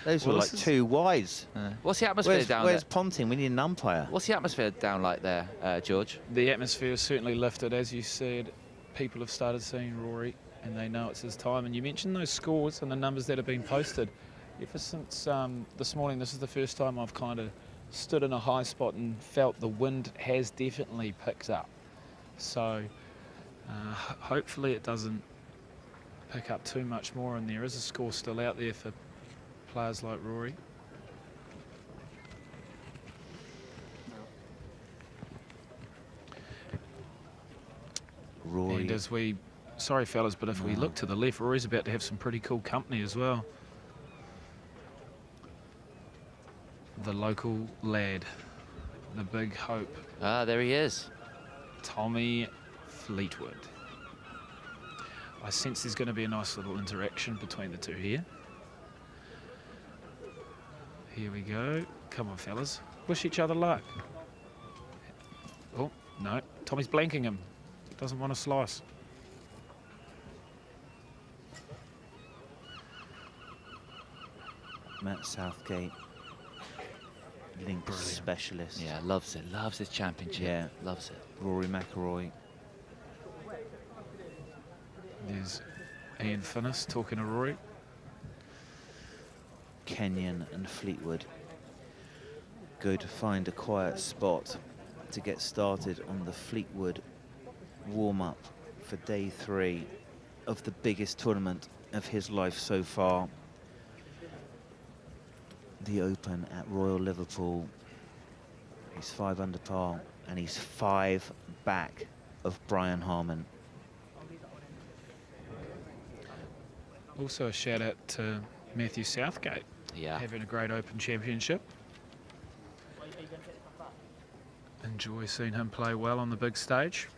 Those were like 2 wides. What's the atmosphere down Where's there? Ponting? We need an umpire. What's the atmosphere down like there, George? The atmosphere is certainly lifted. As you said, people have started seeing Rory and they know it's his time. And you mentioned those scores and the numbers that have been posted. Ever since this morning, this is the first time I've kind of stood in a high spot and felt the wind has definitely picked up. So hopefully it doesn't pick up too much more, and there is a score still out there for players like Rory. And as we, sorry fellas, but if we look to the left, Rory's about to have some pretty cool company as well. The local lad, the big hope. Ah, there he is. Tommy Fleetwood. I sense there's going to be a nice little interaction between the two here. Here we go. Come on, fellas. Wish each other luck. Oh, no. Tommy's blanking him. Doesn't want a slice. Matt Southgate, links specialist. Yeah, loves it. Loves his championship. Yeah, loves it. Rory McIlroy. There's Ian Finnis talking to Rory. Kenyon and Fleetwood go to find a quiet spot to get started on the Fleetwood warm-up for day 3 of the biggest tournament of his life so far. The Open at Royal Liverpool. He's 5 under par and he's 5 back of Brian Harman. Also a shout out to Matthew Southgate. Yeah. Having a great Open Championship. Enjoy seeing him play well on the big stage.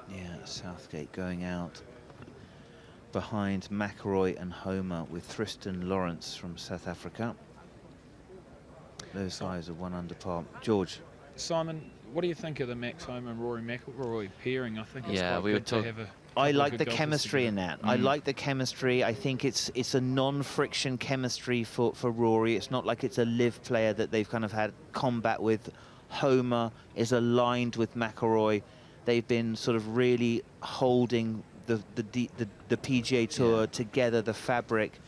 Yeah, Southgate going out behind McIlroy and Homer with Tristan Lawrence from South Africa. Those guys are 1 under par. George. Simon, what do you think of the Max Homer and Rory McIlroy pairing? I think it's quite we good to have a... I like the chemistry in that. I like the chemistry. I think it's a non-friction chemistry for Rory. It's not like it's a live player that they've kind of had combat with. Homer is aligned with McIlroy. They've been sort of really holding the PGA Tour together, the fabric.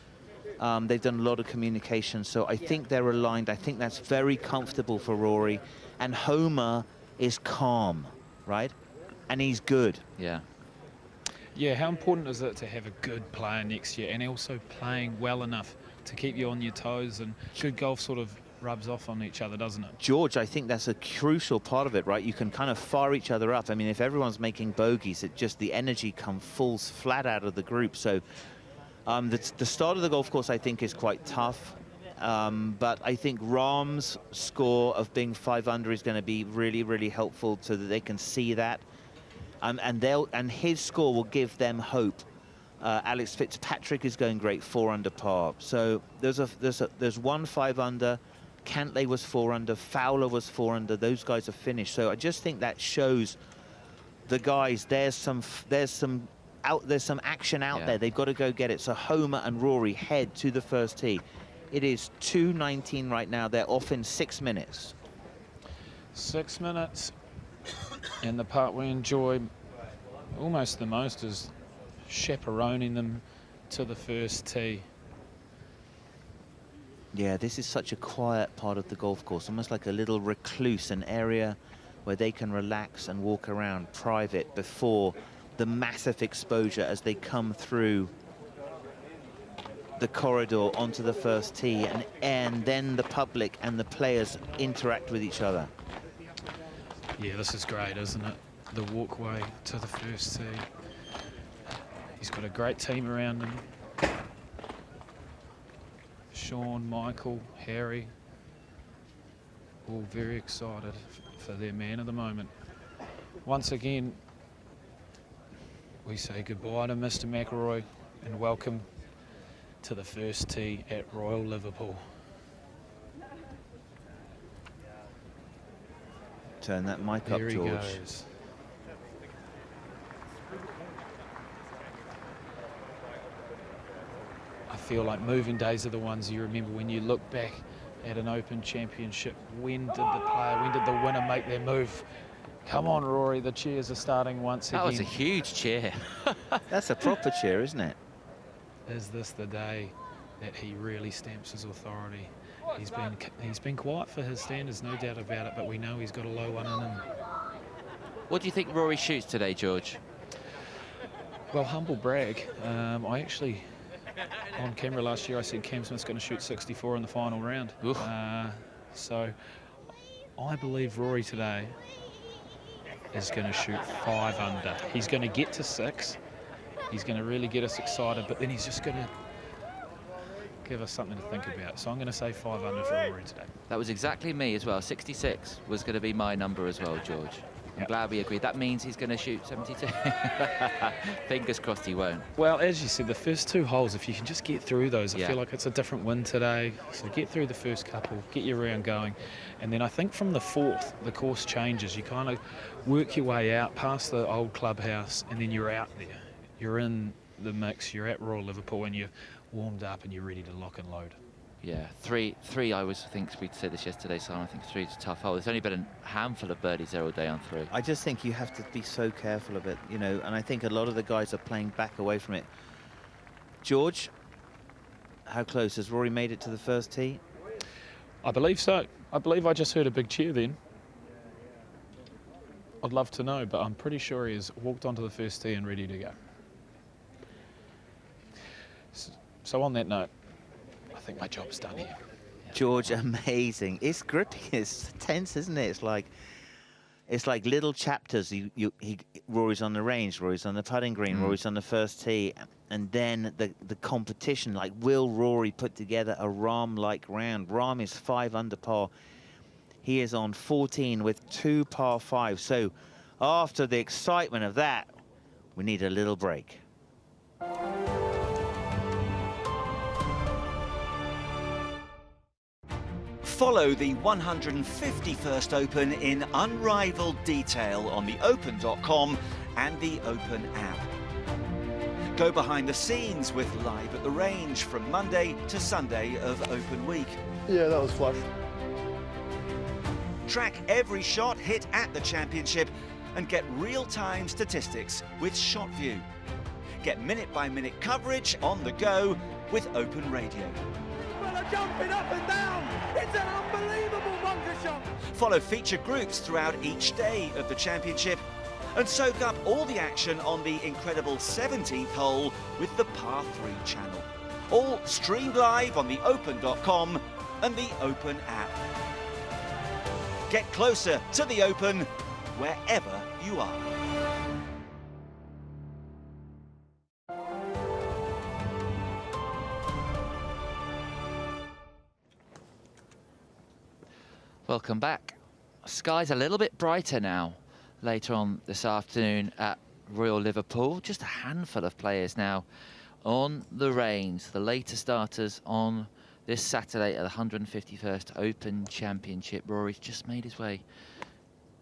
They've done a lot of communication, so I think they're aligned. I think that's very comfortable for Rory. And Homer is calm, right? And he's good. Yeah. Yeah, how important is it to have a good player next year and also playing well enough to keep you on your toes? And good golf sort of rubs off on each other, doesn't it? George, I think that's a crucial part of it, right? You can kind of fire each other up. I mean, if everyone's making bogeys, it just the energy falls flat out of the group. So the start of the golf course, I think, is quite tough. But I think Rahm's score of being 5 under is going to be really, really helpful so that they can see that. And his score will give them hope. Alex Fitzpatrick is going great, 4 under par. So there's 1 5 under. Cantlay was 4 under. Fowler was 4 under. Those guys are finished. So I just think that shows the guys there's some action out there. They've got to go get it. So Homer and Rory head to the first tee. It is 2:19 right now. They're off in 6 minutes. 6 minutes. And the part we enjoy almost the most is chaperoning them to the first tee. Yeah, this is such a quiet part of the golf course, almost like a little recluse, an area where they can relax and walk around private before the massive exposure as they come through the corridor onto the first tee, and then the public and the players interact with each other. Yeah, this is great, isn't it? The walkway to the first tee. He's got a great team around him. Sean, Michael, Harry, all very excited for their man of the moment. Once again, we say goodbye to Mr. McIlroy and welcome to the first tee at Royal Liverpool. Turn that mic up, There he George. goes. I feel like moving days are the ones you remember when you look back at an Open Championship. When did the winner make their move? Come on, Rory, the cheers are starting once again. That was a huge cheer. That's a proper cheer, isn't it? Is this the day that he really stamps his authority? He's been quiet for his standards, no doubt about it, but we know he's got a low one in him. What do you think Rory shoots today, George? Well, humble brag. I actually, on camera last year, I said Cam Smith's going to shoot 64 in the final round. So I believe Rory today is going to shoot 5 under. He's going to get to 6. He's going to really get us excited, but then he's just going to give us something to think about. So I'm going to say 5 under for Rory today. That was exactly me as well. 66 was going to be my number as well, George. I'm glad we agreed. That means he's going to shoot 72. Fingers crossed he won't. Well, as you said, the first 2 holes, if you can just get through those, I feel like it's a different win today. So get through the first couple, get your round going. And then I think from the 4th, the course changes. You kind of work your way out past the old clubhouse, and then you're out there. You're in the mix, you're at Royal Liverpool, and you're warmed up and you're ready to lock and load. Yeah, three. I think we said this yesterday, Simon. I think 3 is a tough hole. There's only been a handful of birdies there all day on 3. I just think you have to be so careful of it, you know, and I think a lot of the guys are playing back away from it. George, how close? Has Rory made it to the first tee? I believe so. I believe I just heard a big cheer then. I'd love to know, but I'm pretty sure he has walked onto the first tee and ready to go. So on that note, I think my job's done here. George, amazing. It's gripping. It's tense, isn't it? It's like little chapters. Rory's on the range, Rory's on the putting green, Rory's on the first tee, and then the competition. Like, will Rory put together a Rahm-like round? Rahm is 5 under par. He is on 14 with 2 par 5. So after the excitement of that, we need a little break. Follow the 151st Open in unrivaled detail on theopen.com and the Open app. Go behind the scenes with Live at the Range from Monday to Sunday of Open Week. Yeah, that was flush. Track every shot hit at the championship and get real-time statistics with ShotView. Get minute-by-minute coverage on the go with Open Radio. Jumping up and down. It's an unbelievable bunker shot. Follow feature groups throughout each day of the championship and soak up all the action on the incredible 17th hole with the Par 3 channel. All streamed live on theopen.com and the Open app. Get closer to the Open wherever you are. Welcome back. Sky's a little bit brighter now later on this afternoon at Royal Liverpool. Just a handful of players now on the range. The later starters on this Saturday at the 151st Open Championship. Rory's just made his way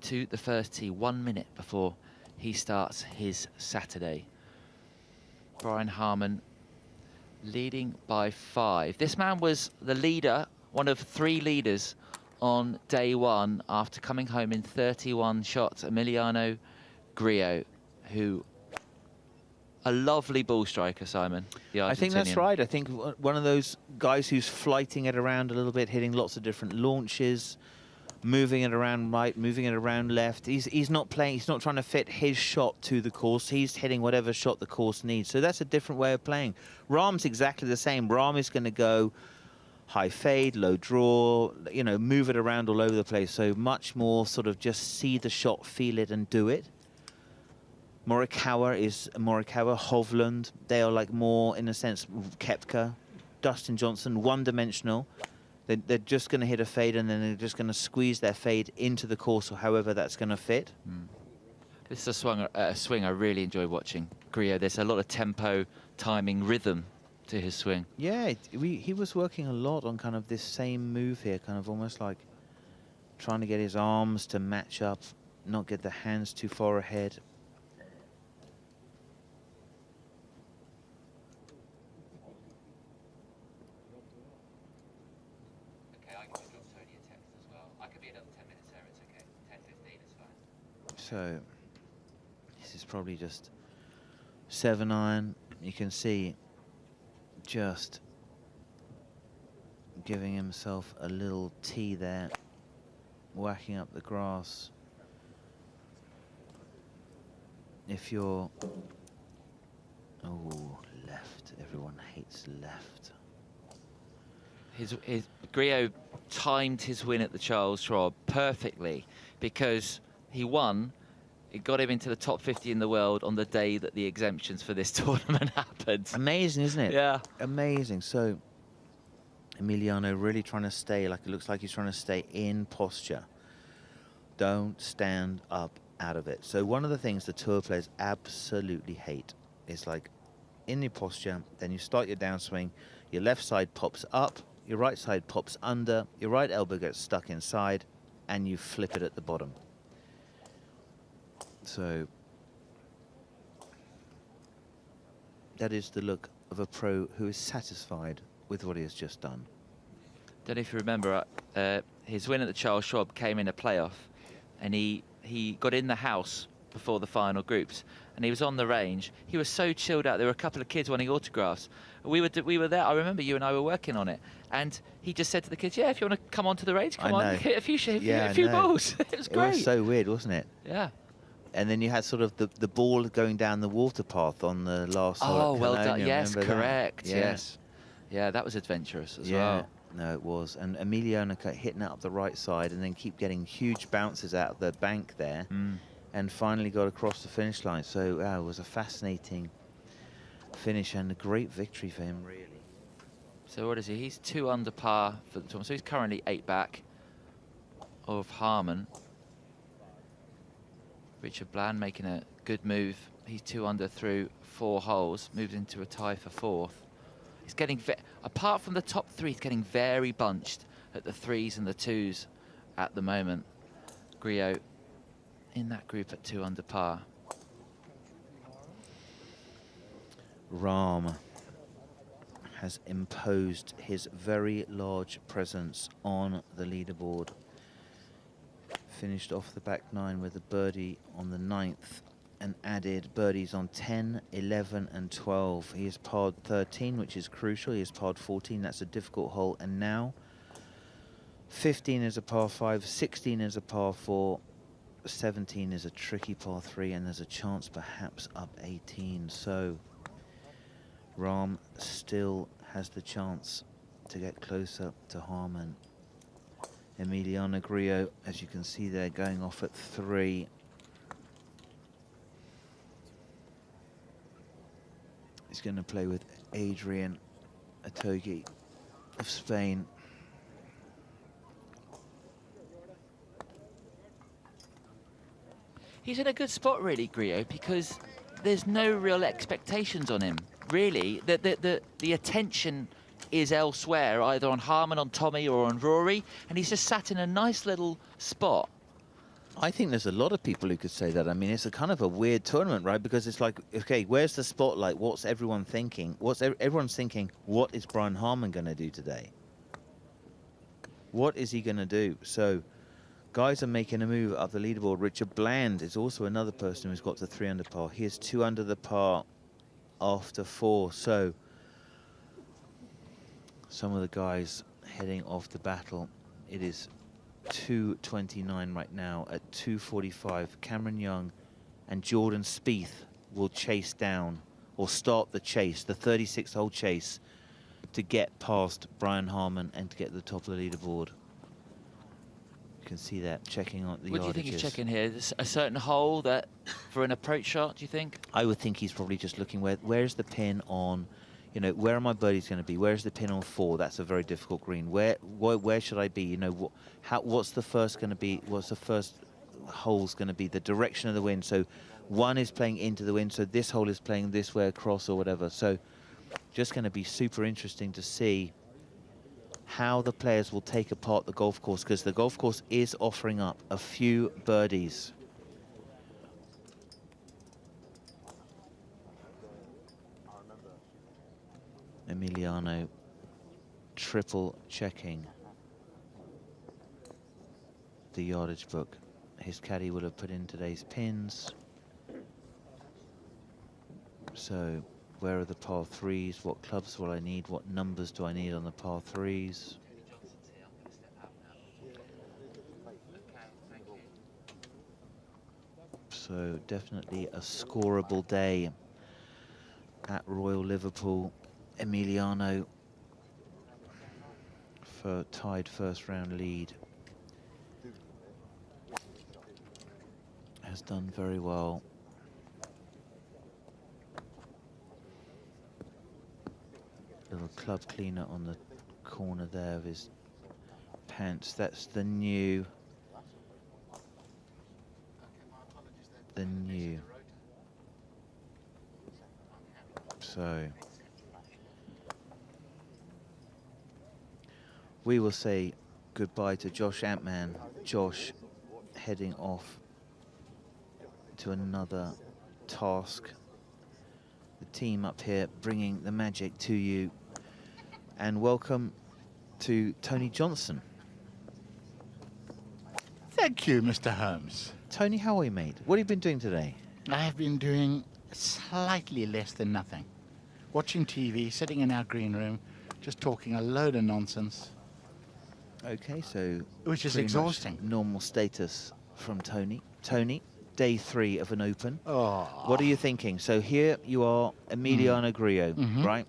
to the first tee 1 minute before he starts his Saturday. Brian Harman leading by 5. This man was the leader, one of 3 leaders on day 1 after coming home in 31 shots. Emiliano Grillo, who a lovely ball striker, Simon. The Argentinian. I think that's right. I think one of those guys who's flighting it around a little bit, hitting lots of different launches, moving it around right, moving it around left. He's not playing. He's not trying to fit his shot to the course. He's hitting whatever shot the course needs. So that's a different way of playing. Rahm's exactly the same. Rahm is going to go high fade, low draw, you know, move it around all over the place. So much more sort of just see the shot, feel it, and do it. Morikawa, Hovland, they are like more, in a sense, Koepka, Dustin Johnson, one-dimensional. They're just going to hit a fade and then they're just going to squeeze their fade into the course or however that's going to fit. This is a swing I really enjoy watching. Grillo, there's a lot of tempo, timing, rhythm to his swing. Yeah, he was working a lot on kind of this same move here, kind of almost like trying to get his arms to match up, not get the hands too far ahead. So this is probably just 7-iron. You can see just giving himself a little tee there, whacking up the grass. If you're... Oh, left. Everyone hates left. His Griot timed his win at the Charles Schwab perfectly, because he won. It got him into the top 50 in the world on the day that the exemptions for this tournament happened. Amazing, isn't it? Yeah. Amazing. So Emiliano really trying to stay, like it looks like he's trying to stay in posture. Don't stand up out of it. So one of the things the tour players absolutely hate is like in your posture, then you start your downswing, your left side pops up, your right side pops under, your right elbow gets stuck inside, and you flip it at the bottom. So that is the look of a pro who is satisfied with what he has just done. Don't know if you remember, his win at the Charles Schwab came in a playoff, and he got in the house before the final groups, and he was on the range. He was so chilled out. There were a couple of kids wanting autographs. We were there. I remember you and I were working on it, and he just said to the kids, "Yeah, if you want to come onto the range, come on, hit a few balls." It was great. It was so weird, wasn't it? Yeah. And then you had sort of the ball going down the water path on the last hole. Oh, well done. Yes, correct. Yeah. Yes. Yeah, that was adventurous as well. No, it was. And Emiliano hitting it up the right side and then keep getting huge bounces out of the bank there. And finally got across the finish line. So it was a fascinating finish and a great victory for him, really. So what is he? He's 2 under par for the tournament. So he's currently 8 back of Harman. Richard Bland making a good move. He's 2 under through 4 holes, moves into a tie for 4th. He's getting, apart from the top 3, he's getting very bunched at the 3s and the 2s at the moment. Griot in that group at 2 under par. Rahm has imposed his very large presence on the leaderboard. Finished off the back 9 with a birdie on the 9th and added birdies on 10, 11 and 12. He has parred 13, which is crucial. He has parred 14, that's a difficult hole. And now 15 is a par 5, 16 is a par 4, 17 is a tricky par 3, and there's a chance perhaps up 18. So Rahm still has the chance to get closer to Harman. Emiliano Griot, as you can see there, going off at 3. He's going to play with Adrian Atogi of Spain. He's in a good spot, really, Griot, because there's no real expectations on him, really. The attention is elsewhere, either on Harman, on Tommy, or on Rory, and he's just sat in a nice little spot. I think there's a lot of people who could say that. I mean, it's a kind of a weird tournament, right? Because it's like, okay, where's the spotlight? What's everyone thinking? Everyone's thinking, what is Brian Harman going to do today? What is he going to do? So guys are making a move up the leaderboard. Richard Bland is also another person who's got to 3 under par. He is 2 under the par after 4. So some of the guys heading off the battle. It is 2:29 right now. At 2:45, Cameron Young and Jordan Spieth will chase down, or start the chase, the 36-hole chase, to get past Brian Harman and to get to the top of the leaderboard. You can see that checking on the What do you think he's checking here? A certain hole that for an approach shot, do you think? I would think he's probably just looking where's the pin on, you know, where are my birdies going to be? Where's the pin on 4? That's a very difficult green. Where should I be? You know, what's the first going to be? What's the first hole's going to be? The direction of the wind. So 1 is playing into the wind, so this hole is playing this way across or whatever. So just going to be super interesting to see how the players will take apart the golf course, because the golf course is offering up a few birdies. Emiliano triple checking the yardage book. His caddy will have put in today's pins. So where are the par 3s? What clubs will I need? What numbers do I need on the par 3s? So definitely a scoreable day at Royal Liverpool. Emiliano for tied first round lead has done very well. Little club cleaner on the corner there of his pants. That's the new. So we will say goodbye to Josh Antman. Josh heading off to another task. The team up here bringing the magic to you. And welcome to Tony Johnson. Thank you, Mr. Holmes. Tony, how are you, mate? What have you been doing today? I have been doing slightly less than nothing. Watching TV, sitting in our green room, just talking a load of nonsense. Okay, so... Which is pretty exhausting. much normal status from Tony. Tony, day 3 of an Open. Oh. What are you thinking? So here you are, Emiliano Grillo, right?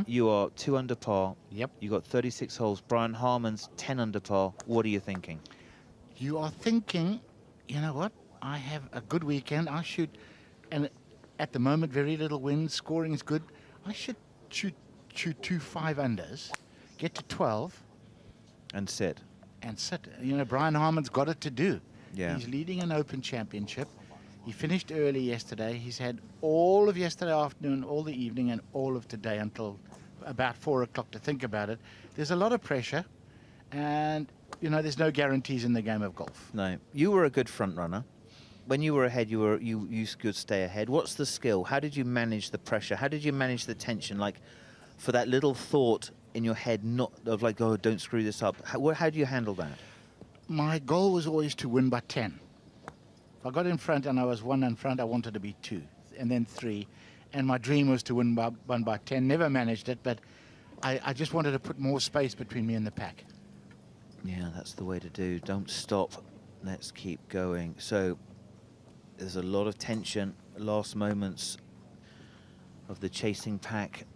You are 2 under par. Yep. You got 36 holes. Brian Harman's 10 under par. What are you thinking? You are thinking, you know what? I have a good weekend. I should, and at the moment, very little wind. Scoring is good. I should shoot 2 5-unders, get to 12. And sit. And sit. You know, Brian Harman's got it to do. Yeah. He's leading an Open Championship. He finished early yesterday. He's had all of yesterday afternoon, all the evening, and all of today until about 4 o'clock to think about it. There's a lot of pressure, and, you know, there's no guarantees in the game of golf. No. You were a good front runner. When you were ahead, you could stay ahead. What's the skill? How did you manage the pressure? How did you manage the tension? Like, for that little thought in your head, not of like, oh, don't screw this up. How do you handle that? My goal was always to win by 10. If I got in front and I was 1 in front, I wanted to be 2, and then 3. And my dream was to win by 1 by 10. Never managed it, but I just wanted to put more space between me and the pack. Yeah, that's the way to do. Don't stop. Let's keep going. So there's a lot of tension, last moments of the chasing pack,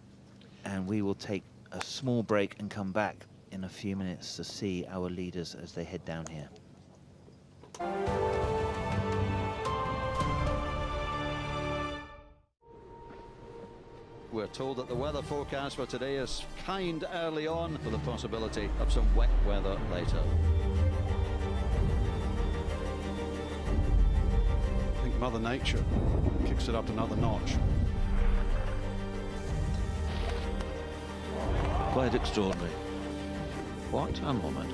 and we will take a small break and come back in a few minutes to see our leaders as they head down here. We're told that the weather forecast for today is kind early on, with the possibility of some wet weather later. I think Mother Nature kicks it up another notch. Quite extraordinary. What a moment.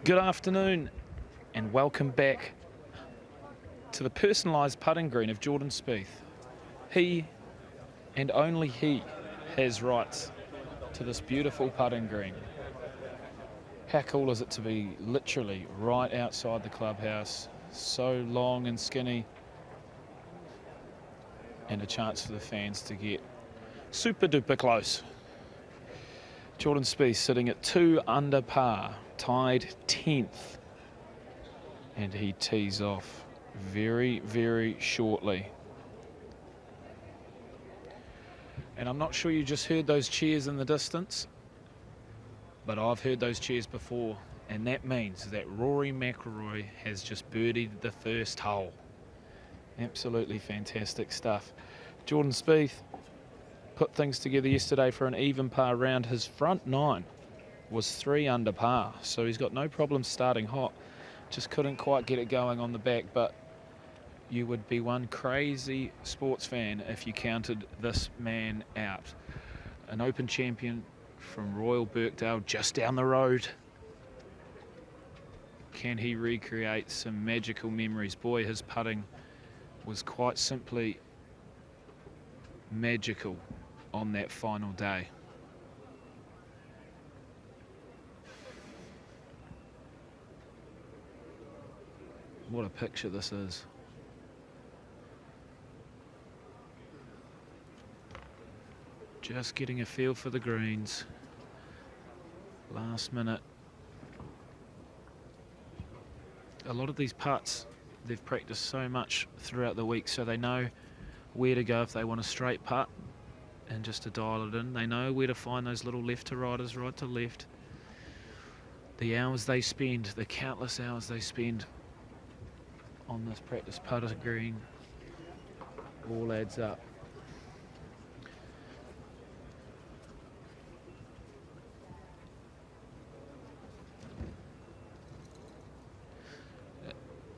Good afternoon and welcome back to the personalised putting green of Jordan Spieth. He and only he has rights to this beautiful putting green. How cool is it to be literally right outside the clubhouse, so long and skinny, and a chance for the fans to get super duper close. Jordan Spieth sitting at 2 under par, tied 10th, and he tees off very, very shortly. And I'm not sure you just heard those cheers in the distance, but I've heard those cheers before. And that means that Rory McIlroy has just birdied the first hole. Absolutely fantastic stuff. Jordan Spieth put things together yesterday for an even par round. His front 9 was 3 under par, so he's got no problem starting hot. Just couldn't quite get it going on the back, but you would be one crazy sports fan if you counted this man out. An Open champion from Royal Birkdale, just down the road. Can he recreate some magical memories? Boy, his putting was quite simply magical on that final day. What a picture this is. Just getting a feel for the greens. Last minute. A lot of these putts, they've practiced so much throughout the week, so they know where to go if they want a straight putt and just to dial it in. They know where to find those little left to righters, right to left. The hours they spend, the countless hours they spend on this practice putter green, all adds up.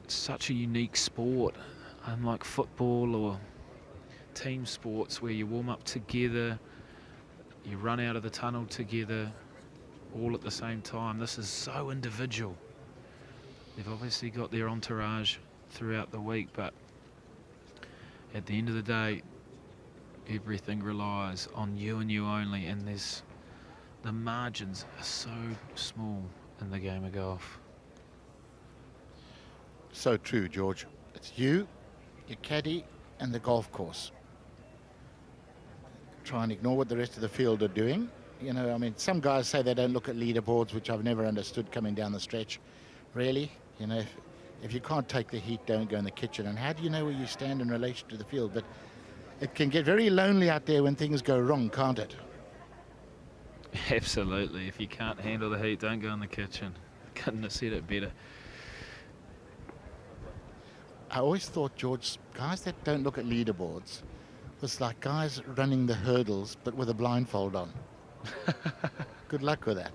It's such a unique sport, unlike football or team sports where you warm up together, you run out of the tunnel together, all at the same time. This is so individual. They've obviously got their entourage throughout the week, but at the end of the day, everything relies on you and you only, and the margins are so small in the game of golf. So true, George. It's you, your caddy, and the golf course. Try and ignore what the rest of the field are doing. You know, I mean, some guys say they don't look at leaderboards, which I've never understood coming down the stretch. Really? You know, if you can't take the heat, don't go in the kitchen. And how do you know where you stand in relation to the field? But it can get very lonely out there when things go wrong, can't it? Absolutely. If you can't handle the heat, don't go in the kitchen. Couldn't have said it better. I always thought, George, guys that don't look at leaderboards was like guys running the hurdles, but with a blindfold on. Good luck with that.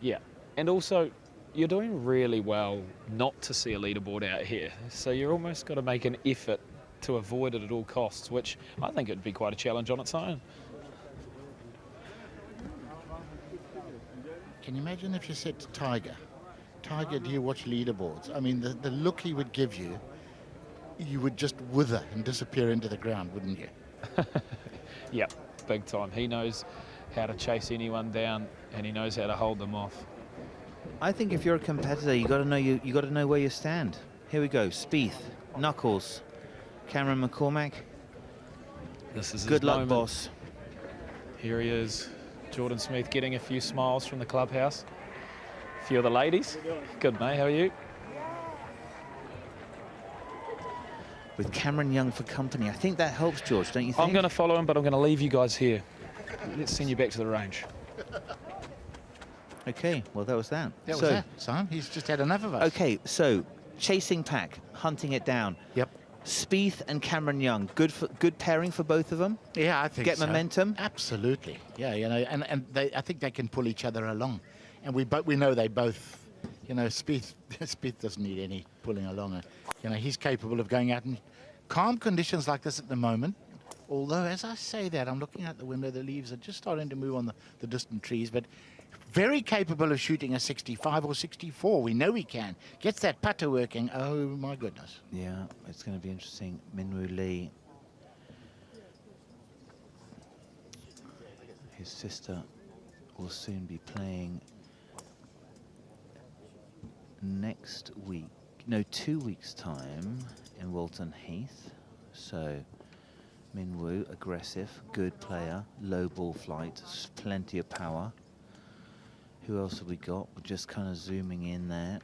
Yeah, and also you're doing really well not to see a leaderboard out here, so you're almost got to make an effort to avoid it at all costs, which I think it'd be quite a challenge on its own. Can you imagine if you said to Tiger, do you watch leaderboards? I mean, the look he would give you, you would just wither and disappear into the ground, wouldn't you? Yep, big time. He knows how to chase anyone down, and he knows how to hold them off. I think if you're a competitor, you got to know you got to know where you stand. Here we go. Spieth, Knuckles, Cameron McCormack. This is good his luck, moment. boss. Here he is, Jordan Spieth, getting a few smiles from the clubhouse. A few of the ladies. Good, mate. How are you? With Cameron Young for company, I think that helps, George. Don't you think? I'm going to follow him, but I'm going to leave you guys here. Let's send you back to the range. Okay, well, that was that. That was that, Sam. He's just had enough of us. Okay, so chasing pack, hunting it down. Yep. Spieth and Cameron Young, good pairing for both of them. Yeah, I think Get so. momentum. Absolutely. Yeah, you know, and I think they can pull each other along, and we know they both. You know, Spieth doesn't need any pulling along. You know, he's capable of going out in calm conditions like this at the moment. Although, as I say that, I'm looking out the window, the leaves are just starting to move on the distant trees, but very capable of shooting a 65 or 64. We know he can. Gets that putter working. Oh, my goodness. Yeah, it's going to be interesting. Minwoo Lee. His sister will soon be playing next week. No, 2 weeks' time in Walton Heath. So Minwoo, aggressive, good player, low ball flight, plenty of power. Who else have we got? We're just kind of zooming in there.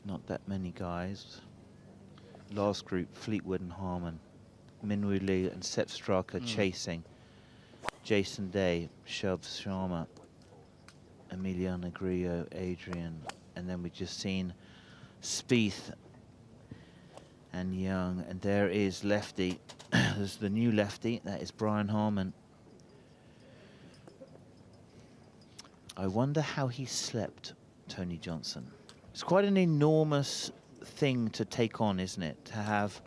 Not that many guys. Last group, Fleetwood and Harman. Minwoo Lee and Sepp Straka chasing Jason Day, Shub Sharma, Emiliano Grillo, Adrian, and then we've just seen Spieth and Young, and there is lefty. There's the new lefty, that is Brian Harman. I wonder how he slept, Tony Johnson. It's quite an enormous thing to take on, isn't it? To have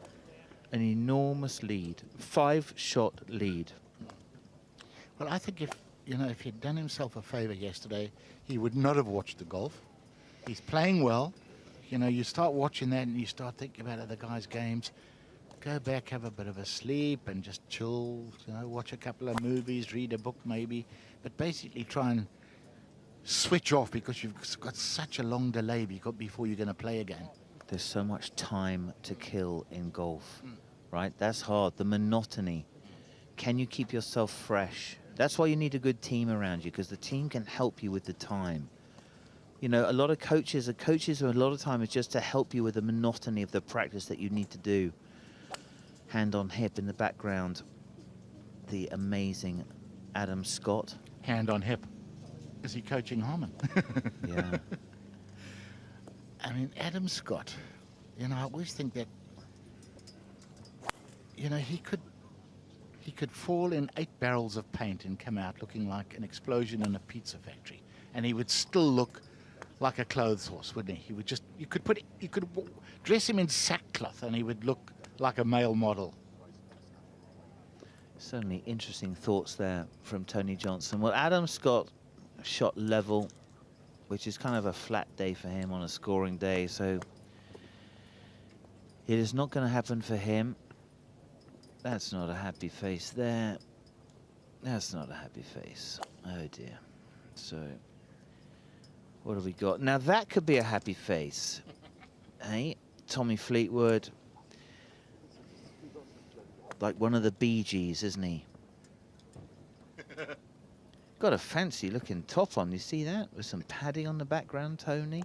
an enormous lead, 5-shot lead. Well, I think if he'd done himself a favour yesterday, he would not have watched the golf. He's playing well. You know, you start watching that and you start thinking about other guys' games. Go back, have a bit of a sleep and just chill, you know, watch a couple of movies, read a book maybe, but basically try and switch off because you've got such a long delay before you're going to play again. There's so much time to kill in golf, right? That's hard. The monotony. Can you keep yourself fresh? That's why you need a good team around you, because the team can help you with the time. You know, a lot of coaches a lot of time is just to help you with the monotony of the practice that you need to do. Hand on hip in the background, the amazing Adam Scott. Hand on hip. Is he coaching Harman? Yeah. I mean, Adam Scott, you know, I always think that, you know, he could fall in 8 barrels of paint and come out looking like an explosion in a pizza factory, and he would still look like a clothes horse, wouldn't he? He would just, you could dress him in sackcloth and he would look like a male model. Certainly interesting thoughts there from Tony Johnson. Well, Adam Scott shot level, which is kind of a flat day for him on a scoring day, so it is not going to happen for him. That's not a happy face there. That's not a happy face. Oh dear. So what have we got? Now that could be a happy face. Hey, Tommy Fleetwood. Like one of the Bee Gees, isn't he? Got a fancy looking top on, you see that? With some padding on the background, Tony.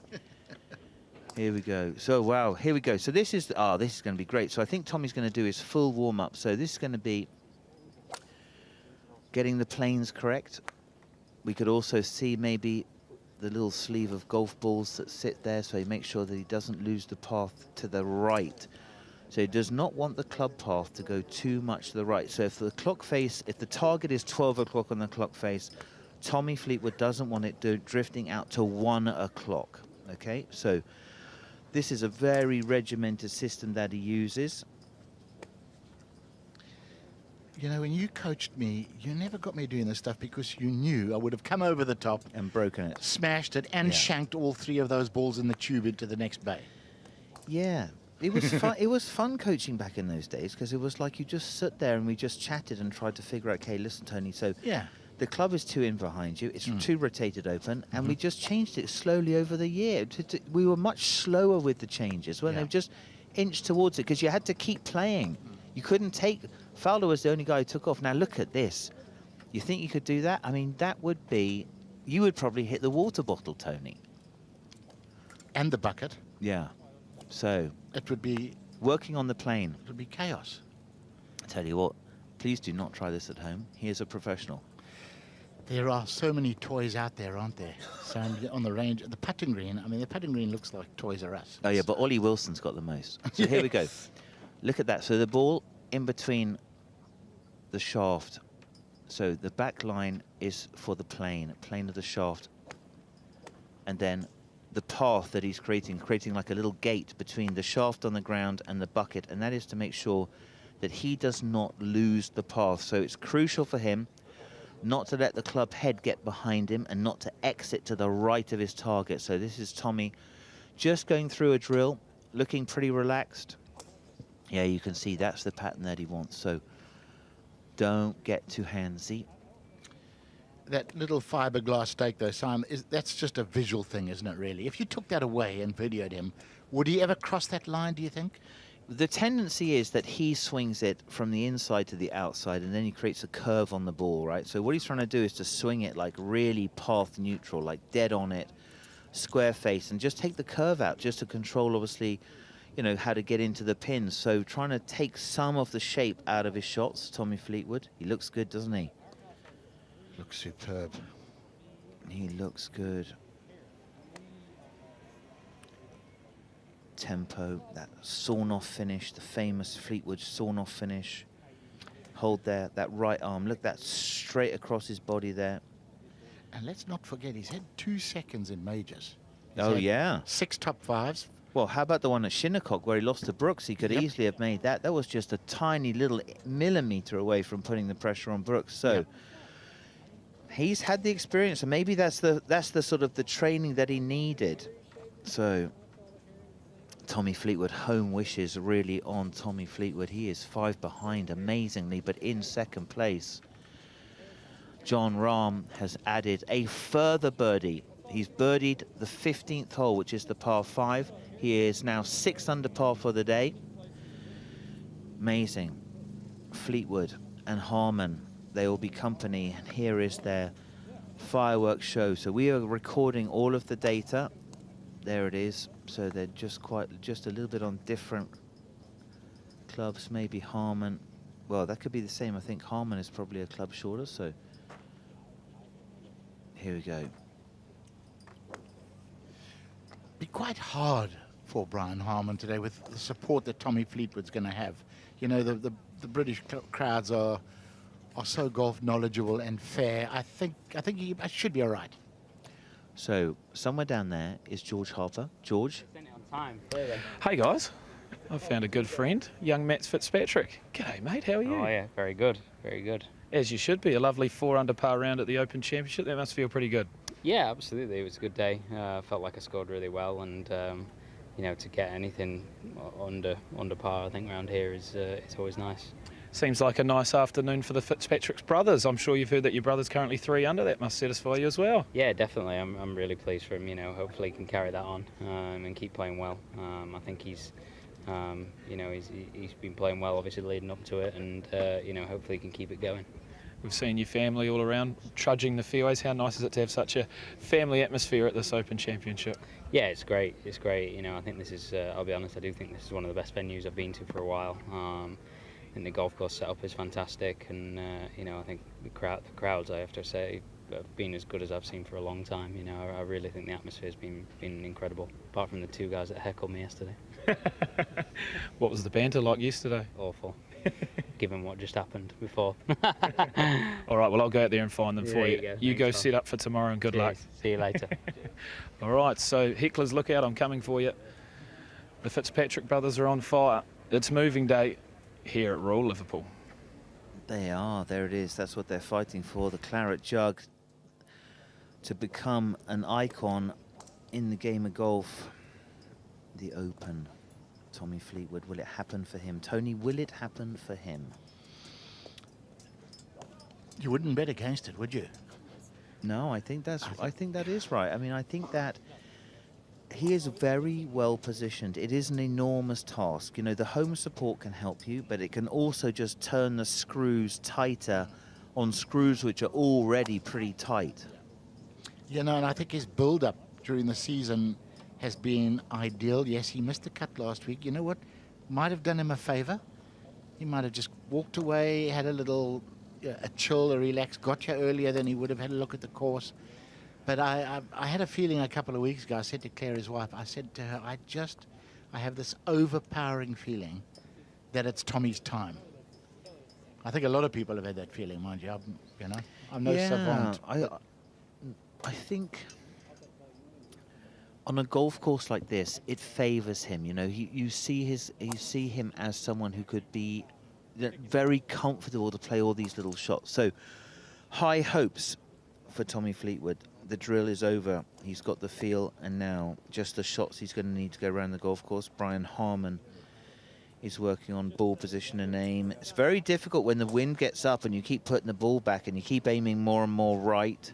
Here we go. So, wow, here we go. So this is going to be great. So I think Tommy's going to do his full warm-up. So this is going to be getting the planes correct. We could also see maybe the little sleeve of golf balls that sit there, so he makes sure that he doesn't lose the path to the right. So he does not want the club path to go too much to the right. So if the clock face, if the target is 12 o'clock on the clock face, Tommy Fleetwood doesn't want it drifting out to 1 o'clock. Okay, so this is a very regimented system that he uses. You know, when you coached me, you never got me doing this stuff because you knew I would have come over the top and broken it, smashed it, and shanked all 3 of those balls in the tube into the next bay. Yeah. It was fun. It was fun coaching back in those days, because it was like you just sit there and we just chatted and tried to figure out, okay, listen, Tony, so the club is 2 in behind you, it's 2 rotated open, and we just changed it slowly over the year. We were much slower with the changes, when they just inched towards it, because you had to keep playing. You couldn't take... Fowler was the only guy who took off. Now look at this. You think you could do that? I mean, that would be... You would probably hit the water bottle, Tony. And the bucket. Yeah. So... It would be... Working on the plane. It would be chaos. I tell you what, please do not try this at home. He is a professional. There are so many toys out there, aren't there? So on the range, the putting green, I mean, the putting green looks like Toys R Us. Oh, yeah, but Ollie Wilson's got the most. So here we go. Look at that. So the ball in between the shaft. So the back line is for the plane of the shaft. And then the path that he's creating like a little gate between the shaft on the ground and the bucket, and that is to make sure that he does not lose the path. So it's crucial for him not to let the club head get behind him and not to exit to the right of his target. So this is Tommy just going through a drill, looking pretty relaxed. Yeah, you can see that's the pattern that he wants. So don't get too handsy. That little fiberglass stake, though, Simon, that's just a visual thing, isn't it, really? If you took that away and videoed him, would he ever cross that line, do you think? The tendency is that he swings it from the inside to the outside, and then he creates a curve on the ball, right? So what he's trying to do is to swing it like really path neutral, like dead on it, square face, and just take the curve out, just to control, obviously, you know, how to get into the pins. So trying to take some of the shape out of his shots, Tommy Fleetwood. He looks good, doesn't he? Looks superb. He looks good. Tempo, that sawn-off finish, the famous Fleetwood sawn-off finish. Hold there, that right arm, look, that's straight across his body there. And let's not forget, he's had 2 seconds in majors. Oh, yeah. 6 top 5s. Well, how about the one at Shinnecock where he lost to Brooks? He could easily have made that. That was just a tiny little millimetre away from putting the pressure on Brooks. So he's had the experience, and maybe that's the sort of the training that he needed. So Tommy Fleetwood, home wishes really on Tommy Fleetwood. He is 5 behind, amazingly, but in second place. John Rahm has added a further birdie. He's birdied the 15th hole, which is the par 5. He is now 6 under par for the day. Amazing. Fleetwood and Harman, they will be company. And here is their fireworks show. So we are recording all of the data. There it is. So they're just a little bit on different clubs. Maybe Harman. Well, that could be the same. I think Harman is probably a club shorter. So here we go. Be quite hard for Brian Harman today with the support that Tommy Fleetwood's going to have. You know, the British crowds are so golf knowledgeable and fair. I think he should be all right. So somewhere down there is George Harper. George. Hey guys, I've found a good friend, young Matt Fitzpatrick. G'day mate, how are you? Oh yeah, very good, very good. As you should be, a lovely 4 under par round at the Open Championship. That must feel pretty good. Yeah, absolutely. It was a good day. Felt like I scored really well, and you know, to get anything under par, I think around here is it's always nice. Seems like a nice afternoon for the Fitzpatrick's brothers. I'm sure you've heard that your brother's currently 3 under. That must satisfy you as well. Yeah, definitely. I'm really pleased for him. You know, hopefully he can carry that on and keep playing well. I think he's, you know, he's been playing well, obviously leading up to it, and you know, hopefully he can keep it going. We've seen your family all around trudging the fairways. How nice is it to have such a family atmosphere at this Open Championship? Yeah, it's great. It's great. You know, I think this is. I'll be honest. I do think this is one of the best venues I've been to for a while. And the golf course setup is fantastic, and you know, I think the crowds, I have to say, have been as good as I've seen for a long time. You know, I really think the atmosphere has been incredible. Apart from the 2 guys that heckled me yesterday. What was the banter like yesterday? Awful. Given what just happened before. All right, well, I'll go out there and find them for you. Go. You Thanks, go Tom. set up for tomorrow, and good luck. See you later. All right, so hecklers, look out, I'm coming for you. The Fitzpatrick brothers are on fire. It's moving day here at Royal Liverpool. They are, there it is. That's what they're fighting for, the claret jug, to become an icon in the game of golf. The Open. Tommy Fleetwood, will it happen for him? Tony, will it happen for him? You wouldn't bet against it, would you? No, I think that is right. I mean, I think that he is very well positioned. It is an enormous task. You know, the home support can help you, but it can also just turn the screws tighter on screws which are already pretty tight. You know, and I think his build-up during the season has been ideal. Yes, he missed the cut last week. You know what? Might have done him a favour. He might have just walked away, had a little a chill, a relax, got here earlier than he would have had a look at the course. But I had a feeling a couple of weeks ago, I said to Claire, his wife, I said to her, I have this overpowering feeling that it's Tommy's time. I think a lot of people have had that feeling, mind you. I'm no savant. I think on a golf course like this, it favours him. You know, you see him as someone who could be very comfortable to play all these little shots. So high hopes for Tommy Fleetwood. The drill is over. He's got the feel, and now just the shots he's going to need to go around the golf course. Brian Harman is working on ball position and aim. It's very difficult when the wind gets up and you keep putting the ball back and you keep aiming more and more right.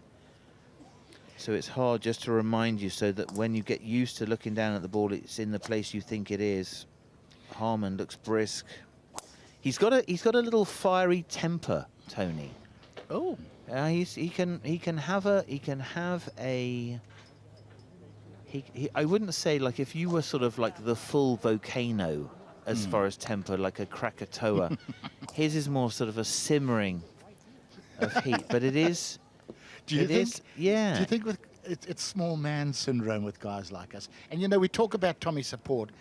So it's hard just to remind you so that when you get used to looking down at the ball, it's in the place you think it is. Harman looks brisk. He's got a little fiery temper, Tony. Oh. He can have a I wouldn't say like if you were sort of like the full volcano as far as temper, like a Krakatoa. His is more sort of a simmering of heat, but it is Do you It think? is, yeah. Do you think with it's small man syndrome with guys like us? And you know, we talk about Tommy's support.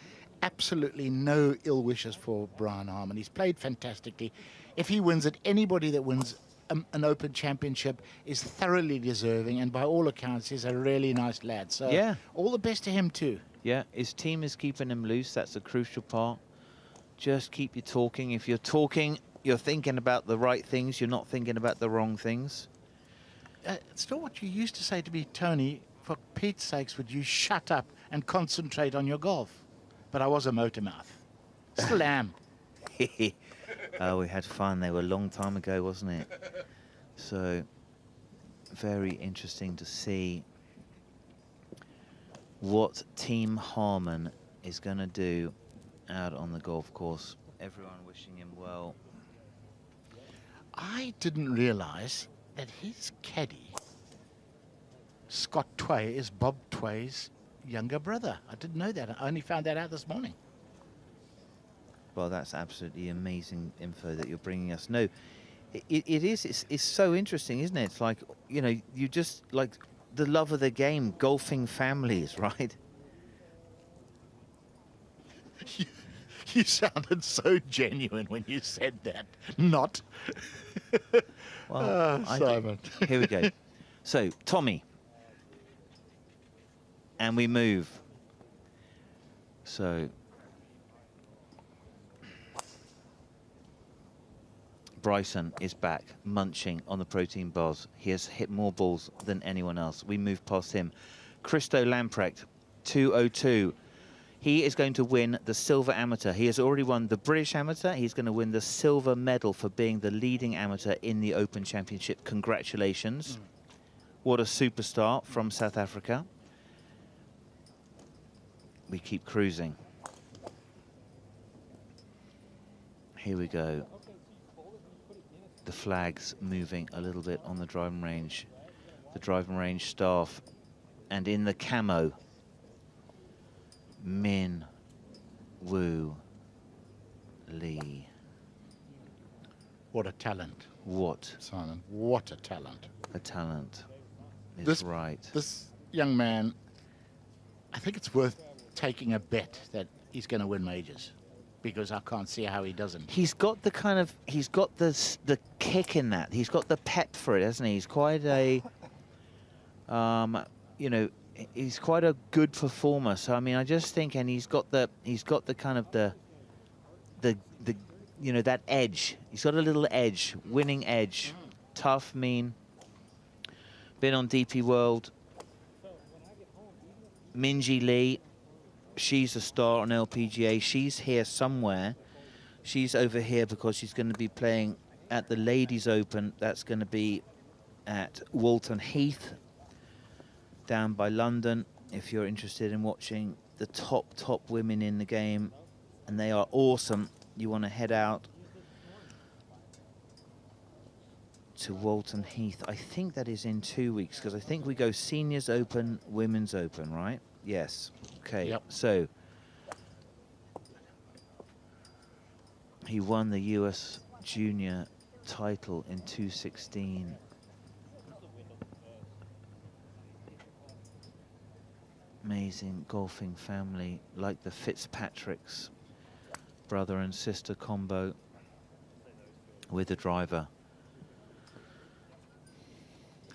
Absolutely no ill wishes for Brian Harman. He's played fantastically. If he wins it, anybody that wins an Open Championship is thoroughly deserving, and by all accounts, he's a really nice lad. So Yeah. all the best to him too. Yeah, his team is keeping him loose. That's a crucial part. Just keep you talking. If you're talking, you're thinking about the right things. You're not thinking about the wrong things. It's not what you used to say to me, Tony. For Pete's sakes, would you shut up and concentrate on your golf? But I was a motor mouth. Still am. Oh, we had fun. They were a long time ago, wasn't it? So, very interesting to see what Team Harman is going to do out on the golf course. Everyone wishing him well. I didn't realise that his caddy, Scott Tway, is Bob Tway's younger brother. I didn't know that. I only found that out this morning. Well, that's absolutely amazing info that you're bringing us. No, it's so interesting, isn't it? It's like, you know, you just, like, the love of the game, golfing families, right? You sounded so genuine when you said that. Not. Well, Simon. Here we go. So, Tommy. And we move. So, Bryson is back, munching on the protein bars. He has hit more balls than anyone else. We move past him. Christo Lamprecht, 202. He is going to win the Silver Amateur. He has already won the British Amateur. He's going to win the silver medal for being the leading amateur in the Open Championship. Congratulations. What a superstar from South Africa. We keep cruising. Here we go. The flag's moving a little bit on the driving range. The driving range staff. And in the camo, Min Woo Lee. What a talent. What? Simon, what a talent. A talent is This- right. This young man, I think it's worth taking a bet that he's going to win majors, because I can't see how he doesn't. He's got the kind of, he's got the kick in that. He's got the pep for it, hasn't he? He's quite a, you know, he's quite a good performer. So I mean, I just think, and he's got the kind of the you know, that edge. He's got a little edge, winning edge, tough, mean. Been on DP World. Minji Lee, she's a star on LPGA. She's here somewhere. She's over here because she's going to be playing at the Ladies Open. That's going to be at Walton Heath, down by London. If you're interested in watching the top women in the game, and they are awesome, you want to head out to Walton Heath. I think that is in 2 weeks, because I think we go Seniors Open, Women's Open, right? Yes. Okay. Yep. So he won the US Junior title in 2016. Amazing golfing family, like the Fitzpatricks, brother and sister combo with a driver.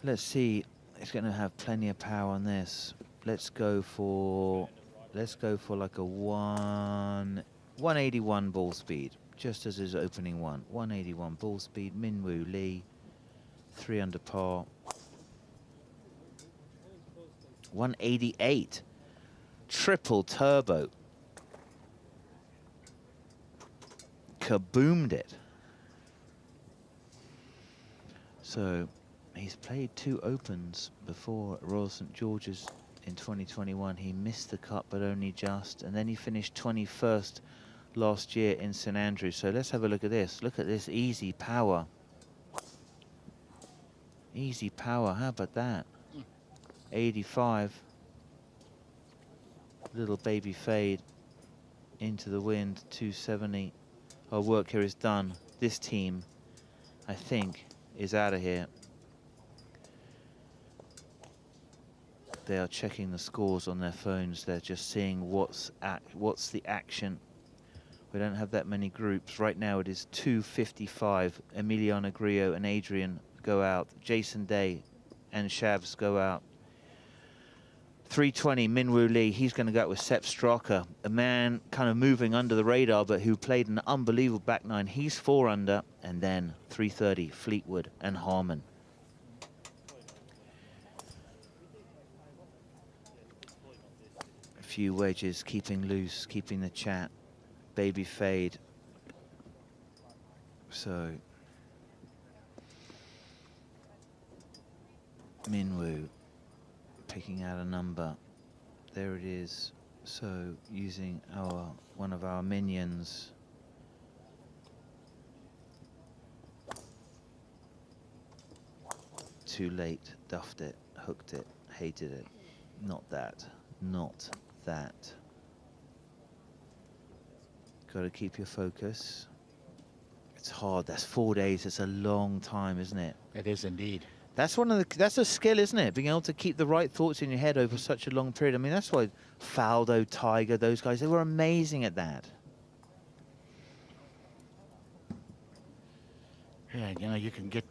Let's see, it's going to have plenty of power on this. Let's go for like a 181 ball speed, just as his opening one. 181 ball speed. Min Woo Lee, 3 under par. 188, triple turbo. Kaboomed it. So he's played 2 Opens before Royal St George's in 2021. He missed the cut, but only just. And then he finished 21st last year in St Andrews. So let's have a look at this. Look at this easy power. Easy power, how about that? 85. Little baby fade into the wind, 270. Our work here is done. This team, I think, is out of here. They are checking the scores on their phones. They're just seeing what's the action. We don't have that many groups. Right now it is 2:55. Emiliano Grillo and Adrian go out. Jason Day and Shabs go out. 3:20, Minwoo Lee, he's going to go out with Sepp Straka, a man kind of moving under the radar, but who played an unbelievable back nine. He's 4 under. And then 3:30, Fleetwood and Harman. A few wedges, keeping loose, keeping the chat. Baby fade. So Minwoo picking out a number. There it is. So using one of our minions. Too late, duffed it, hooked it, hated it. Not that, not that. Got to keep your focus. It's hard. That's 4 days. It's a long time, isn't it? It is indeed. That's that's a skill, isn't it? Being able to keep the right thoughts in your head over such a long period. I mean, that's why Faldo, Tiger, those guys, they were amazing at that. Yeah, you know, you can get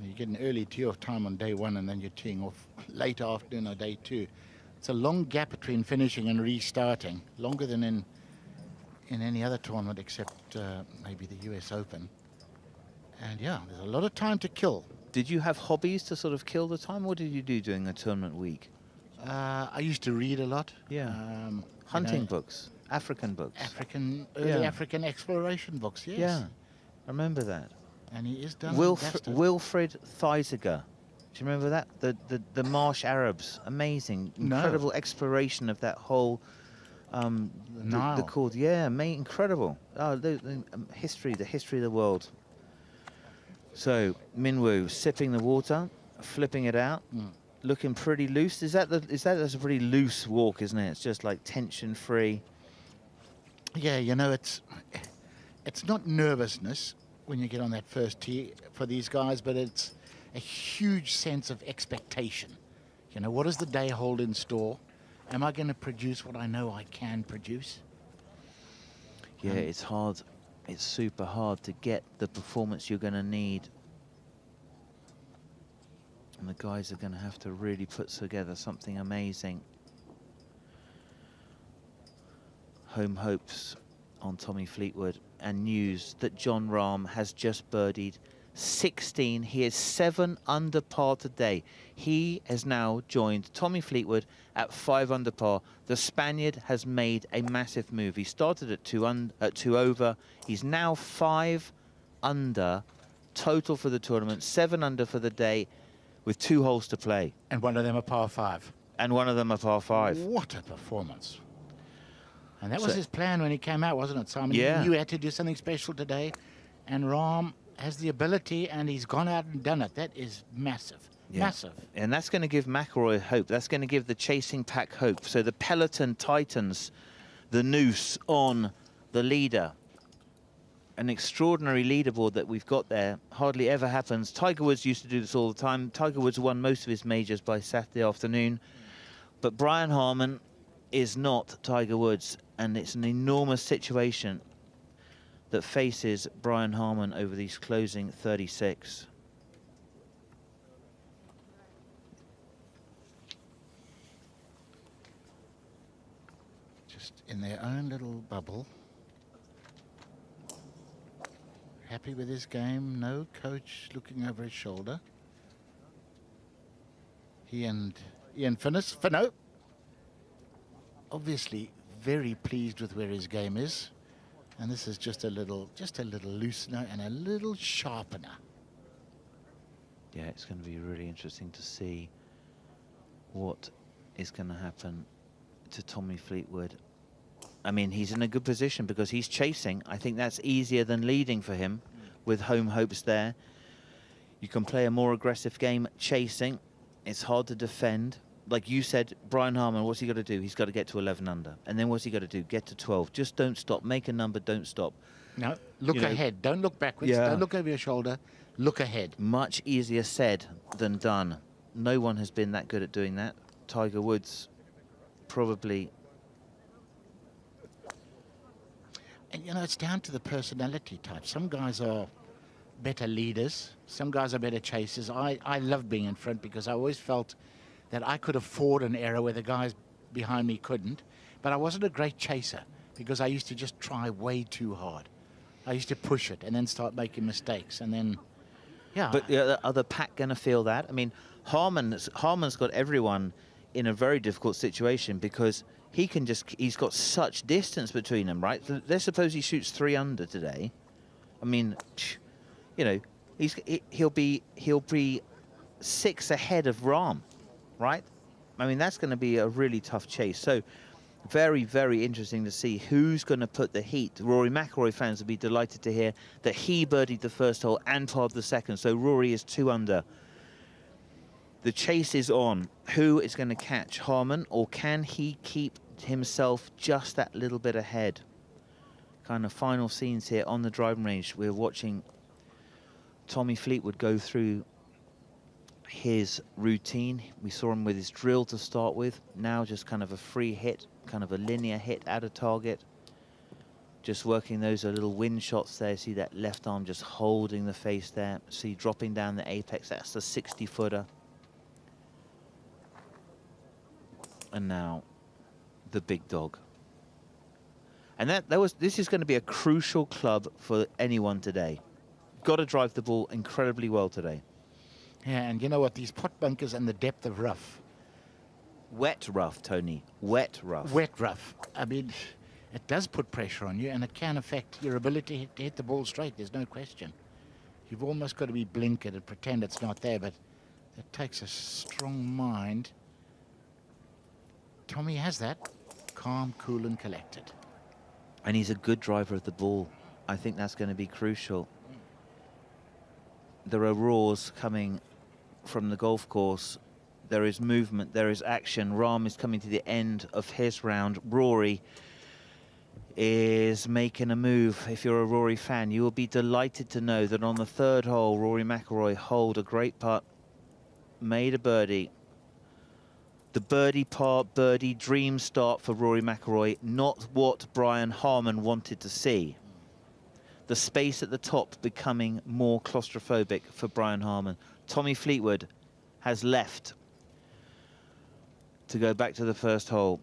you get an early tee off time on day one, and then you're teeing off late afternoon or day two. It's a long gap between finishing and restarting, longer than in any other tournament except maybe the US Open. And yeah, there's a lot of time to kill. Did you have hobbies to sort of kill the time? What did you do during a tournament week? I used to read a lot. Yeah. Hunting books, African books. Early African exploration books, yes. Yeah, I remember that. And he is done. Wilfred Thesiger. Do you remember that? The Marsh Arabs. Amazing. Incredible exploration of that whole the chord. Yeah, incredible. Oh, the history of the world. So Minwoo sipping the water, flipping it out, looking pretty loose. That's a pretty loose walk, isn't it? It's just like tension free. Yeah, you know, it's not nervousness when you get on that first tee for these guys, but it's a huge sense of expectation. You know, what does the day hold in store? Am I going to produce what I know I can produce? Yeah, it's hard. It's super hard to get the performance you're going to need. And the guys are going to have to really put together something amazing. Home hopes on Tommy Fleetwood, and news that Jon Rahm has just birdied 16. He is 7 under par today. He has now joined Tommy Fleetwood at 5 under par. The Spaniard has made a massive move. He started at 2 over. He's now 5 under total for the tournament, 7 under for the day, with 2 holes to play. And one of them a par 5. And one of them a par 5. What a performance. And that was his plan when he came out, wasn't it, Simon? Yeah. He knew he had to do something special today. And Rahm has the ability, and he's gone out and done it. That is massive. Yeah. Massive. And that's going to give McIlroy hope. That's going to give the chasing pack hope. So the peloton tightens the noose on the leader. An extraordinary leaderboard that we've got there. Hardly ever happens. Tiger Woods used to do this all the time. Tiger Woods won most of his majors by Saturday afternoon. But Brian Harman is not Tiger Woods. And it's an enormous situation that faces Brian Harman over these closing 36. Just in their own little bubble. Happy with his game. No coach looking over his shoulder. He and Ian Finno, obviously very pleased with where his game is. And this is just a little loosener and a little sharpener. Yeah, it's going to be really interesting to see what is going to happen to Tommy Fleetwood. I mean, he's in a good position because he's chasing. I think that's easier than leading for him with home hopes there. You can play a more aggressive game chasing. It's hard to defend. Like you said, Brian Harman, what's he got to do? He's got to get to 11 under. And then what's he got to do? Get to 12. Just don't stop. Make a number. Don't stop. No, look ahead. Don't look backwards. Yeah. Don't look over your shoulder. Look ahead. Much easier said than done. No one has been that good at doing that. Tiger Woods probably. And, you know, it's down to the personality type. Some guys are better leaders. Some guys are better chasers. I love being in front because I always felt that I could afford an error where the guys behind me couldn't. But I wasn't a great chaser because I used to just try way too hard. I used to push it and then start making mistakes. And then, yeah. But the other pack going to feel that? I mean, Harman's got everyone in a very difficult situation because he's got such distance between them, right? Let's suppose he shoots 3 under today. I mean, you know, he'll be 6 ahead of Rahm, right? I mean, that's going to be a really tough chase. So very, very interesting to see who's going to put the heat. Rory McIlroy fans will be delighted to hear that he birdied the first hole and parred the second. So Rory is 2 under. The chase is on. Who is going to catch Harman, or can he keep himself just that little bit ahead? Kind of final scenes here on the driving range. We're watching Tommy Fleetwood go through his routine. We saw him with his drill to start with. Now just kind of a free hit, kind of a linear hit at a target. Just working those little wind shots there. See that left arm just holding the face there. See dropping down the apex. That's the 60-footer. And now the big dog. And this is going to be a crucial club for anyone today. Got to drive the ball incredibly well today. Yeah, and you know what? These pot bunkers and the depth of rough. Wet rough, Tony. Wet rough. Wet rough. I mean, it does put pressure on you, and it can affect your ability to hit the ball straight. There's no question. You've almost got to be blinkered and pretend it's not there, but it takes a strong mind. Tommy has that. Calm, cool, and collected. And he's a good driver of the ball. I think that's going to be crucial. There are roars coming from the golf course. There is movement, there is action. Rahm is coming to the end of his round. Rory is making a move. If you're a Rory fan, you will be delighted to know that on the 3rd hole, Rory McIlroy holed a great putt, made a birdie. The birdie par, birdie dream start for Rory McIlroy, not what Brian Harman wanted to see. The space at the top becoming more claustrophobic for Brian Harman. Tommy Fleetwood has left to go back to the 1st hole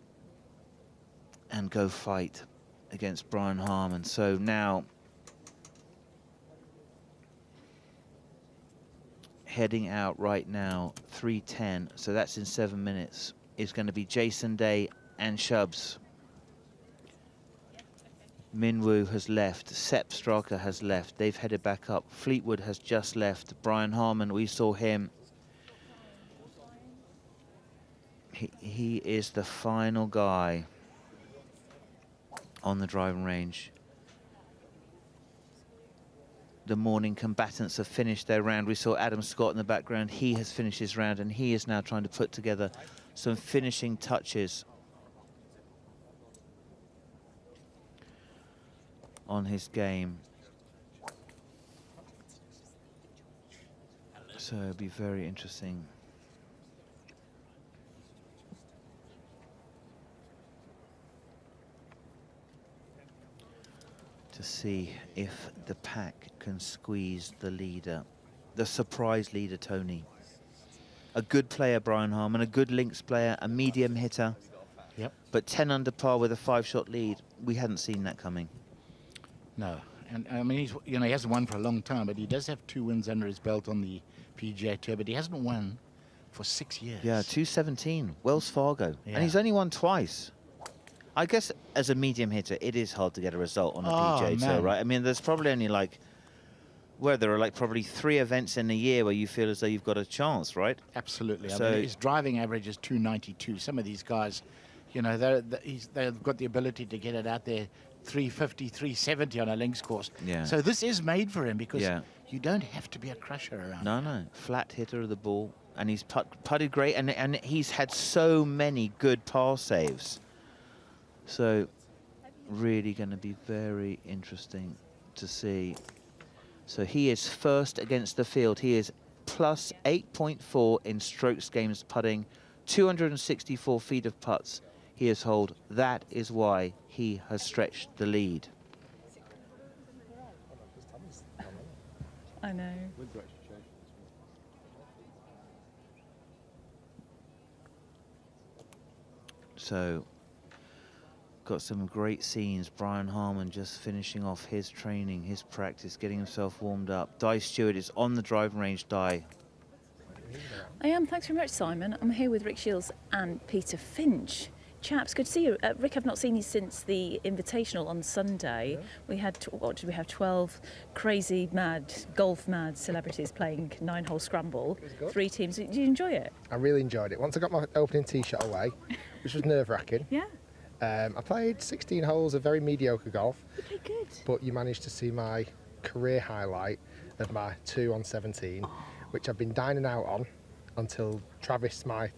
and go fight against Brian Harman. So now heading out right now, 3:10, so that's in 7 minutes, is going to be Jason Day and Shubs. Minwoo has left, Sepp Straka has left, they've headed back up. Fleetwood has just left. Brian Harman, we saw him. He is the final guy on the driving range. The morning combatants have finished their round. We saw Adam Scott in the background. He has finished his round, and he is now trying to put together some finishing touches on his game. So it'll be very interesting. To see if the pack can squeeze the leader, the surprise leader, Tony. A good player, Brian Harman, a good links player, a medium hitter. Yep. But 10 under par with a 5-shot lead, we hadn't seen that coming. No, and I mean, he hasn't won for a long time, but he does have 2 wins under his belt on the PGA Tour, but he hasn't won for 6 years. Yeah, 2017, Wells Fargo, Yeah. and he's only won twice. I guess as a medium hitter, it is hard to get a result on a PGA Tour, right? I mean, there's probably only there are probably 3 events in a year where you feel as though you've got a chance, right? Absolutely. So I mean, his driving average is 292. Some of these guys, you know, they've got the ability to get it out there 350, 370 on a links course. Yeah. So this is made for him because you don't have to be a crusher around. No, flat hitter of the ball, and he's putted great, and he's had so many good par saves. So really going to be very interesting to see. So he is first against the field. He is plus 8.4 in strokes games putting, 264 feet of putts he has holed. That is why he has stretched the lead. I know. So, got some great scenes. Brian Harman just finishing off his training, his practice, getting himself warmed up. Di Stewart is on the driving range. Di. I am. Thanks very much, Simon. I'm here with Rick Shields and Peter Finch. Chaps, good to see you. Rick, I've not seen you since the Invitational on Sunday. We had, what did we have, 12 crazy, mad, golf-mad celebrities playing 9-hole scramble. 3 teams. Did you enjoy it? I really enjoyed it. Once I got my opening tee shot away, which was nerve-wracking. Yeah. I played 16 holes of very mediocre golf. You played good. But you managed to see my career highlight of my 2 on 17, which I've been dining out on until Travis Smythe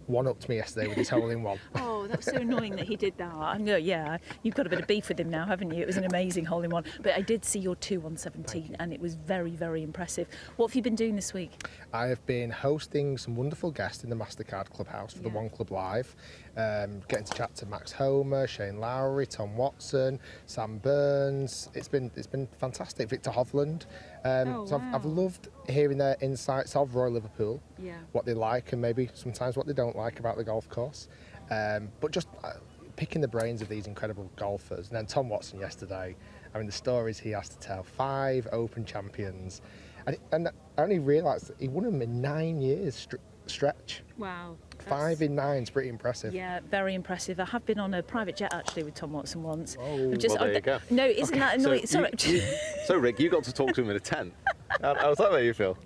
one-upped me yesterday with his hole-in-one. Oh, that was so annoying that he did that. I'm going, yeah, you've got a bit of beef with him now, haven't you? It was an amazing hole-in-one. But I did see your 2 on 17, and it was very, very impressive. What have you been doing this week? I have been hosting some wonderful guests in the MasterCard Clubhouse for the One Club Live. Getting to chat to Max Homer, Shane Lowry, Tom Watson, Sam Burns. It's been fantastic. Victor Hovland. So I've loved hearing their insights of Royal Liverpool, what they like and maybe sometimes what they don't like about the golf course. But just picking the brains of these incredible golfers. And then Tom Watson yesterday, I mean, the stories he has to tell. 5 Open champions. And I only realised he won them in 9 years stretch. Wow. 5 in 9 is pretty impressive. Yeah, very impressive. I have been on a private jet actually with Tom Watson once. Oh, there you go. No, isn't that annoying? So Rick, you got to talk to him in a tent. How's that make you feel?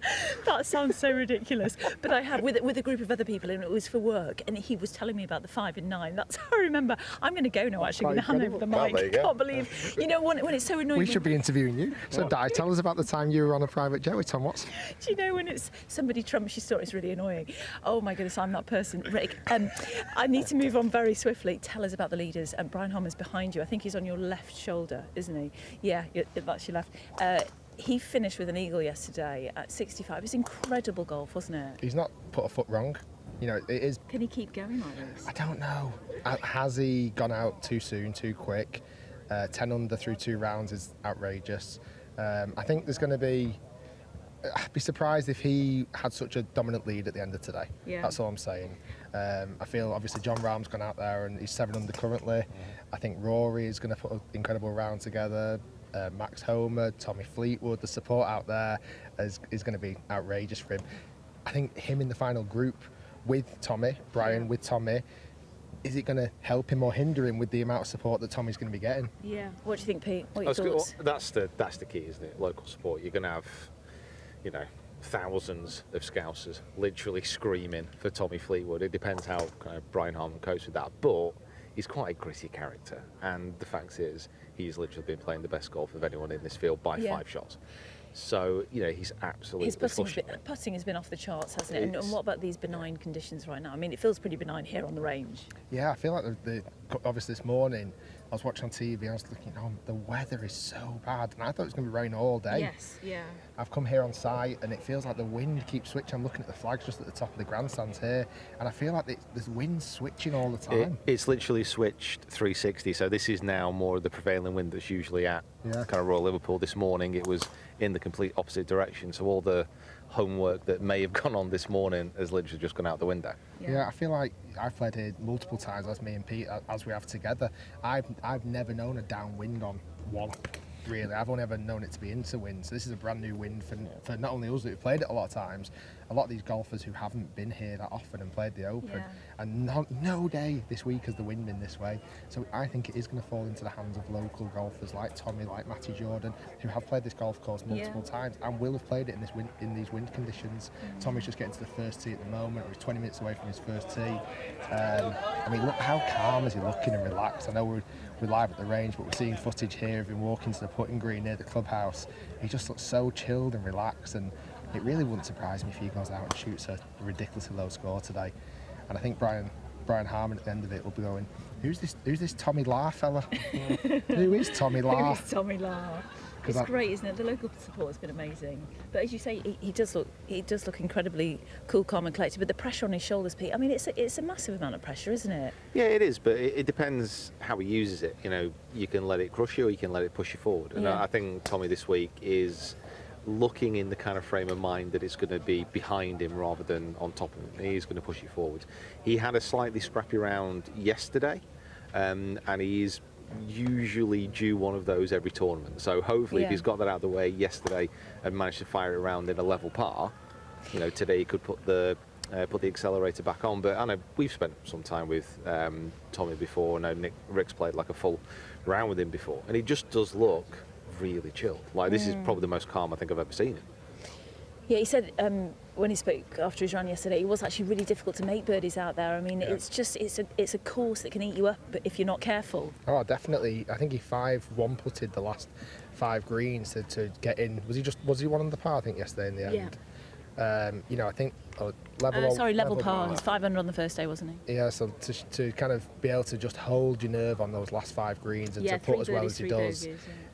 That sounds so ridiculous. But I have with a group of other people, and it was for work. And he was telling me about the 5 in 9. That's how I remember. I'm going to go now. Actually, I'm going to hand over the mic. I can't believe. You know when it's so annoying. We should be interviewing you. So Di, tell us about the time you were on a private jet with Tom Watson. Do you know when it's somebody trumps your story? It's really annoying. Oh my goodness, I'm that person. Rick, I need to move on very swiftly. Tell us about the leaders. And Brian Harman's behind you. I think he's on your left shoulder, isn't he? Yeah, that's your left. He finished with an eagle yesterday at 65. It was incredible golf, wasn't it? He's not put a foot wrong. You know, it is. Can he keep going like this? I don't know. Has he gone out too soon, too quick? 10 under through 2 rounds is outrageous. I think there's going to be. I'd be surprised if he had such a dominant lead at the end of today. Yeah. That's all I'm saying. I feel obviously John Rahm's gone out there and he's 7 under currently. I think Rory is going to put an incredible round together. Max Homer, Tommy Fleetwood, the support out there is going to be outrageous for him. I think him in the final group with Tommy, Brian with Tommy, is it going to help him or hinder him with the amount of support that Tommy's going to be getting? Yeah. What do you think, Pete? What are your thoughts? That's the key, isn't it? Local support. You're going to have, you know, thousands of Scousers literally screaming for Tommy Fleetwood. It depends how kind of Brian Harman copes with that, but he's quite a gritty character, and the fact is he's literally been playing the best golf of anyone in this field by 5 shots. So, you know, he's absolutely His putting has been off the charts, hasn't it? And what about these benign conditions right now? I mean, it feels pretty benign here on the range. Yeah, I feel like obviously this morning I was watching on TV, I was looking, oh, the weather is so bad, and I thought it was going to be rain all day. Yes, yeah. I've come here on site, and it feels like the wind keeps switching. I'm looking at the flags just at the top of the grandstands here, and I feel like there's wind switching all the time. It's literally switched 360, so this is now more of the prevailing wind that's usually at kind of Royal Liverpool. This morning it was in the complete opposite direction, so all the homework that may have gone on this morning has literally just gone out the window. Yeah, I feel like I've played here multiple times, as me and Pete, as we have together. I've never known a downwind on one, really. I've only ever known it to be into wind. So this is a brand new wind for not only us that have played it a lot of times, a lot of these golfers who haven't been here that often and played the Open. And no day this week has the wind been this way. So I think it is going to fall into the hands of local golfers like Tommy, like Matty Jordan, who have played this golf course multiple times and will have played it in these wind conditions. Tommy's just getting to the first tee at the moment. He's 20 minutes away from his first tee. I mean, look how calm is he looking and relaxed. I know we're live at the range, but we're seeing footage here of him walking to the putting green near the clubhouse. He just looks so chilled and relaxed, and it really wouldn't surprise me if he goes out and shoots a ridiculously low score today. And I think Brian Harman at the end of it will be going, who's this Tommy Lahr fella? Who is Tommy Lahr? Who is Tommy Lahr? It's great, isn't it? The local support has been amazing. But as you say, he does look incredibly cool, calm, and collected. But the pressure on his shoulders, Pete. I mean, it's a massive amount of pressure, isn't it? Yeah, it is. But it depends how he uses it. You know, you can let it crush you, or you can let it push you forward. And I think Tommy this week is looking in the kind of frame of mind that it's going to be behind him rather than on top of him. He's going to push you forward. He had a slightly scrappy round yesterday, and he's usually due one of those every tournament. So hopefully if he's got that out of the way yesterday and managed to fire it around in a level par, you know, today he could put the accelerator back on. But I know we've spent some time with Tommy before. I know Rick's played like a full round with him before, and he just does look really chilled. Like this is probably the most calm I think I've ever seen him. Yeah, he said when he spoke after his run yesterday, it was actually really difficult to make birdies out there. I mean, it's a course that can eat you up if you're not careful. Oh, definitely. I think he 5-1 putted the last 5 greens to get in. Was he one on the par? I think yesterday in the end. Yeah. You know, I think level par. He's 5 under on the first day, wasn't he? Yeah. So to kind of be able to just hold your nerve on those last 5 greens and to put as well as he does,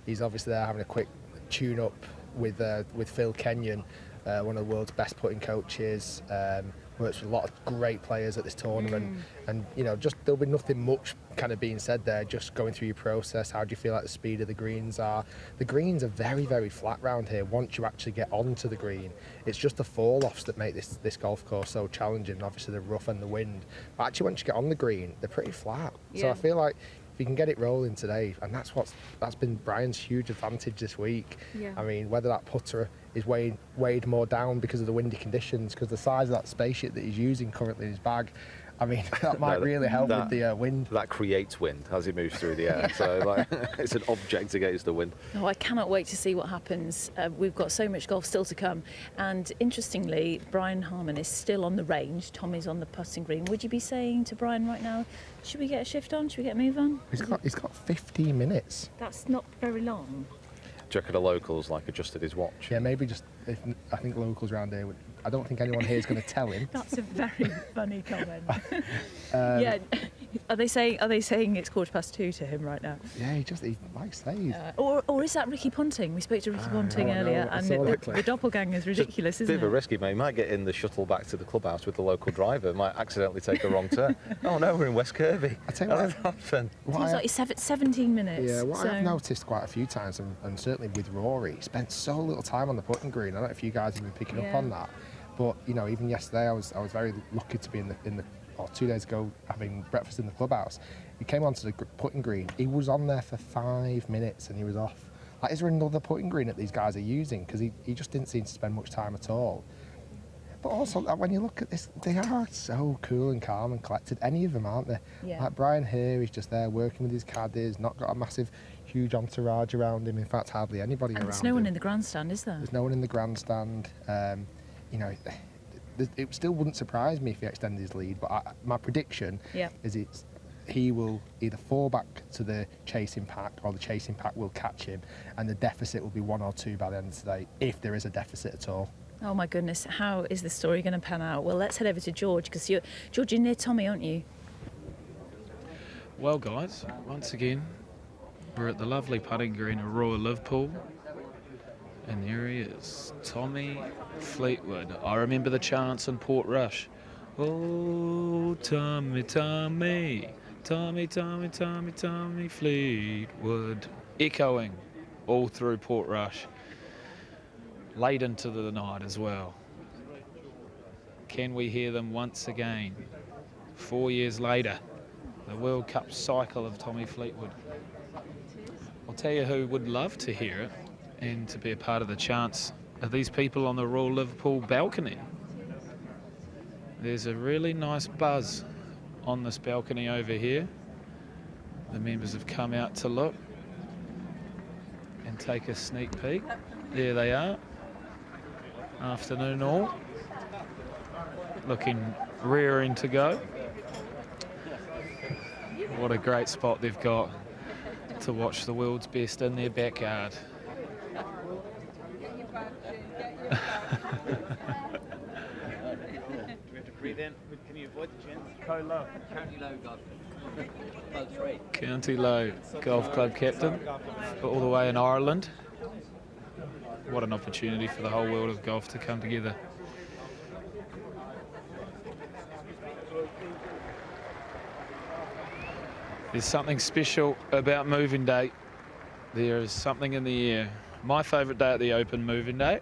he's obviously there having a quick tune up with Phil Kenyon. One of the world's best putting coaches, works with a lot of great players at this tournament, and you know, just there'll be nothing much kind of being said there, just going through your process. How do you feel like the speed of the greens are? The greens are very, very flat round here once you actually get onto the green. It's just the fall-offs that make this golf course so challenging, obviously the rough and the wind. But actually once you get on the green, they're pretty flat. Yeah. So I feel like if you can get it rolling today, and that's been Brian's huge advantage this week. Yeah. I mean, whether that putter is weighed more down because of the windy conditions, because the size of that spaceship that he's using currently in his bag, I mean, that might really help with the wind. That creates wind as it moves through the air. So like, it's an object against the wind. Oh, I cannot wait to see what happens. We've got so much golf still to come. And interestingly, Brian Harman is still on the range. Tommy's on the putting green. Would you be saying to Brian right now, should we get a shift on? Should we get a move on? He's got 15 minutes. That's not very long. Do you reckon the locals like adjusted his watch? Yeah, maybe just. I think locals around here. I don't think anyone here is going to tell him. That's a very funny comment. Yeah, are they saying it's 2:15 to him right now? Yeah, he likes these. Or is that Ricky Ponting? We spoke to Ricky Ponting earlier, and the doppelganger is ridiculous, isn't it? Bit of a risky, mate. He might get in the shuttle back to the clubhouse with the local driver. Might accidentally take a wrong turn. Oh no, we're in West Kirby. I tell you what. Seems like 17 minutes. Yeah, what I've noticed quite a few times, and certainly with Rory, he spent so little time on the putting green. I don't know if you guys have been picking up on that. But you know, even yesterday, I was very lucky to be in the or 2 days ago having breakfast in the clubhouse. He came onto the putting green. He was on there for 5 minutes and he was off. Like, is there another putting green that these guys are using? Because he just didn't seem to spend much time at all. But also, when you look at this, they are so cool and calm and collected. Any of them, aren't they? Yeah. Like Brian here, he's just there working with his caddies, not got a massive, huge entourage around him. In fact, hardly anybody around him. There's no one in the grandstand, is there? There's no one in the grandstand. You know, it still wouldn't surprise me if he extended his lead, but my prediction is he will either fall back to the chasing pack or the chasing pack will catch him, and the deficit will be 1 or 2 by the end of today, if there is a deficit at all. Oh my goodness, how is the story going to pan out? Well, let's head over to George, because George, you're near Tommy, aren't you? Well, guys, once again, we're at the lovely putting green of Royal Liverpool. And there he is, Tommy Fleetwood. I remember the chants in Portrush. Oh, Tommy, Tommy, Tommy, Tommy, Tommy, Tommy Fleetwood. Echoing all through Portrush. Late into the night as well. Can we hear them once again? 4 years later, the World Cup cycle of Tommy Fleetwood. I'll tell you who would love to hear it and to be a part of the chants of these people on the Royal Liverpool balcony. There's a really nice buzz on this balcony over here. The members have come out to look and take a sneak peek. There they are. Afternoon all. Looking rearing to go. What a great spot they've got to watch the world's best in their backyard. Do we have to breathe in? Can you avoid the chins? Go low. County low golf. County Low Golf Club captain, all the way in Ireland. what an opportunity for the whole world of golf to come together. There's something special about moving day. There is something in the air. My favourite day at the Open, moving day.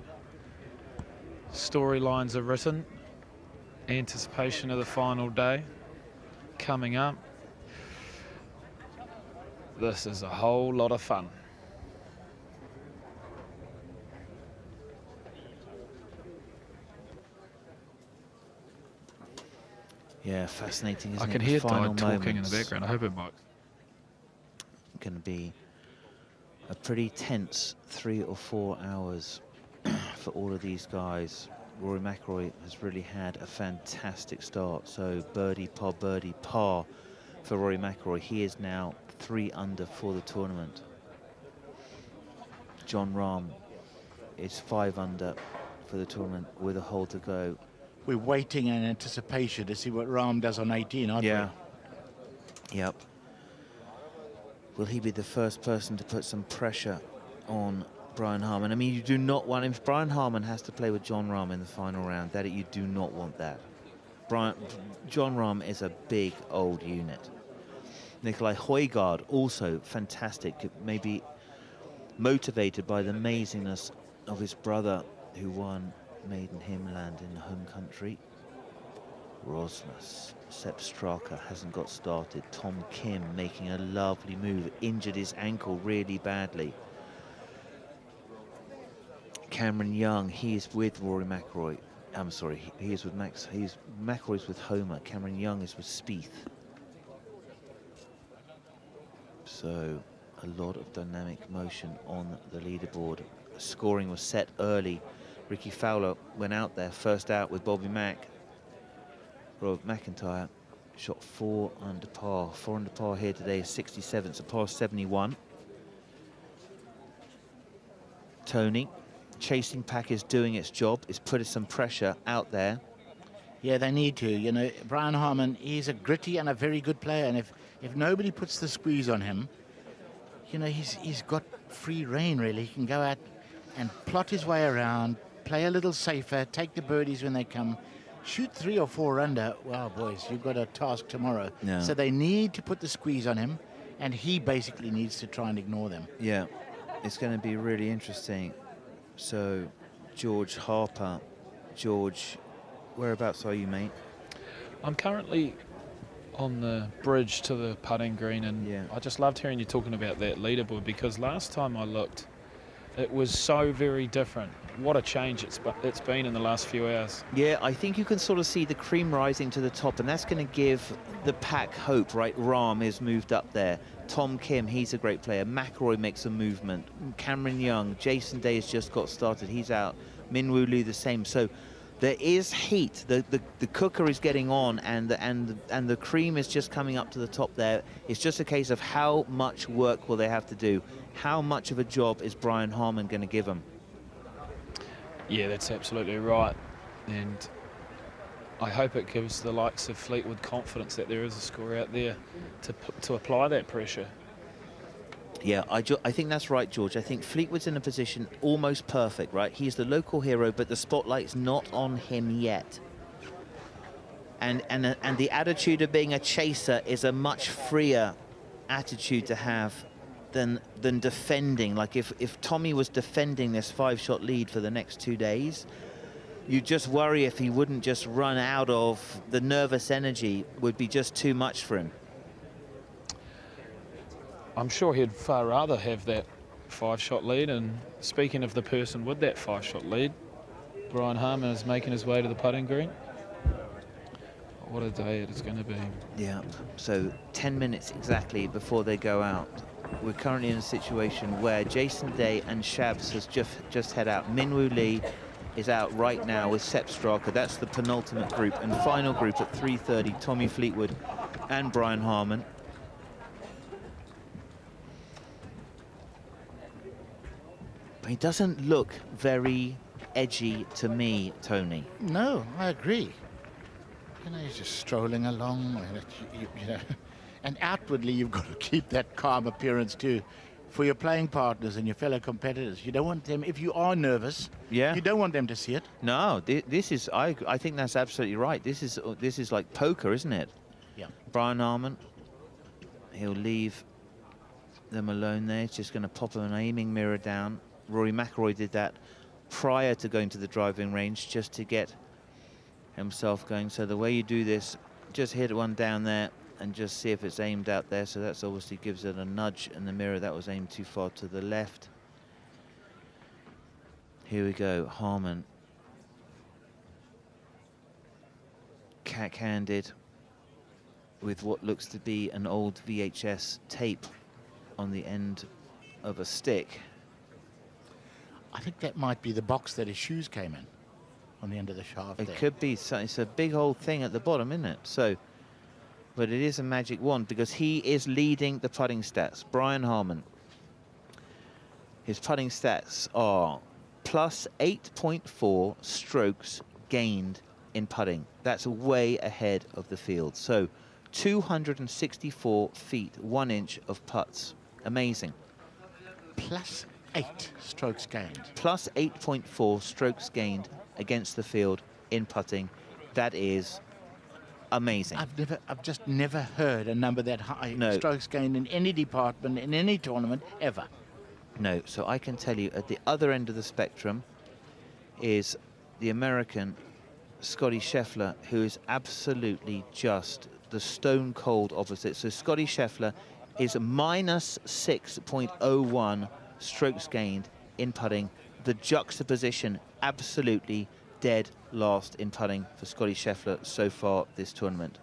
Storylines are written. Anticipation of the final day coming up. This is a whole lot of fun. Yeah, fascinating, isn't it? I can hear Di talking in the background. I hope it might. Going to be a pretty tense 3 or 4 hours for all of these guys. Rory McIlroy has really had a fantastic start. So birdie, par for Rory McIlroy. He is now 3 under for the tournament. Jon Rahm is 5 under for the tournament with a hole to go. We're waiting in anticipation to see what Rahm does on 18, aren't we? Yeah. Yep. Will he be the first person to put some pressure on Brian Harman? I mean, you do not want him. If Brian Harman has to play with Jon Rahm in the final round, that you do not want that. Jon Rahm is a big old unit. Nicolai Højgaard, also fantastic, maybe motivated by the amazingness of his brother who won Maiden Himland in the home country. Rosmus, Sepp Straka hasn't got started. Tom Kim making a lovely move, injured his ankle really badly. Cameron Young, he is with Rory McIlroy. I'm sorry, he is with McIlroy's with Homer. Cameron Young is with Spieth. So a lot of dynamic motion on the leaderboard. Scoring was set early. Rickie Fowler went out there, first out with Bobby Mack. Rob McIntyre shot 4 under par. 4 under par here today is 67, so par 71. Tony, chasing pack is doing its job, is putting some pressure out there. Yeah, they need to. You know, Brian Harman, he's a gritty and a very good player, and if nobody puts the squeeze on him, you know, he's got free reign, really. He can go out and plot his way around, play a little safer, take the birdies when they come, shoot 3 or 4 under. Wow, boys, you've got a task tomorrow. Yeah. So they need to put the squeeze on him, and he basically needs to try and ignore them. Yeah, it's going to be really interesting. So, George Harper. George, whereabouts are you, mate? I'm currently on the bridge to the putting green, and yeah. I just loved hearing you talking about that leaderboard, because last time I looked, it was so very different. What a change it's been in the last few hours. Yeah, I think you can sort of see the cream rising to the top, and that's going to give the pack hope, right? Rahm is moved up there. Tom Kim, he's a great player. McIlroy makes a movement. Cameron Young, Jason Day has just got started. He's out. Min Woo Lee the same. So there is heat. The cooker is getting on, and the cream is just coming up to the top there. It's just a case of how much work will they have to do. How much of a job is Brian Harman going to give them? Yeah, that's absolutely right. And I hope it gives the likes of Fleetwood confidence that there is a score out there to apply that pressure. Yeah, I think that's right, George. I think Fleetwood's in a position almost perfect, right? He's the local hero, but the spotlight's not on him yet. And the attitude of being a chaser is a much freer attitude to have than defending. Like if Tommy was defending this 5-shot lead for the next 2 days, you just worry if he wouldn't just run out of the nervous energy, would be just too much for him. I'm sure he'd far rather have that 5-shot lead. And speaking of the person with that 5-shot lead, Brian Harman is making his way to the putting green. What a day it is going to be. Yeah, so 10 minutes exactly before they go out. We're currently in a situation where Jason Day and Shabs has just head out. Min Woo Lee is out right now with Sepp Straka. That's the penultimate group. And final group at 3:30, Tommy Fleetwood and Brian Harman. He doesn't look very edgy to me, Tony. No, I agree. You know, he's just strolling along, you know, and outwardly you've got to keep that calm appearance too. for your playing partners and your fellow competitors. You don't want them, if you are nervous, you don't want them to see it. No, this is, I think that's absolutely right. This is like poker, isn't it? Yeah. Brian Harman, he'll leave them alone there. He's just going to pop an aiming mirror down. Rory McIlroy did that prior to going to the driving range, just to get himself going. So the way you do this, just hit one down there and just see if it's aimed out there. So that's obviously gives it a nudge in the mirror. That was aimed too far to the left. Here we go, Harman. Cack-handed with what looks to be an old VHS tape on the end of a stick. I think that might be the box that his shoes came in, on the end of the shaft. It there. could be. So it's a big old thing at the bottom, isn't it? So, but it is a magic wand because he is leading the putting stats. Brian Harman. His putting stats are plus 8.4 strokes gained in putting. That's way ahead of the field. So 264 feet, 1 inch of putts. Amazing. Plus 8 strokes gained. Plus 8.4 strokes gained against the field in putting. That is amazing. I've just never heard a number that high. No. Strokes gained in any department, in any tournament, ever. No, so I can tell you at the other end of the spectrum is the American Scotty Scheffler, who is absolutely just the stone cold opposite. So Scotty Scheffler is minus 6.01 strokes gained in putting. The juxtaposition absolutely dead last in putting for Scotty Scheffler so far this tournament.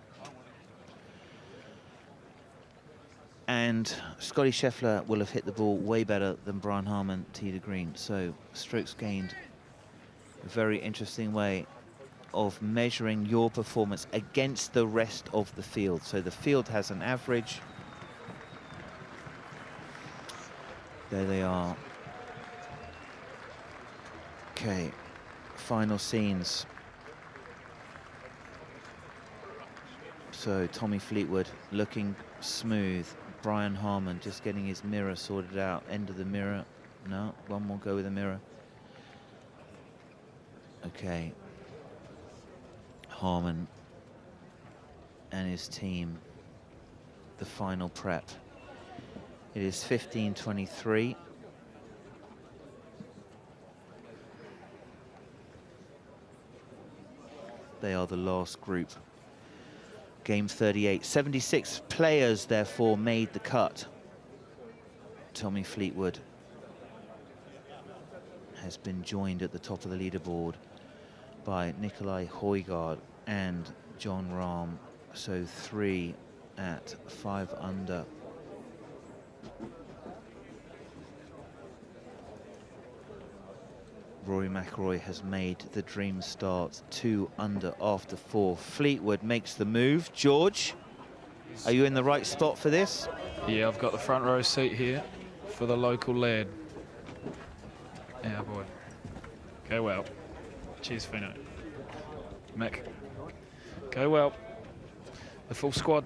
And Scotty Scheffler will have hit the ball way better than Brian Harman tee to green. So strokes gained, a very interesting way of measuring your performance against the rest of the field. So the field has an average. There they are. Okay, final scenes. So Tommy Fleetwood looking smooth. Brian Harman just getting his mirror sorted out. End of the mirror. No, one more go with the mirror. Okay. Harman and his team, the final prep. It is 15:23. They are the last group. Game 38. 76 players, therefore, made the cut. Tommy Fleetwood has been joined at the top of the leaderboard by Nicolai Højgaard and John Rahm. So 3 at 5 under. Rory McIlroy has made the dream start, 2 under after 4. Fleetwood makes the move. George, are you in the right spot for this? Yeah, I've got the front row seat here for the local lad. Yeah, boy. Go well. Cheers, Fino. Mick. Go well. The full squad.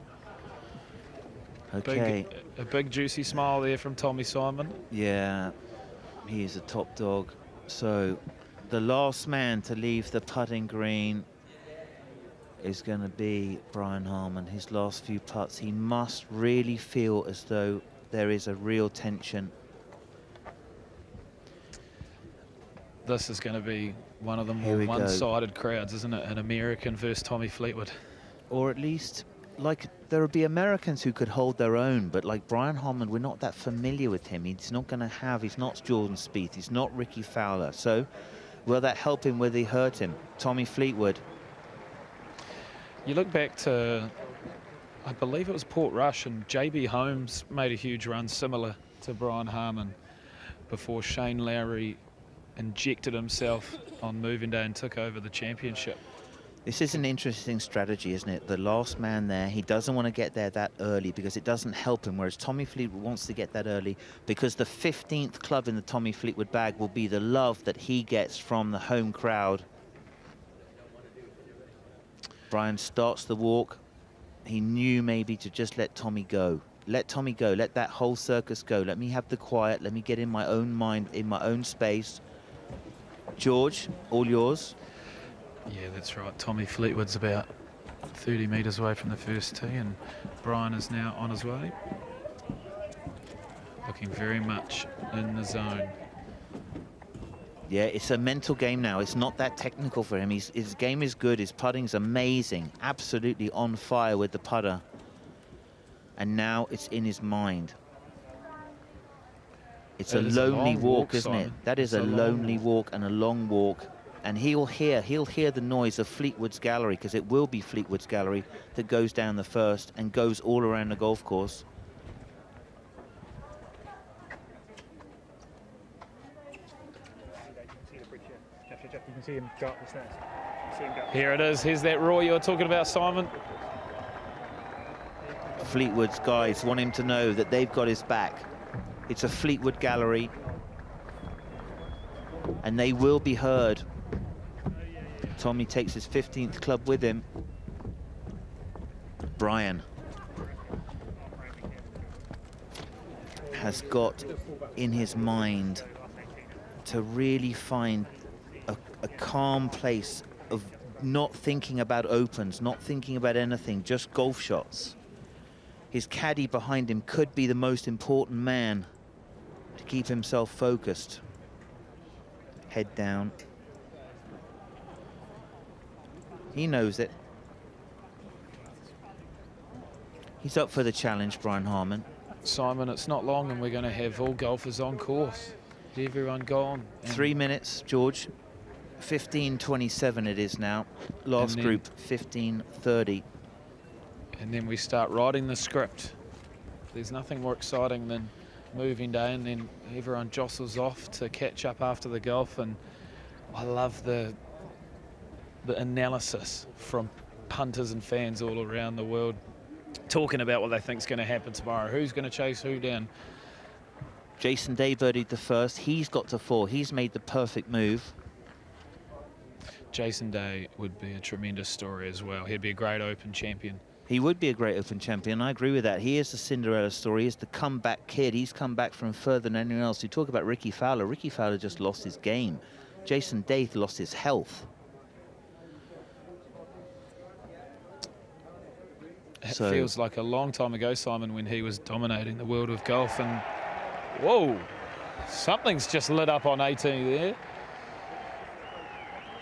Okay. A big juicy smile there from Tommy Simon. Yeah, he's a top dog. So the last man to leave the putting green is going to be Brian Harman. His last few putts, he must really feel as though there is a real tension. This is going to be one of the more one-sided crowds, isn't it? An American versus Tommy Fleetwood. Or at least, like, there would be Americans who could hold their own, but like Brian Harman, we're not that familiar with him. He's not going to have, he's not Jordan Spieth, he's not Rickie Fowler. So will that help him? Will they hurt him? Tommy Fleetwood. You look back to, I believe it was Portrush, and JB Holmes made a huge run similar to Brian Harman before Shane Lowry injected himself on moving day and took over the championship. This is an interesting strategy, isn't it? The last man there, he doesn't want to get there that early because it doesn't help him, whereas Tommy Fleetwood wants to get that early because the 15th club in the Tommy Fleetwood bag will be the love that he gets from the home crowd. Brian starts the walk. He knew maybe to just let Tommy go. Let Tommy go. Let that whole circus go. Let me have the quiet. Let me get in my own mind, in my own space. George, all yours. Yeah, that's right. Tommy Fleetwood's about 30 metres away from the first tee, and Brian is now on his way. Looking very much in the zone. Yeah, it's a mental game now. It's not that technical for him. His game is good. His putting's amazing. Absolutely on fire with the putter. And now it's in his mind. It's a lonely walk, isn't it? That is a lonely walk and a long walk. And he'll hear the noise of Fleetwood's gallery, because it will be Fleetwood's gallery that goes down the first and goes all around the golf course. You can see him go up the stairs. Here it is. Here's that roar you were talking about, Simon. Fleetwood's guys want him to know that they've got his back. It's a Fleetwood gallery, and they will be heard. Tommy takes his 15th club with him. Brian has got in his mind to really find a calm place of not thinking about opens, not thinking about anything, just golf shots. His caddy behind him could be the most important man to keep himself focused. Head down. He knows it. He's up for the challenge, Brian Harman. Simon, it's not long and we're going to have all golfers on course. Everyone gone. 3 minutes, George. 15:27 it is now. Last group, 15:30. And then we start writing the script. There's nothing more exciting than moving day, and then everyone jostles off to catch up after the golf. And I love the analysis from punters and fans all around the world, talking about what they think is going to happen tomorrow. Who's going to chase who down? Jason Day birdied the first. He's got to 4. He's made the perfect move. Jason Day would be a tremendous story as well. He'd be a great Open champion. He would be a great Open champion. I agree with that. He is the Cinderella story. He's the comeback kid. He's come back from further than anyone else. You talk about Rickie Fowler. Rickie Fowler just lost his game. Jason Day lost his health. It feels like a long time ago, Simon, when he was dominating the world of golf. And whoa, something's just lit up on 18 there.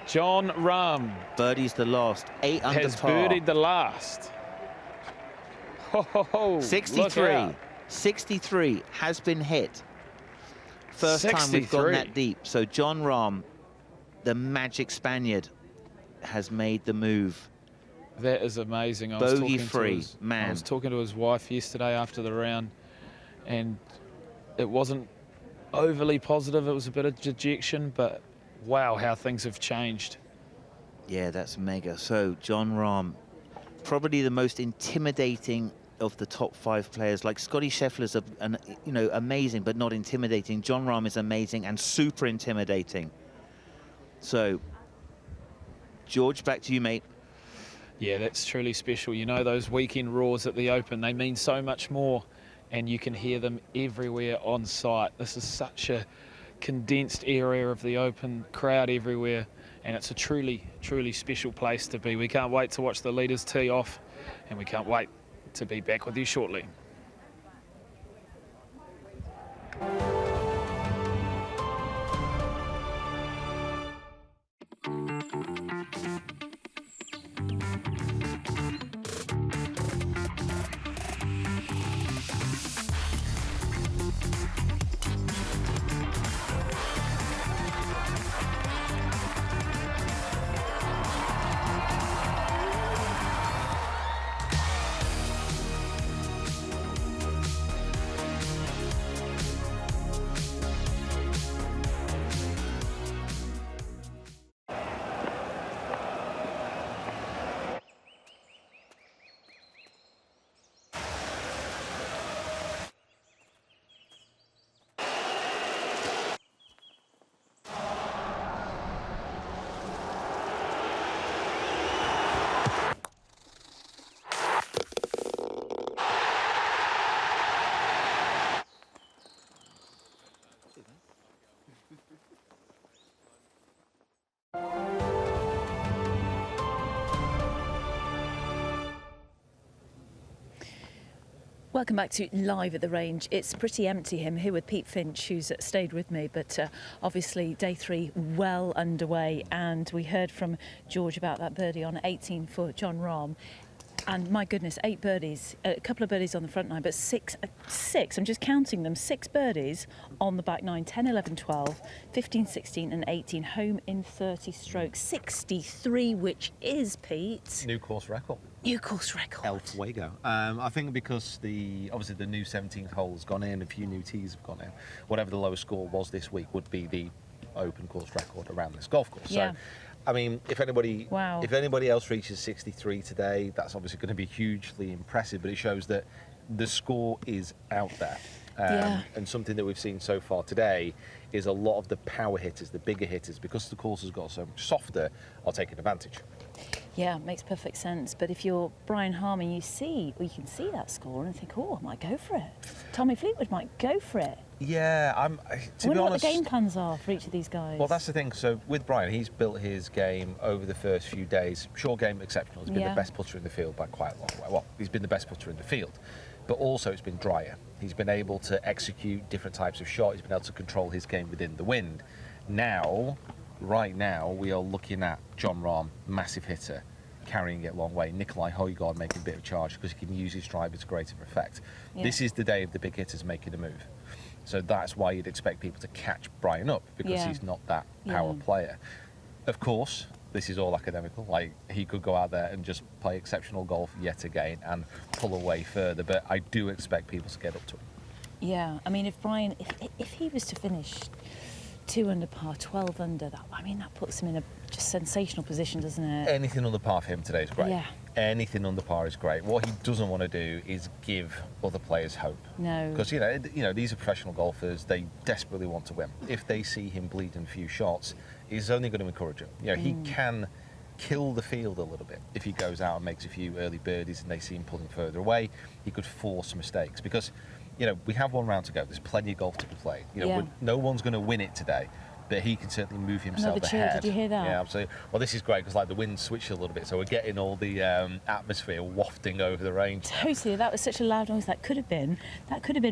Jon Rahm. Birdie's the last. 8 under has par. birdied the last. Oh, 63. 63 has been hit. First 63. Time we've gone that deep. So Jon Rahm, the magic Spaniard, has made the move. That is amazing. Bogey free, man. I was talking to his wife yesterday after the round, and it wasn't overly positive. It was a bit of dejection, but wow, how things have changed. Yeah, that's mega. So Jon Rahm, probably the most intimidating of the top 5 players. Like Scotty Scheffler's, amazing, but not intimidating. Jon Rahm is amazing and super intimidating. So, George, back to you, mate. Yeah, that's truly special. You know, those weekend roars at the Open, they mean so much more, and you can hear them everywhere on site. This is such a condensed area of the Open, crowd everywhere, and it's a truly, truly special place to be. We can't wait to watch the leaders tee off, and we can't wait to be back with you shortly. Welcome back to Live at the Range. It's pretty empty here. I'm here with Pete Finch, who's stayed with me, but obviously day 3 well underway, and we heard from George about that birdie on 18 for Jon Rahm. And my goodness, 8 birdies, a couple of birdies on the front nine, but six, I'm just counting them, 6 birdies on the back nine, 10, 11, 12, 15, 16 and 18, home in 30 strokes, 63, which is, Pete... New course record. New course record. El Fuego. I think because obviously the new 17th hole has gone in, a few new tees have gone in, whatever the lowest score was this week would be the open course record around this golf course. Yeah. So, I mean, if anybody else reaches 63 today, that's obviously going to be hugely impressive, but it shows that the score is out there. And something that we've seen so far today is a lot of the power hitters, the bigger hitters, because the course has got so much softer, are taking advantage. Yeah, makes perfect sense. But if you're Brian Harman, you can see that score and think, oh, I might go for it. Tommy Fleetwood might go for it. Yeah, I wonder what the game plans are for each of these guys. Well, that's the thing. So with Brian, he's built his game over the first few days. Short game exceptional. He's been the best putter in the field by quite a long way. Well, he's been the best putter in the field, but also it's been drier. He's been able to execute different types of shot. He's been able to control his game within the wind. Right now, we are looking at Jon Rahm, massive hitter, carrying it a long way. Nikolai Højgaard making a bit of charge because he can use his driver to greater effect. Yeah. This is the day of the big hitters making a move. So that's why you'd expect people to catch Brian up, because he's not that power player. Of course, this is all academical. Like, he could go out there and just play exceptional golf yet again and pull away further, but I do expect people to get up to him. Yeah, I mean, if Brian, if he was to finish 2 under par, 12 under, that puts him in a just sensational position, doesn't it? Anything under par for him today is great. Yeah. Anything under par is great. What he doesn't want to do is give other players hope. No. Because you know these are professional golfers. They desperately want to win. If they see him bleeding a few shots, he's only going to encourage him. You know, he can kill the field a little bit if he goes out and makes a few early birdies and they see him pulling further away. He could force mistakes because, you know, we have one round to go. There's plenty of golf to be played. You know, no one's going to win it today, but he can certainly move himself ahead. Did you hear that? Yeah, absolutely. Well, this is great because like the wind switched a little bit, so we're getting all the atmosphere wafting over the range. Totally. That was such a loud noise. That could have been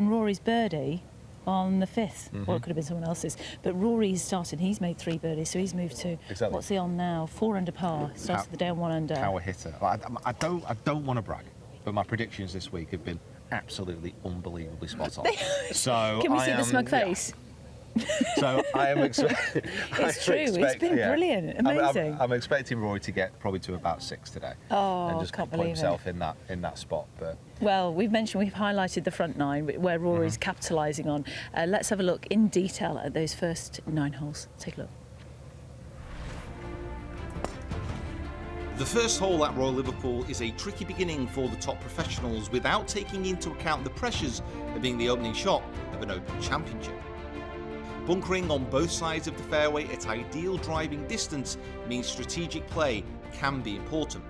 Rory's birdie on the 5th, or it could have been someone else's. But Rory's started. He's made 3 birdies, so he's moved to what's he on now? 4 under par. Started the day on 1 under. Power hitter. I don't want to brag, but my predictions this week have been absolutely unbelievably spot on. So can we see the smug face? So I am expecting. It's true. It's been brilliant, amazing. I'm expecting Rory to get probably to about 6 today. Oh, and just can't put believe himself in that spot. But well, we've highlighted the front 9 where Rory's capitalising on. Let's have a look in detail at those first 9 holes. Take a look. The first hole at Royal Liverpool is a tricky beginning for the top professionals without taking into account the pressures of being the opening shot of an Open Championship. Bunkering on both sides of the fairway at ideal driving distance means strategic play can be important.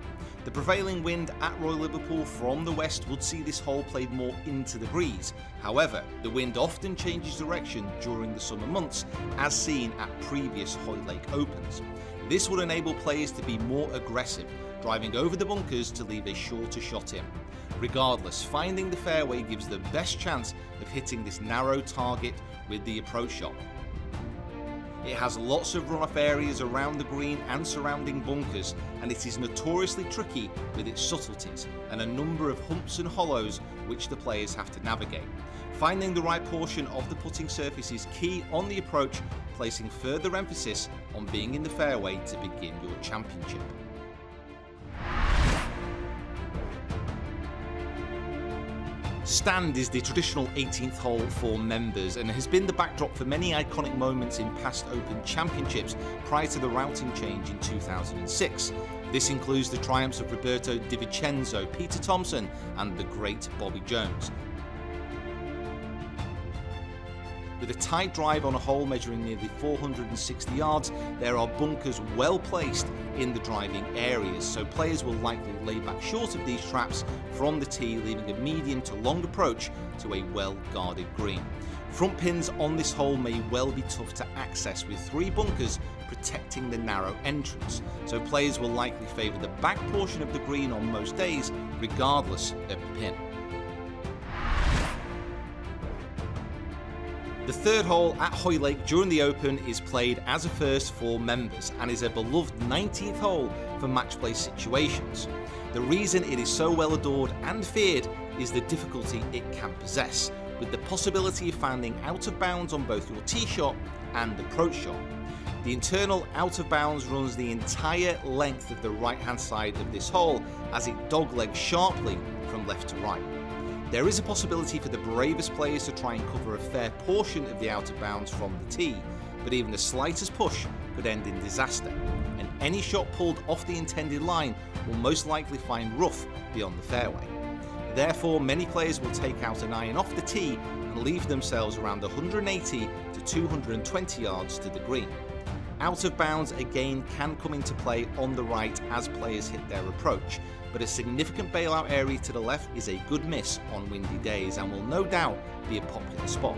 The prevailing wind at Royal Liverpool from the west would see this hole played more into the breeze. However, the wind often changes direction during the summer months, as seen at previous Hoylake Opens. This would enable players to be more aggressive, driving over the bunkers to leave a shorter shot in. Regardless, finding the fairway gives the best chance of hitting this narrow target with the approach shot. It has lots of runoff areas around the green and surrounding bunkers, and it is notoriously tricky with its subtleties and a number of humps and hollows which the players have to navigate. Finding the right portion of the putting surface is key on the approach, placing further emphasis on being in the fairway to begin your championship. Stand is the traditional 18th hole for members and has been the backdrop for many iconic moments in past Open Championships prior to the routing change in 2006. This includes the triumphs of Roberto Di Vincenzo, Peter Thompson and the great Bobby Jones. With a tight drive on a hole measuring nearly 460 yards, there are bunkers well placed in the driving areas, so players will likely lay back short of these traps from the tee, leaving a medium to long approach to a well-guarded green. Front pins on this hole may well be tough to access, with 3 bunkers protecting the narrow entrance, so players will likely favour the back portion of the green on most days, regardless of the pin. The third hole at Hoylake during the Open is played as a first for members and is a beloved 19th hole for match play situations. The reason it is so well adored and feared is the difficulty it can possess, with the possibility of finding out of bounds on both your tee shot and approach shot. The internal out of bounds runs the entire length of the right hand side of this hole as it doglegs sharply from left to right. There is a possibility for the bravest players to try and cover a fair portion of the out of bounds from the tee, but even the slightest push could end in disaster, and any shot pulled off the intended line will most likely find rough beyond the fairway. Therefore, many players will take out an iron off the tee and leave themselves around 180 to 220 yards to the green. Out of bounds again can come into play on the right as players hit their approach, but a significant bailout area to the left is a good miss on windy days and will no doubt be a popular spot.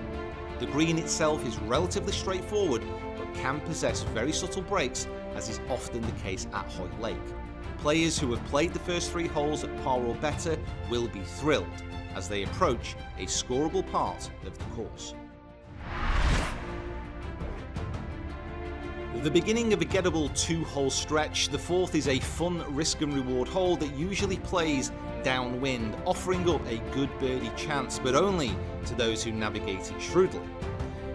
The green itself is relatively straightforward but can possess very subtle breaks, as is often the case at Hoylake. Players who have played the first 3 holes at par or better will be thrilled as they approach a scoreable part of the course. The beginning of a gettable 2-hole stretch, the fourth is a fun risk and reward hole that usually plays downwind, offering up a good birdie chance, but only to those who navigate it shrewdly.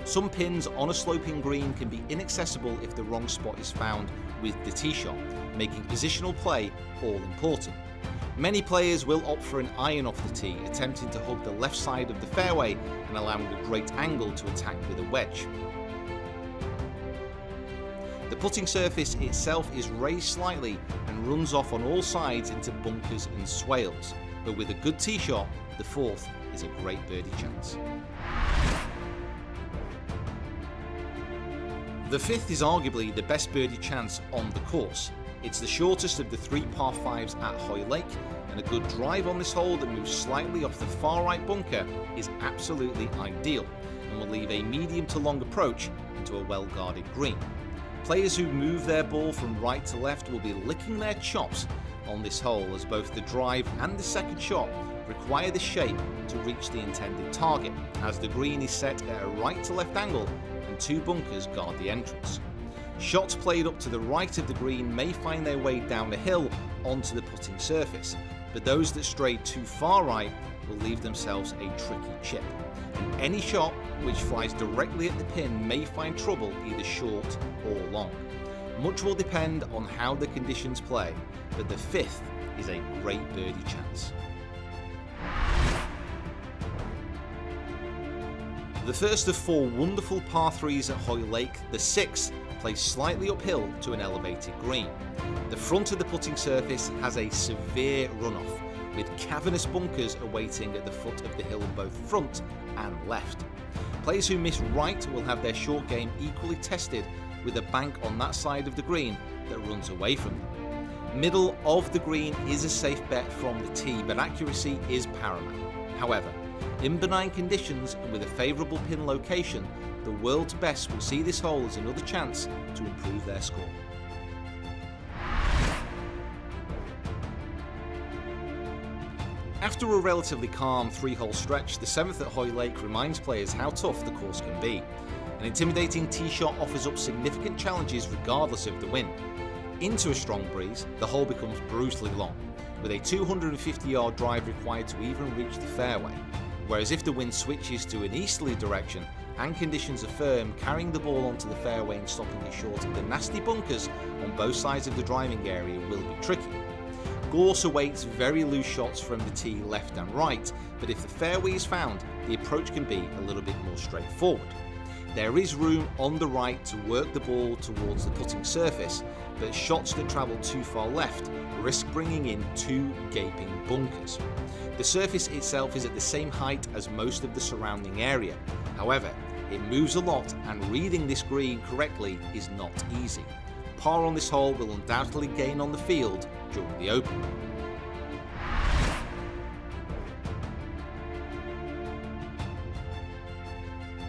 Some pins on a sloping green can be inaccessible if the wrong spot is found with the tee shot, making positional play all important. Many players will opt for an iron off the tee, attempting to hug the left side of the fairway and allowing a great angle to attack with a wedge. The putting surface itself is raised slightly and runs off on all sides into bunkers and swales, but with a good tee shot, the fourth is a great birdie chance. The fifth is arguably the best birdie chance on the course. It's the shortest of the 3 par 5s at Hoylake, and a good drive on this hole that moves slightly off the far right bunker is absolutely ideal and will leave a medium to long approach into a well guarded green. Players who move their ball from right to left will be licking their chops on this hole, as both the drive and the second shot require the shape to reach the intended target, as the green is set at a right to left angle and 2 bunkers guard the entrance. Shots played up to the right of the green may find their way down a hill onto the putting surface, but those that stray too far right will leave themselves a tricky chip. And any shot which flies directly at the pin may find trouble either short or long. Much will depend on how the conditions play, but the fifth is a great birdie chance. The first of 4 wonderful par 3s at Hoylake, the sixth, plays slightly uphill to an elevated green. The front of the putting surface has a severe runoff, with cavernous bunkers awaiting at the foot of the hill both front and left. Players who miss right will have their short game equally tested with a bank on that side of the green that runs away from them. Middle of the green is a safe bet from the tee, but accuracy is paramount. However, in benign conditions and with a favourable pin location, the world's best will see this hole as another chance to improve their score. After a relatively calm 3-hole stretch, the 7th at Hoylake reminds players how tough the course can be. An intimidating tee shot offers up significant challenges regardless of the wind. Into a strong breeze, the hole becomes brutally long, with a 250-yard drive required to even reach the fairway. Whereas if the wind switches to an easterly direction and conditions are firm, carrying the ball onto the fairway and stopping it short of the nasty bunkers on both sides of the driving area will be tricky. Gorse awaits very loose shots from the tee left and right, but if the fairway is found, the approach can be a little bit more straightforward. There is room on the right to work the ball towards the putting surface, but shots that travel too far left risk bringing in 2 gaping bunkers. The surface itself is at the same height as most of the surrounding area. However, it moves a lot, and reading this green correctly is not easy. Par on this hole will undoubtedly gain on the field during the Open.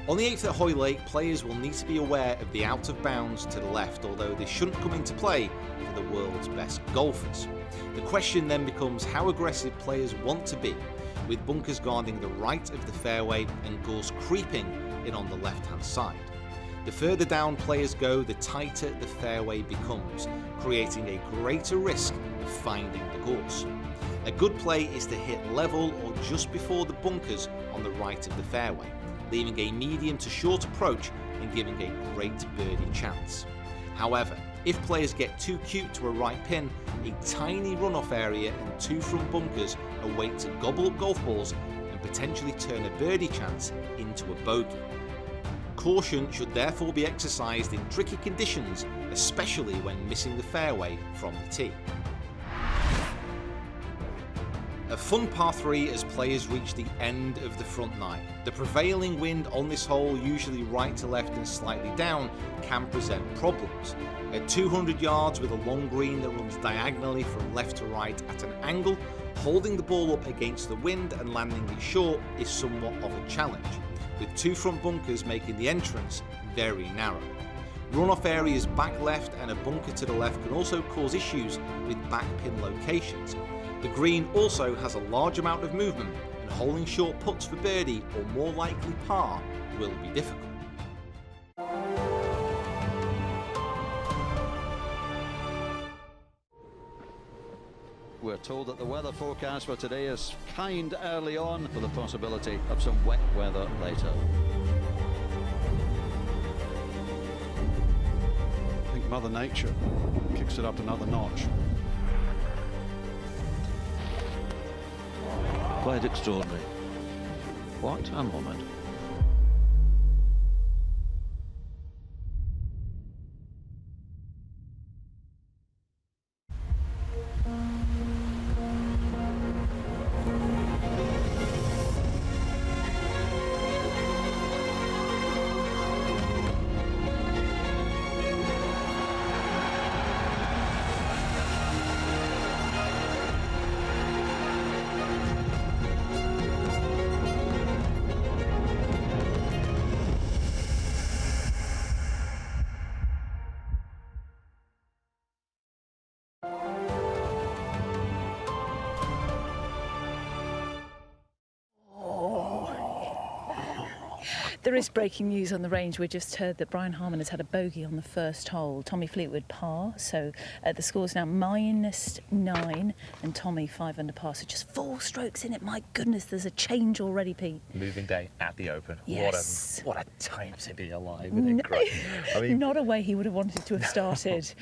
On the 8th at Hoylake, players will need to be aware of the out of bounds to the left, although this shouldn't come into play for the world's best golfers. The question then becomes how aggressive players want to be, with bunkers guarding the right of the fairway and gorse creeping in on the left-hand side. The further down players go, the tighter the fairway becomes, creating a greater risk of finding the course. A good play is to hit level or just before the bunkers on the right of the fairway, leaving a medium to short approach and giving a great birdie chance. However, if players get too cute to a right pin, a tiny runoff area and 2 front bunkers await to gobble up golf balls and potentially turn a birdie chance into a bogey. Caution should therefore be exercised in tricky conditions, especially when missing the fairway from the tee. A fun par 3 as players reach the end of the front 9. The prevailing wind on this hole, usually right to left and slightly down, can present problems. At 200 yards with a long green that runs diagonally from left to right at an angle, holding the ball up against the wind and landing it short is somewhat of a challenge, with 2 front bunkers making the entrance very narrow. Runoff areas back left and a bunker to the left can also cause issues with back pin locations. The green also has a large amount of movement, and holding short putts for birdie or more likely par will be difficult. We're told that the weather forecast for today is kind early on, for the possibility of some wet weather later. I think Mother Nature kicks it up another notch. Quite extraordinary. What a moment. There is breaking news on the range. We just heard that Brian Harman has had a bogey on the first hole. Tommy Fleetwood par, so the score's now -9 and Tommy 5 under par, so just 4 strokes in it. My goodness, there's a change already, Pete. Moving day at the Open. Yes. What a time to be alive, isn't it great? I mean, not a way he would have wanted to have started.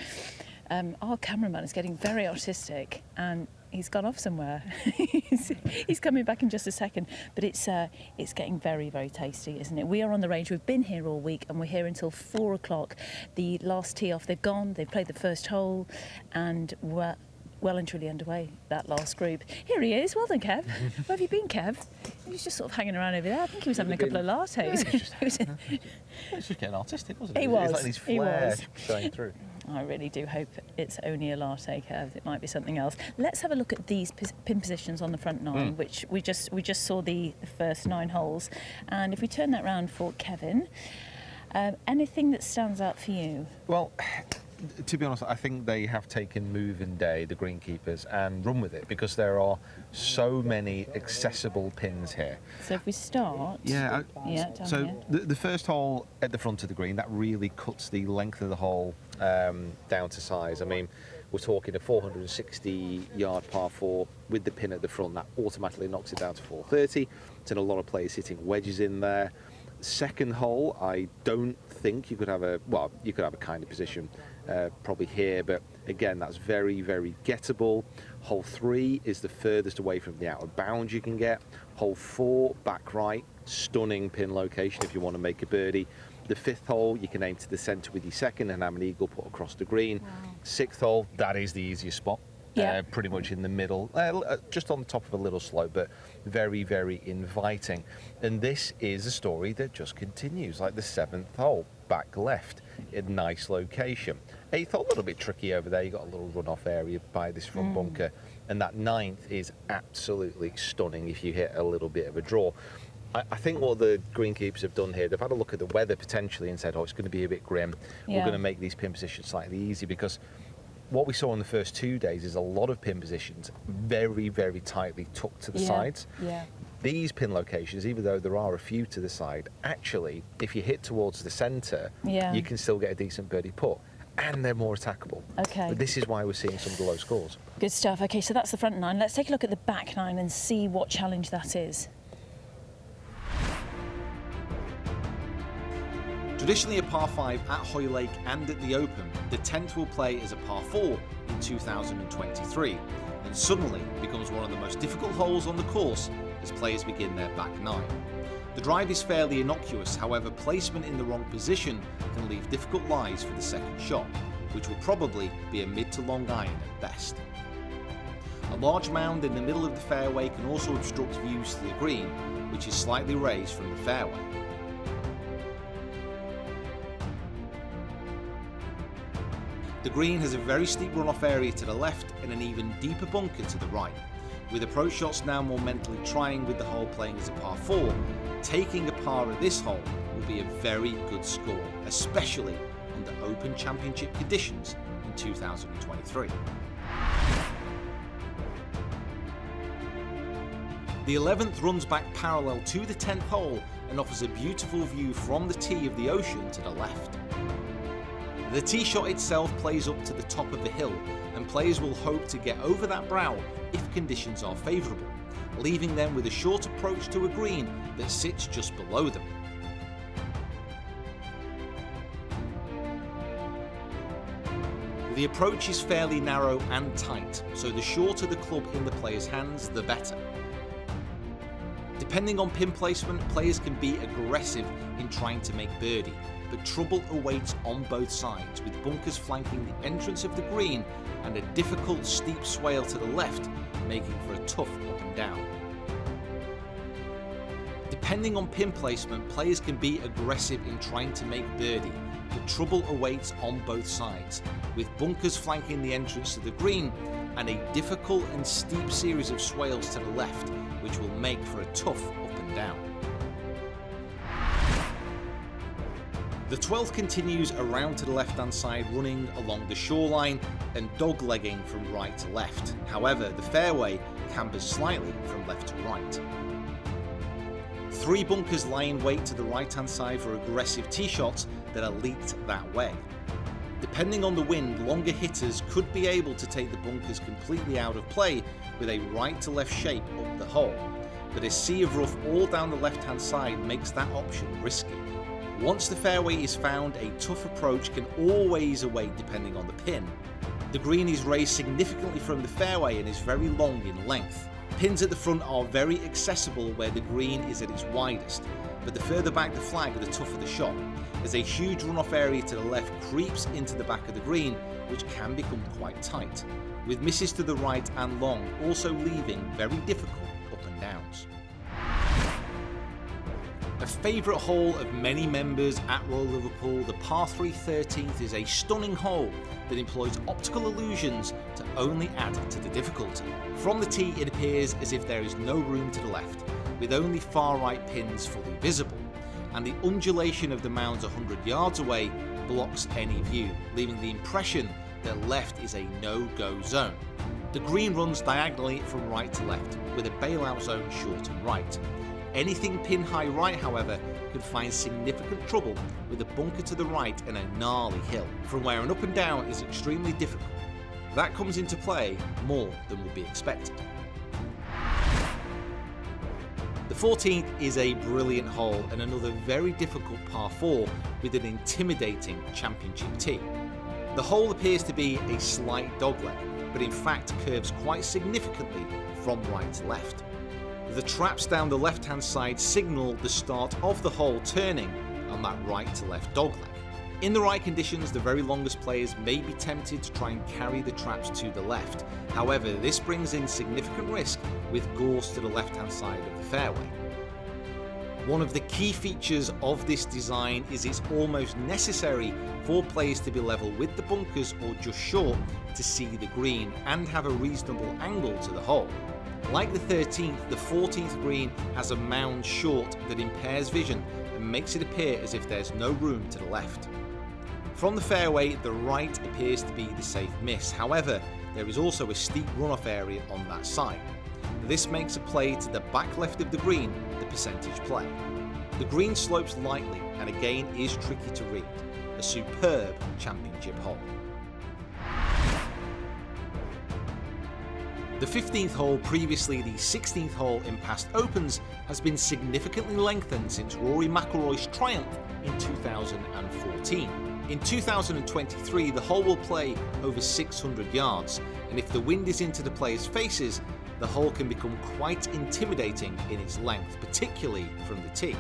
Our cameraman is getting very artistic and he's gone off somewhere. He's coming back in just a second, but it's getting very, very tasty, isn't it? We are on the range. We've been here all week and we're here until 4 o'clock. The last tee off, they've gone, they've played the first hole, and we're well and truly underway, that last group. Here he is. Well done, Kev. Where have you been, Kev? He was just sort of hanging around over there. I think he was having a couple of lattes. Yeah, he was just getting artistic, wasn't he? He was. It's like these flares showing through. I really do hope it's only a latte, Kev. It might be something else. Let's have a look at these pin positions on the front 9, which we just saw the first 9 holes. And if we turn that round for Kevin, anything that stands out for you? Well, to be honest, I think they have taken moving day, the greenkeepers, and run with it, because there are so many accessible pins here. So if we start... Yeah, so here. the first hole at the front of the green, that really cuts the length of the hole down to size. I mean, we're talking a 460-yard par 4 with the pin at the front. That automatically knocks it down to 430. It's in a lot of players hitting wedges in there. Second hole, I don't think you could have you could have a kind of position probably here, but again, that's very, very gettable. Hole 3 is the furthest away from the outer bound you can get. Hole 4, back right, stunning pin location if you want to make a birdie. The 5th hole, you can aim to the centre with your second and have an eagle put across the green. Wow. 6th hole, that is the easiest spot. Yeah. Pretty much in the middle, just on the top of a little slope, but very, very inviting. And this is a story that just continues, like the 7th hole, back left, in nice location. 8th hole, a little bit tricky over there. You got a little runoff area by this front bunker, and that 9th is absolutely stunning if you hit a little bit of a draw. I think what the greenkeepers have done here, they've had a look at the weather potentially and said, oh, it's going to be a bit grim. Yeah. We're going to make these pin positions slightly easy, because what we saw in the first 2 days is a lot of pin positions very, very tightly tucked to the sides. Yeah. These pin locations, even though there are a few to the side, actually, if you hit towards the centre, you can still get a decent birdie putt. And they're more attackable. Okay. But this is why we're seeing some of the low scores. Good stuff. Okay, so that's the front nine. Let's take a look at the back nine and see what challenge that is. Traditionally a par 5 at Hoylake and at the Open, the 10th will play as a par 4 in 2023, and suddenly becomes one of the most difficult holes on the course as players begin their back nine. The drive is fairly innocuous, however placement in the wrong position can leave difficult lies for the second shot, which will probably be a mid to long iron at best. A large mound in the middle of the fairway can also obstruct views to the green, which is slightly raised from the fairway. The green has a very steep runoff area to the left and an even deeper bunker to the right. With approach shots now more mentally trying with the hole playing as a par 4, taking a par at this hole will be a very good score, especially under Open Championship conditions in 2023. The 11th runs back parallel to the 10th hole and offers a beautiful view from the tee of the ocean to the left. The tee shot itself plays up to the top of the hill, and players will hope to get over that brow if conditions are favourable, leaving them with a short approach to a green that sits just below them. The approach is fairly narrow and tight, so the shorter the club in the player's hands, the better. Depending on pin placement, players can be aggressive in trying to make birdie, but trouble awaits on both sides, with bunkers flanking the entrance of the green and a difficult steep swale to the left, making for a tough up and down. Depending on pin placement, players can be aggressive in trying to make birdie, but trouble awaits on both sides, with bunkers flanking the entrance to the green and a difficult and steep series of swales to the left, which will make for a tough up and down. The 12th continues around to the left-hand side, running along the shoreline and dog-legging from right to left. However, the fairway cambers slightly from left to right. 3 bunkers lie in wait to the right-hand side for aggressive tee shots that are leaked that way. Depending on the wind, longer hitters could be able to take the bunkers completely out of play with a right-to-left shape up the hole, but a sea of rough all down the left-hand side makes that option risky. Once the fairway is found, a tough approach can always await depending on the pin. The green is raised significantly from the fairway and is very long in length. Pins at the front are very accessible where the green is at its widest, but the further back the flag, the tougher the shot, as a huge runoff area to the left creeps into the back of the green, which can become quite tight, with misses to the right and long also leaving very difficult up and downs. A favourite hole of many members at Royal Liverpool, the par 3 13th is a stunning hole that employs optical illusions to only add to the difficulty. From the tee, it appears as if there is no room to the left, with only far right pins fully visible, and the undulation of the mounds 100 yards away blocks any view, leaving the impression that left is a no-go zone. The green runs diagonally from right to left, with a bailout zone short and right. Anything pin high right, however, could find significant trouble with a bunker to the right and a gnarly hill, from where an up and down is extremely difficult. That comes into play more than would be expected. The 14th is a brilliant hole and another very difficult par 4 with an intimidating championship tee. The hole appears to be a slight dogleg, but in fact curves quite significantly from right to left. The traps down the left-hand side signal the start of the hole turning on that right to left dogleg. In the right conditions, the very longest players may be tempted to try and carry the traps to the left. However, this brings in significant risk with gorse to the left-hand side of the fairway. One of the key features of this design is it's almost necessary for players to be level with the bunkers or just short to see the green and have a reasonable angle to the hole. Like the 13th, the 14th green has a mound short that impairs vision and makes it appear as if there's no room to the left. From the fairway, the right appears to be the safe miss. However, there is also a steep runoff area on that side. this makes a play to the back left of the green the percentage play. The green slopes lightly and again is tricky to read. A superb championship hole. The 15th hole, previously the 16th hole in past Opens, has been significantly lengthened since Rory McIlroy's triumph in 2014. In 2023, the hole will play over 600 yards, and if the wind is into the players' faces, the hole can become quite intimidating in its length, particularly from the tee.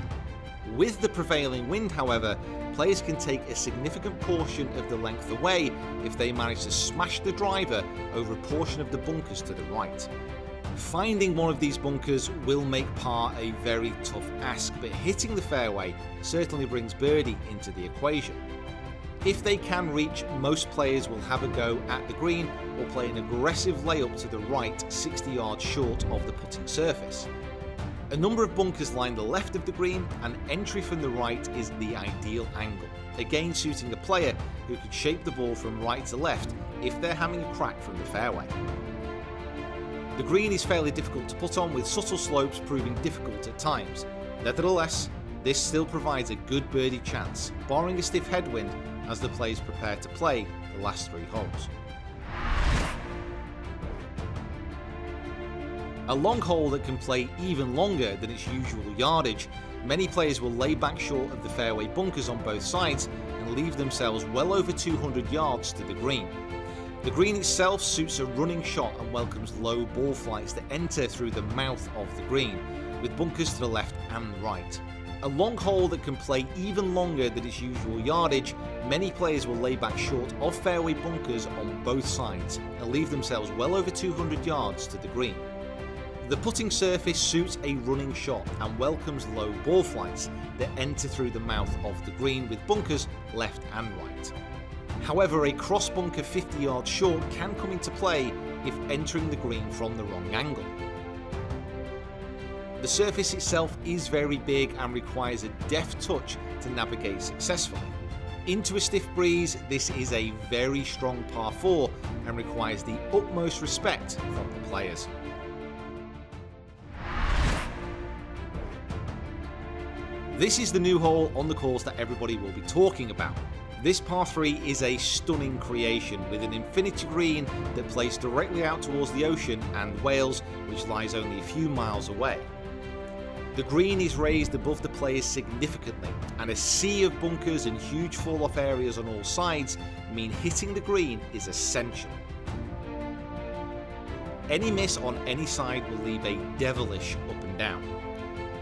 With the prevailing wind, however, players can take a significant portion of the length away if they manage to smash the driver over a portion of the bunkers to the right. Finding one of these bunkers will make par a very tough ask, but hitting the fairway certainly brings birdie into the equation. If they can reach, most players will have a go at the green or play an aggressive layup to the right 60 yards short of the putting surface. A number of bunkers line the left of the green, and entry from the right is the ideal angle, again suiting a player who can shape the ball from right to left if they're having a crack from the fairway. The green is fairly difficult to put on, with subtle slopes proving difficult at times. Nevertheless, this still provides a good birdie chance, barring a stiff headwind as the players prepare to play the last 3 holes. A long hole that can play even longer than its usual yardage, many players will lay back short of the fairway bunkers on both sides and leave themselves well over 200 yards to the green. The green itself suits a running shot and welcomes low ball flights that enter through the mouth of the green, with bunkers to the left and right. A long hole that can play even longer than its usual yardage, many players will lay back short of fairway bunkers on both sides and leave themselves well over 200 yards to the green. The putting surface suits a running shot and welcomes low ball flights that enter through the mouth of the green, with bunkers left and right. However, a cross bunker 50 yards short can come into play if entering the green from the wrong angle. The surface itself is very big and requires a deft touch to navigate successfully. Into a stiff breeze, this is a very strong par 4 and requires the utmost respect from the players. This is the new hole on the course that everybody will be talking about. This par 3 is a stunning creation with an infinity green that plays directly out towards the ocean and Wales, which lies only a few miles away. The green is raised above the players significantly, and a sea of bunkers and huge fall-off areas on all sides mean hitting the green is essential. Any miss on any side will leave a devilish up and down.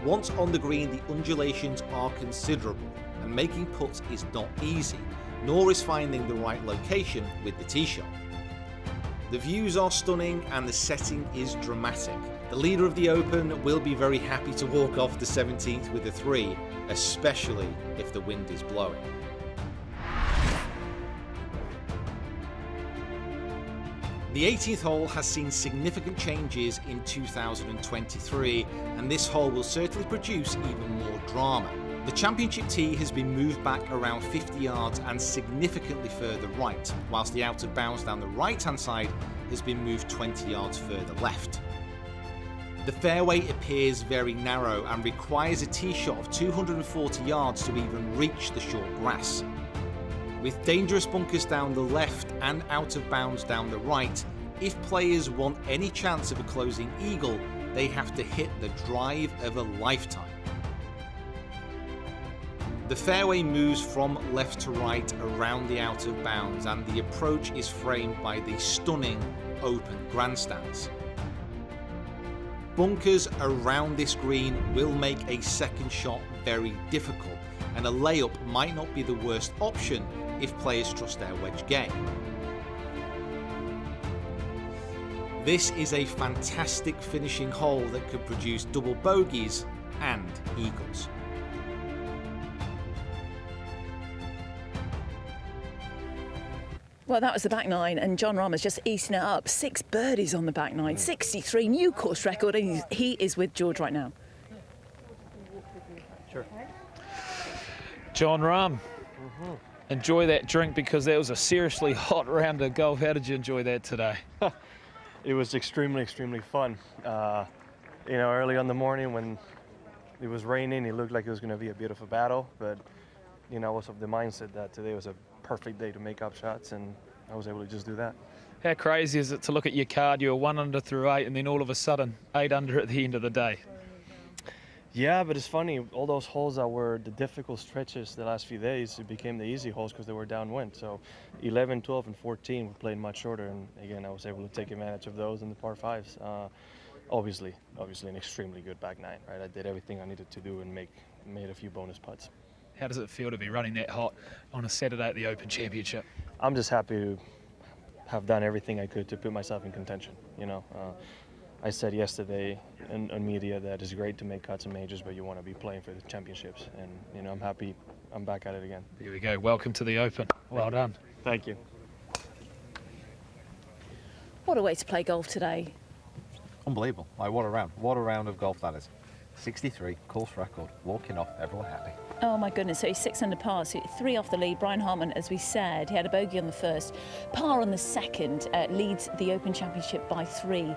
Once on the green, the undulations are considerable, and making putts is not easy, nor is finding the right location with the tee shot. The views are stunning and the setting is dramatic. The leader of the Open will be very happy to walk off the 17th with a 3, especially if the wind is blowing. The 18th hole has seen significant changes in 2023, and this hole will certainly produce even more drama. The championship tee has been moved back around 50 yards and significantly further right, whilst the out of bounds down the right hand side has been moved 20 yards further left. The fairway appears very narrow and requires a tee shot of 240 yards to even reach the short grass. With dangerous bunkers down the left and out of bounds down the right, if players want any chance of a closing eagle, they have to hit the drive of a lifetime. The fairway moves from left to right around the out of bounds, and the approach is framed by the stunning open grandstands. Bunkers around this green will make a second shot very difficult, and a layup might not be the worst option if players trust their wedge game. This is a fantastic finishing hole that could produce double bogeys and eagles. Well, that was the back nine, and Jon Rahm has just eaten it up. 6 birdies on the back nine, 63, new course record, and he is with George right now. Sure. Jon Rahm, enjoy that drink, because that was a seriously hot round of golf. How did you enjoy that today? It was extremely fun. You know, early on the morning when it was raining, it looked like it was going to be a bit of a battle, but you know, I was of the mindset that today was a perfect day to make up shots, and I was able to just do that. How crazy is it to look at your card, you were 1 under through 8, and then all of a sudden 8 under at the end of the day? Yeah, but it's funny, all those holes that were the difficult stretches the last few days, it became the easy holes because they were downwind. So 11, 12, and 14 were played much shorter, and again, I was able to take advantage of those in the par 5s. Obviously an extremely good back 9, right? I did everything I needed to do and made a few bonus putts. How does it feel to be running that hot on a Saturday at the Open Championship? I'm just happy to have done everything I could to put myself in contention, you know. I said yesterday in media that it's great to make cuts in majors, but you want to be playing for the championships. And, you know, I'm happy I'm back at it again. Here we go. Welcome to the Open. Well done. Thank you. What a way to play golf today. Unbelievable. Like, what a round. What a round of golf that is. 63, course record. Walking off, everyone happy. Oh my goodness, so he's 6 under par, so 3 off the lead. Brian Harman, as we said, he had a bogey on the first, par on the second, leads the Open Championship by 3.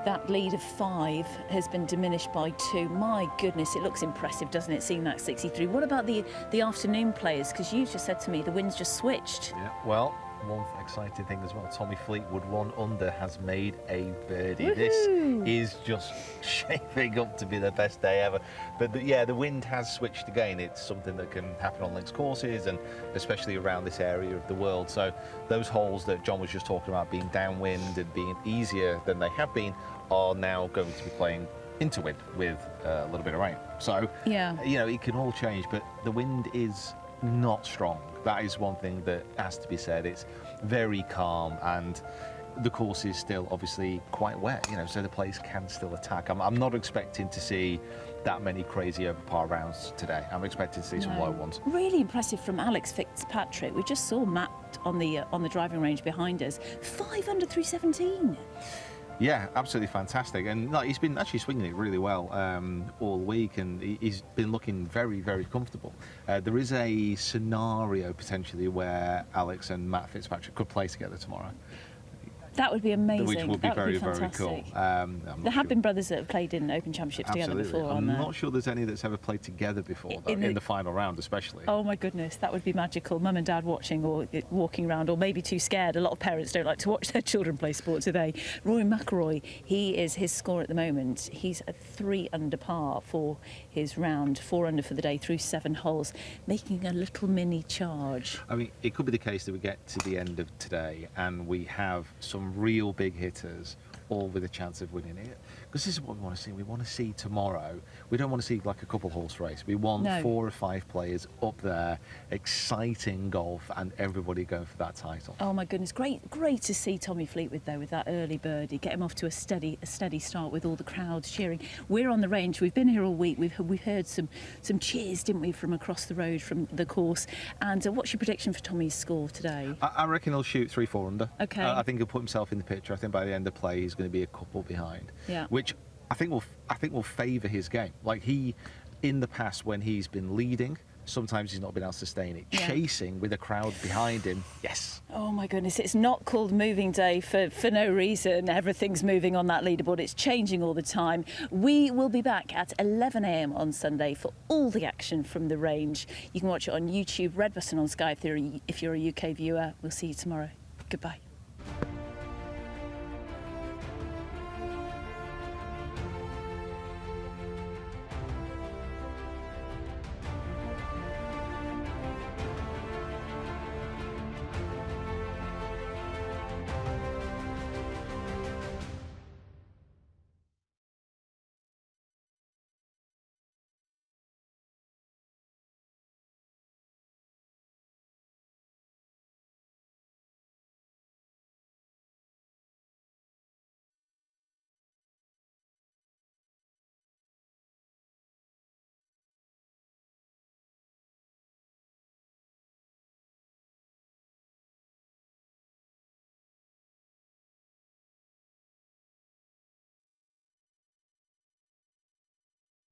That lead of 5 has been diminished by 2. My goodness, it looks impressive, doesn't it, seeing that 63. What about the afternoon players? Because you just said to me the wind's just switched. Yeah, well, one exciting thing as well, Tommy Fleetwood, 1 under, has made a birdie. Woohoo! This is just shaping up to be the best day ever. But yeah, the wind has switched again. It's something that can happen on links courses and especially around this area of the world. So those holes that John was just talking about being downwind and being easier than they have been are now going to be playing into wind with a little bit of rain. So, yeah, you know, it can all change, but the wind is not strong. That is one thing that has to be said. It's very calm and the course is still obviously quite wet, you know, so the players can still attack. I'm not expecting to see that many crazy over par rounds today. I'm expecting to see some low ones. Really impressive from Alex Fitzpatrick. We just saw Matt on the driving range behind us. 5 under through 17. Yeah, absolutely fantastic. And no, he's been actually swinging it really well all week, and he's been looking very, very comfortable. There is a scenario potentially where Alex and Matt Fitzpatrick could play together tomorrow. That would be amazing. Which would be that very, would be very cool. There have been brothers that have played in Open Championships together before. I'm not sure there's any that's ever played together before, though, in the final round especially. Oh my goodness, that would be magical. Mum and Dad watching or walking around, or maybe too scared. A lot of parents don't like to watch their children play sport today. Rory McIlroy, his score at the moment, he's at 3 under par for his round, 4 under for the day through 7 holes, making a little mini charge. I mean, it could be the case that we get to the end of today and we have some real big hitters all with a chance of winning it, because this is what we want to see. We want to see tomorrow. We don't want to see like a couple horse race. We want 4 or 5 players up there, exciting golf, and everybody going for that title. Oh my goodness, great to see Tommy Fleetwood though with that early birdie, get him off to a steady start with all the crowds cheering. We're on the range. We've been here all week. We've heard some cheers, didn't we, from across the road from the course. And what's your prediction for Tommy's score today? I reckon he'll shoot 3-4 under. Okay. I think he'll put himself in the picture. I think by the end of play he's going to be a couple behind. Yeah. Which I think will favour his game. Like in the past when he's been leading, sometimes he's not been able to sustain it. Yeah. Chasing with a crowd behind him, yes. Oh my goodness, it's not called moving day for no reason. Everything's moving on that leaderboard. It's changing all the time. We will be back at 11 a.m. on Sunday for all the action from the range. You can watch it on YouTube, Red Button on Sky if you're a UK viewer. We'll see you tomorrow. Goodbye.